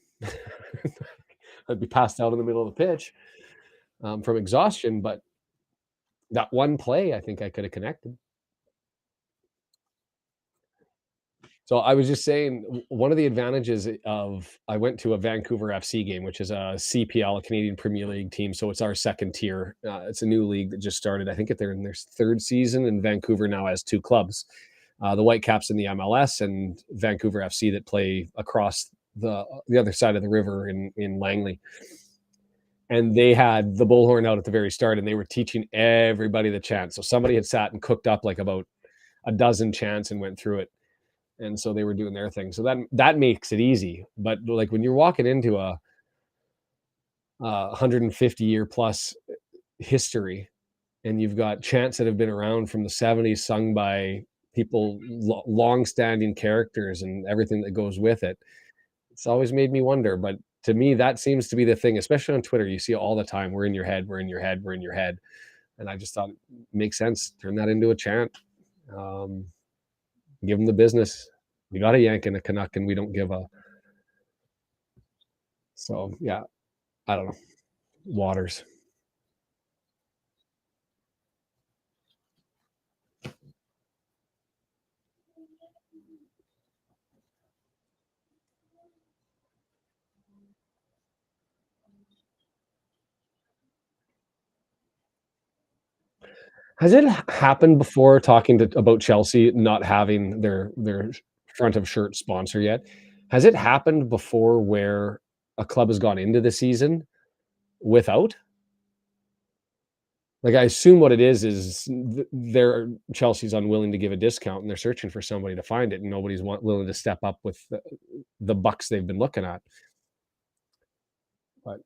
I'd be passed out in the middle of the pitch from exhaustion. But that one play, I think I could have connected. So I was just saying, one of the advantages of I went to a Vancouver FC game, which is a CPL, a Canadian Premier League team. So it's our second tier. It's a new league that just started. I think they're in their third season, and Vancouver now has two clubs, the Whitecaps in the MLS and Vancouver FC that play across the other side of the river in Langley. And they had the bullhorn out at the very start, and they were teaching everybody the chant. So somebody had sat and cooked up like about a dozen chants and went through it, and so they were doing their thing. So that makes it easy. But like when you're walking into a 150-year plus history, and you've got chants that have been around from the 70s, sung by people, long-standing characters, and everything that goes with it, it's always made me wonder. But to me, that seems to be the thing, especially on Twitter. You see it all the time. We're in your head. We're in your head. We're in your head. And I just thought it makes sense. Turn that into a chant. Um, Give them the business. We got a Yank and a Canuck, and we don't give a. So yeah, I don't know. Waters. Has it happened before talking about Chelsea not having their front of shirt sponsor yet? Has it happened before where a club has gone into the season without? Like, I assume what it is they're Chelsea's unwilling to give a discount, and they're searching for somebody to find it, and nobody's willing to step up with the bucks they've been looking at. But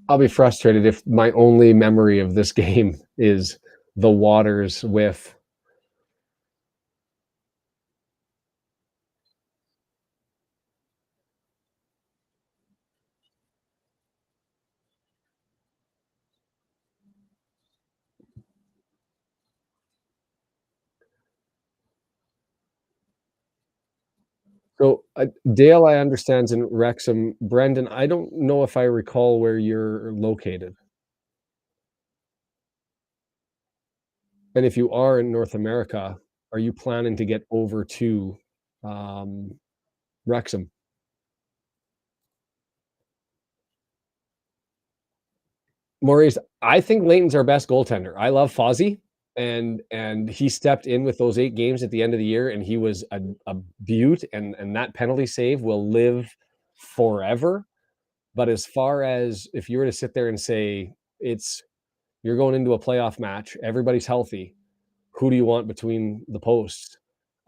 I'll be frustrated if my only memory of this game is the waters with. So, Dale, I understands in Wrexham. Brendan, I don't know if I recall where you're located. And if you are in North America, are you planning to get over to, um, Wrexham? Maurice, I think Leighton's our best goaltender. I love Fozzie, and he stepped in with those 8 games at the end of the year, and he was a beaut, and that penalty save will live forever. But as far as if you were to sit there and say, it's you're going into a playoff match, everybody's healthy, who do you want between the posts?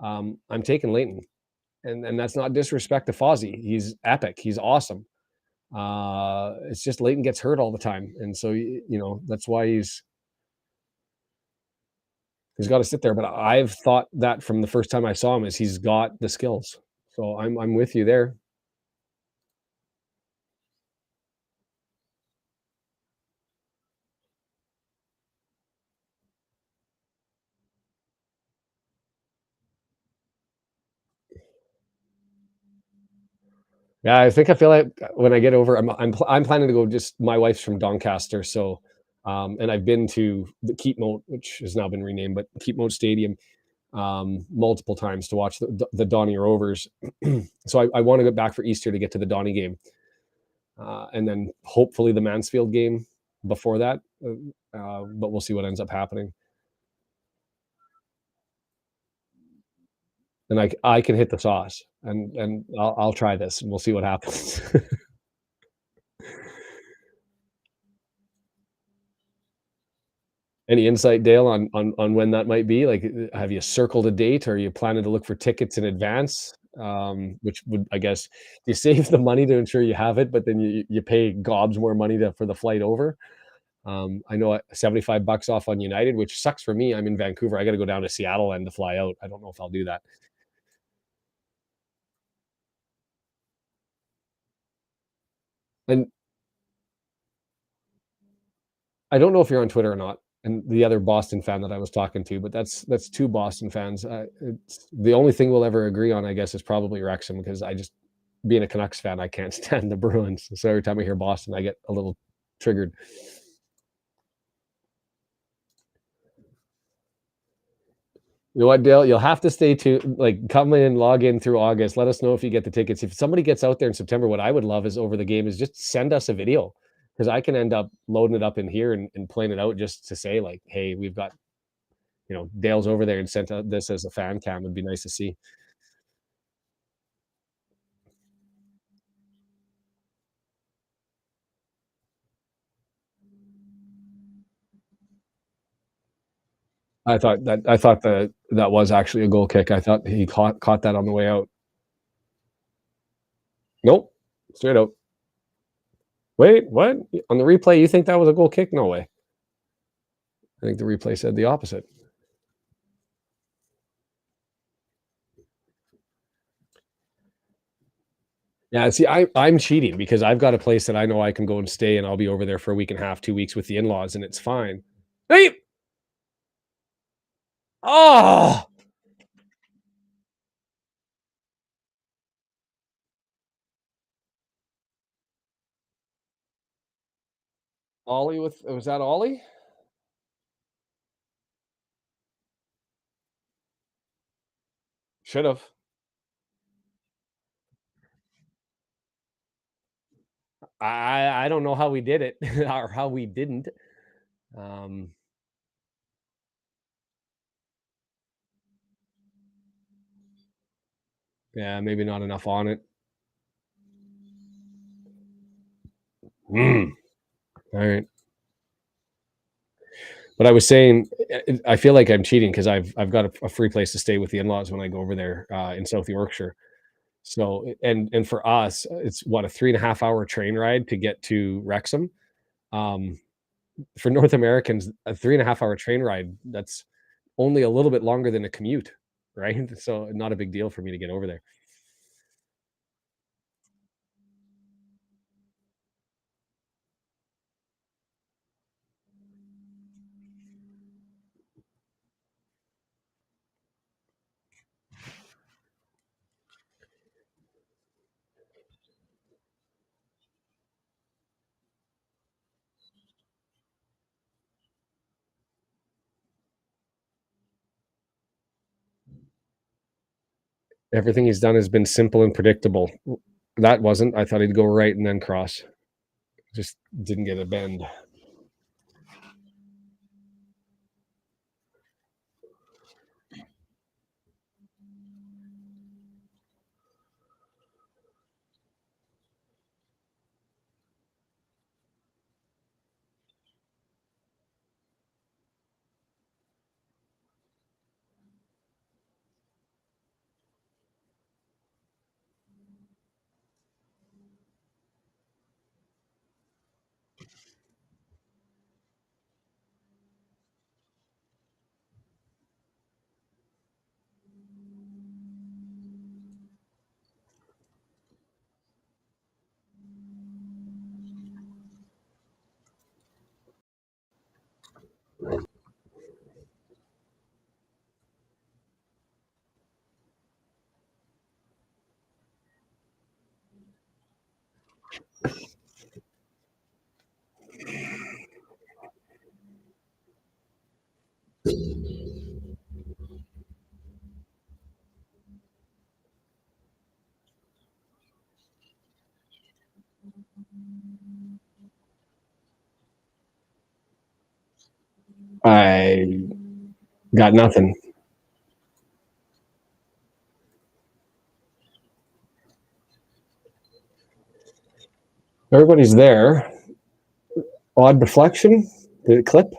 I'm taking Leighton, and that's not disrespect to Fozzie. He's epic. He's awesome. It's just Leighton gets hurt all the time, and so that's why he's got to sit there. But I've thought that from the first time I saw him is he's got the skills. So I'm with you there. Yeah, I think I feel like when I get over, I'm planning to go. Just my wife's from Doncaster, so and I've been to the Keepmoat, which has now been renamed, but Keepmoat Stadium multiple times to watch the Donny Rovers. So I want to get back for Easter to get to the Donny game, and then hopefully the Mansfield game before that. But we'll see what ends up happening. And I can hit the sauce, and I'll try this, and we'll see what happens. Any insight, Dale, on when that might be? Like, have you circled a date? Or are you planning to look for tickets in advance? Which would, I guess, you save the money to ensure you have it, but then you pay gobs more money for the flight over. I know 75 bucks off on United, which sucks for me. I'm in Vancouver. I got to go down to Seattle and to fly out. I don't know if I'll do that. And I don't know if you're on Twitter or not, and the other Boston fan that I was talking to, but that's 2 Boston fans. It's the only thing we'll ever agree on, I guess, is probably Wrexham because I just being a Canucks fan, I can't stand the Bruins. So every time I hear Boston, I get a little triggered. You know what, Dale? You'll have to stay tuned. Like, come in, log in through August. Let us know if you get the tickets. If somebody gets out there in September, what I would love is over the game is just send us a video because I can end up loading it up in here and playing it out just to say like, hey, we've got Dale's over there and sent out this as a fan cam. It'd be nice to see. I thought that was actually a goal kick. I thought he caught that on the way out. Nope, straight out. Wait, what? On the replay, you think that was a goal kick? No way. I think the replay said the opposite. Yeah, see, I'm cheating because I've got a place that I know I can go and stay, and I'll be over there for a week and a half, 2 weeks with the in-laws, and it's fine. Hey! Oh! Ollie was that Ollie? Should have. I don't know how we did it or how we didn't. Um, yeah, maybe not enough on it. All right. But I was saying, I feel like I'm cheating because I've got a free place to stay with the in-laws when I go over there in South Yorkshire. So and for us, it's what a 3.5 hour train ride to get to Wrexham. Um, for North Americans, a 3.5 hour train ride, that's only a little bit longer than a commute, right? So not a big deal for me to get over there. Everything he's done has been simple and predictable. That wasn't. I thought he'd go right and then cross. Just didn't get a bend. I got nothing. Everybody's there. Odd deflection. Did it clip?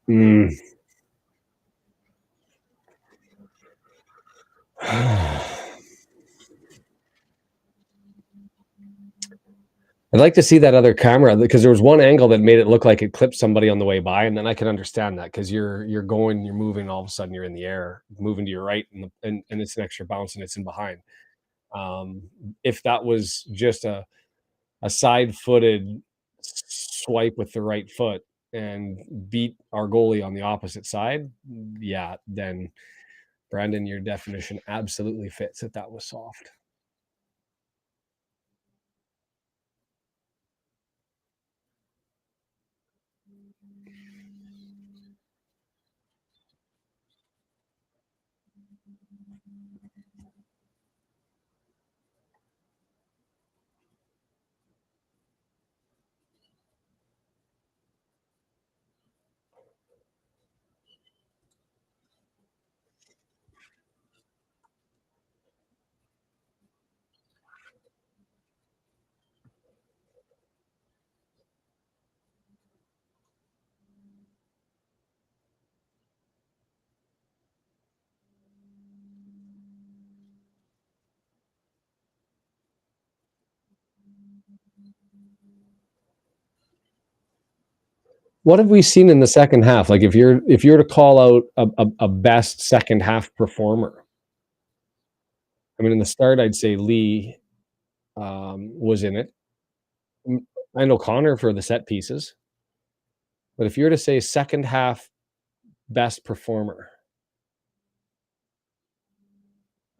Mm. I'd like to see that other camera because there was one angle that made it look like it clipped somebody on the way by, and then I can understand that because you're going, you're moving, all of a sudden you're in the air, moving to your right, and it's an extra bounce and it's in behind. If that was just a side-footed swipe with the right foot and beat our goalie on the opposite side, yeah, then Brandon, your definition absolutely fits that that was soft. What have we seen in the second half? Like if you're to call out a best second half performer, I mean, in the start, I'd say Lee was in it, and O'Connor for the set pieces. But if you're to say second half best performer,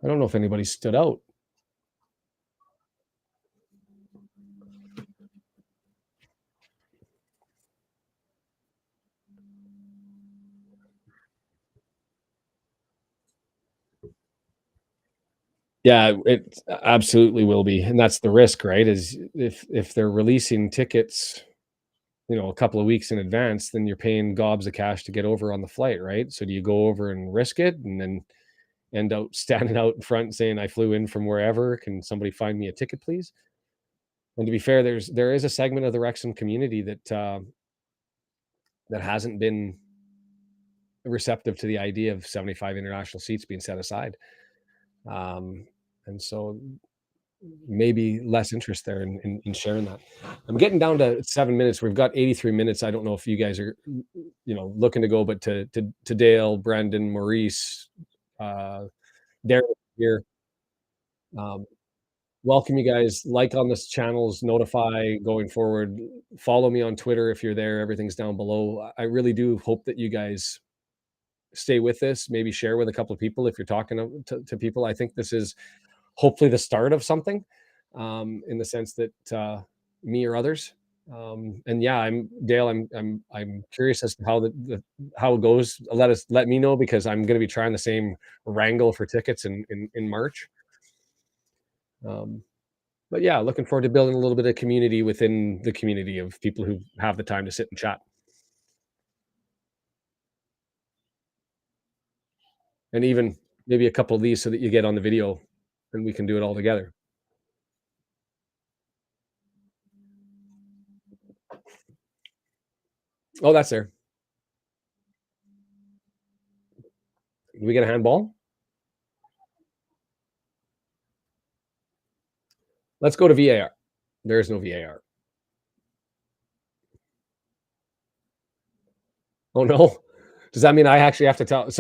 I don't know if anybody stood out. Yeah, it absolutely will be, and that's the risk, right? Is if they're releasing tickets, a couple of weeks in advance, then you're paying gobs of cash to get over on the flight, right? So do you go over and risk it, and then end up standing out in front saying, "I flew in from wherever. Can somebody find me a ticket, please?" And to be fair, there is a segment of the Wrexham community that hasn't been receptive to the idea of 75 international seats being set aside. Um, And so maybe less interest there in sharing that. I'm getting down to 7 minutes. We've got 83 minutes. I don't know if you guys are, looking to go, but to Dale, Brendan, Maurice, uh, Derek here. Um, welcome you guys. Like on this channels, notify going forward. Follow me on Twitter if you're there. Everything's down below. I really do hope that you guys stay with this. Maybe share with a couple of people if you're talking to people. I think this is hopefully the start of something, in the sense that me or others. And yeah, I'm Dale. I'm curious as to how it goes. Let me know, because I'm going to be trying the same wrangle for tickets in March. But yeah, looking forward to building a little bit of community within the community of people who have the time to sit and chat, and even maybe a couple of these so that you get on the video and we can do it all together. Oh, that's there. Do we get a handball? Let's go to VAR. There is no VAR. Oh no. Does that mean I actually have to tell?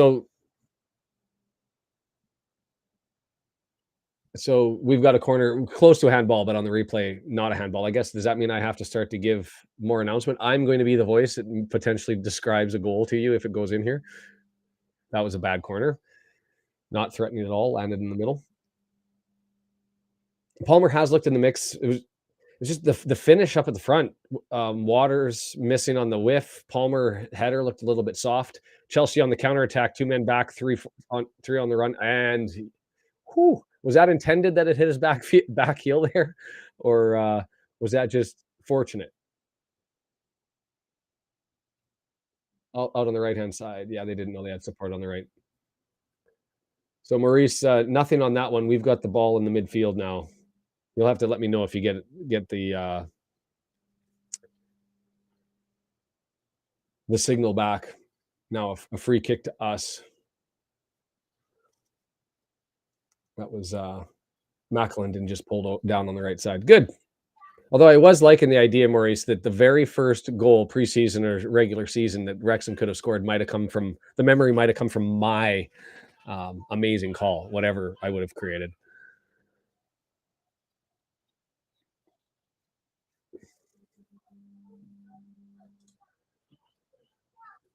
So we've got a corner close to a handball, but on the replay, not a handball. I guess, does that mean I have to start to give more announcement? I'm going to be the voice that potentially describes a goal to you if it goes in here. That was a bad corner. Not threatening at all. Landed in the middle. Palmer has looked in the mix. It's just the finish up at the front. Waters missing on the whiff. Palmer header looked a little bit soft. Chelsea on the counter attack. 2 men back, three on the run, and was that intended that it hit his back heel there, or was that just fortunate? Out on the right hand side. Yeah, they didn't know they had support on the right. So Maurice, nothing on that one. We've got the ball in the midfield now. You'll have to let me know if you get the signal back. Now a free kick to us. That was Macklin just pulled down on the right side. Good. Although I was liking the idea, Maurice, that the very first goal preseason or regular season that Wrexham could have scored might have come from my amazing call, whatever I would have created.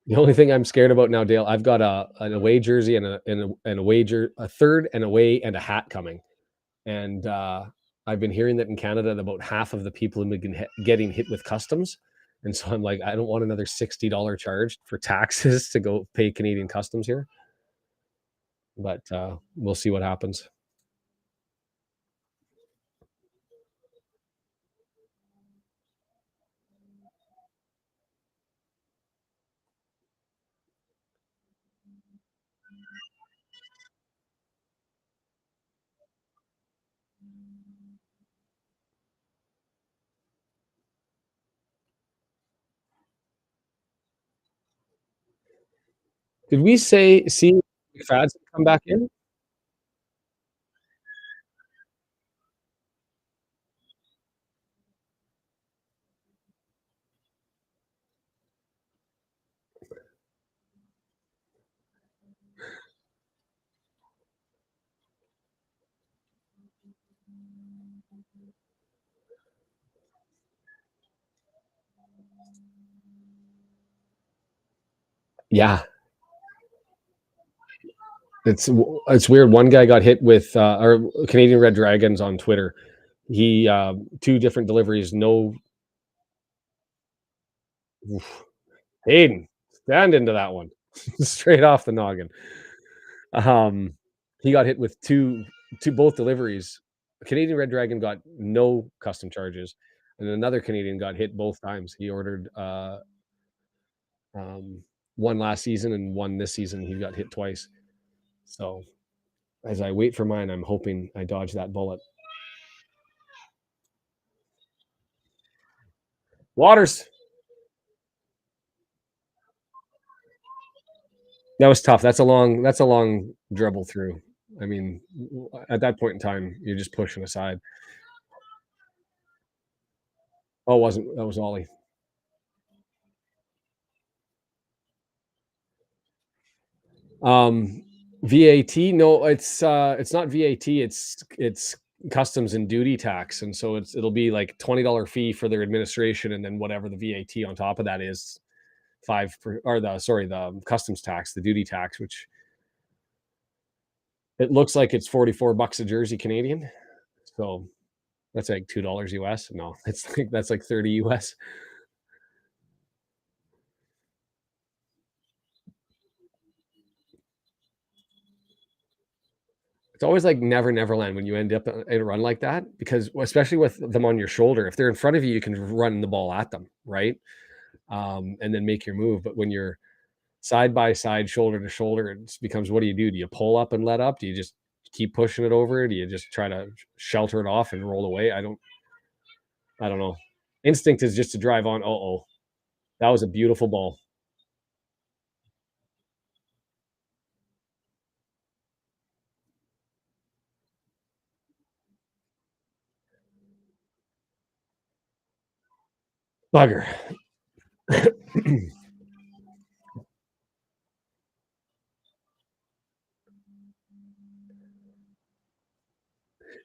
The only thing I'm scared about now, Dale, I've got an away jersey and a third and away and a hat coming, and I've been hearing that in Canada, about half of the people have been getting hit with customs, and so I'm like, I don't want another $60 charge for taxes to go pay Canadian customs here, but we'll see what happens. Did we see McFadden come back in? Yeah, it's weird. One guy got hit with our Canadian Red Dragons on Twitter. He 2 different deliveries. No, Hayden, stand into that one straight off the noggin. He got hit with both deliveries. A Canadian Red Dragon got no custom charges, and another Canadian got hit both times. He ordered one last season and one this season. He got hit twice. So as I wait for mine, I'm hoping I dodge that bullet. Waters. That was tough. That's a long dribble through. I mean, at that point in time, you're just pushing aside. Oh, it wasn't that was Ollie. Um, VAT? No, it's not VAT. It's customs and duty tax, and so it'll be like $20 fee for their administration, and then whatever the VAT on top of that is, five per, or the sorry the customs tax, the duty tax, which it looks like it's $44 a jersey Canadian. So that's like $2 US. No, it's like that's like 30 US. It's always like Never Neverland when you end up in a run like that, because especially with them on your shoulder, if they're in front of you, you can run the ball at them, right? And then make your move. But when you're side by side, shoulder to shoulder, it becomes, what do you do? Do you pull up and let up? Do you just keep pushing it over? Do you just try to shelter it off and roll away? I don't know. Instinct is just to drive on. Oh, that was a beautiful ball. Bugger.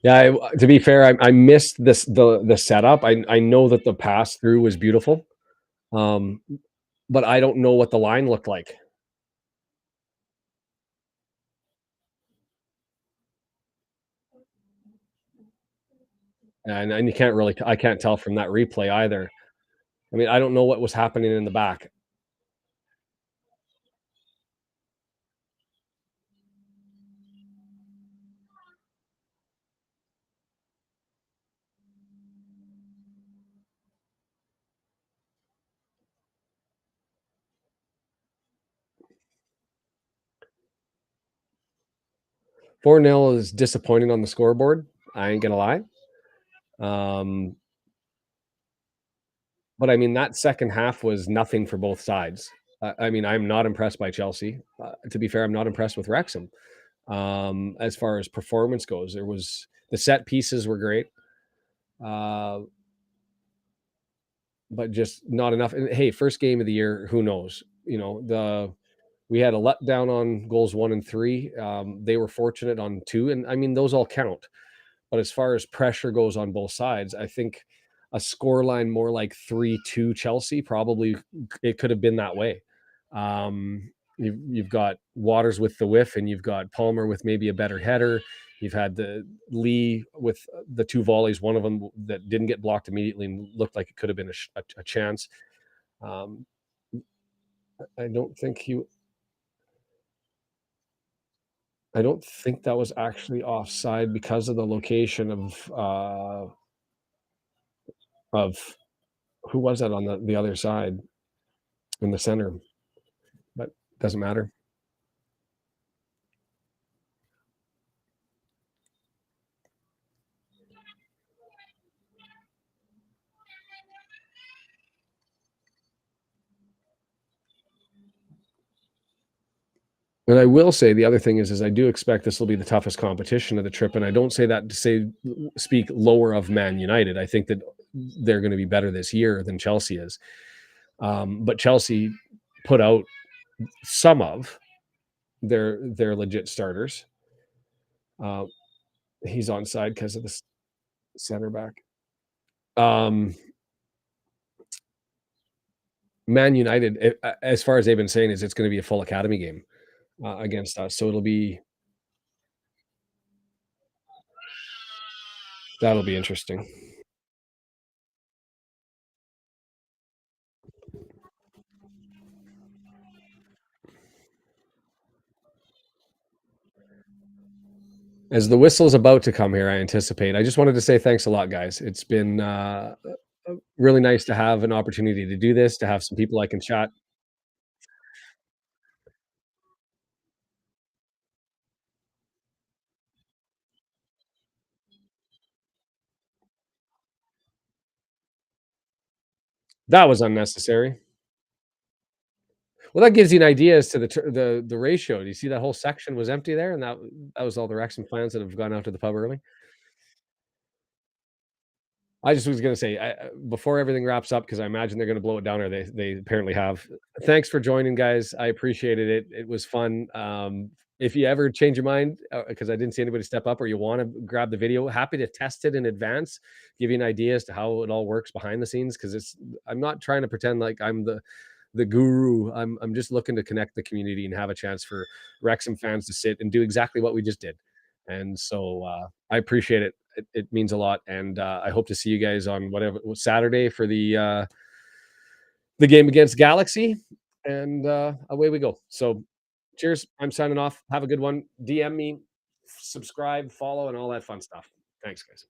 Yeah, to be fair, I missed the setup. I know that the pass through was beautiful, um, but I don't know what the line looked like, and you can't really I can't tell from that replay either. I mean, I don't know what was happening in the back. 4-0 is disappointing on the scoreboard. I ain't gonna lie. Um, but I mean, that second half was nothing for both sides. I mean, I'm not impressed by Chelsea. To be fair, I'm not impressed with Wrexham. As far as performance goes, there was the set pieces were great, uh, but just not enough. And hey, first game of the year, who knows? You know, we had a letdown on goals 1 and 3. They were fortunate on 2, and I mean those all count. But as far as pressure goes on both sides, I think a scoreline more like 3-2 Chelsea, probably it could have been that way. You've got Waters with the whiff, and you've got Palmer with maybe a better header. You've had the Lee with the two volleys, one of them that didn't get blocked immediately and looked like it could have been a chance. Um, I don't think he. I don't think that was actually offside because of the location of who was that on the other side in the center, but doesn't matter. And I will say the other thing is I do expect this will be the toughest competition of the trip, and I don't say that to speak lower of Man United. I think that they're going to be better this year than Chelsea is. But Chelsea put out some of their legit starters. Uh, he's onside because of the center back. Um, Man United, as far as they've been saying, is it's going to be a full academy game against us, so that'll be interesting. As the whistle is about to come here, I anticipate. I just wanted to say thanks a lot, guys. It's been really nice to have an opportunity to do this, to have some people I can chat. That was unnecessary. Well, that gives you an idea as to the ratio. Do you see that whole section was empty there, and that was all the Wrexham fans that have gone out to the pub early? I just was gonna say, before everything wraps up, because I imagine they're gonna blow it down, or they apparently have. Thanks for joining, guys. I appreciated it. It was fun. If you ever change your mind, because I didn't see anybody step up, or you want to grab the video, happy to test it in advance, give you an idea as to how it all works behind the scenes. Because I'm not trying to pretend like I'm the guru. I'm just looking to connect the community and have a chance for Wrexham fans to sit and do exactly what we just did. And so I appreciate it. It means a lot, and I hope to see you guys on whatever Saturday for the game against Galaxy, and away we go. So, cheers. I'm signing off. Have a good one. DM me, subscribe, follow, and all that fun stuff. Thanks, guys.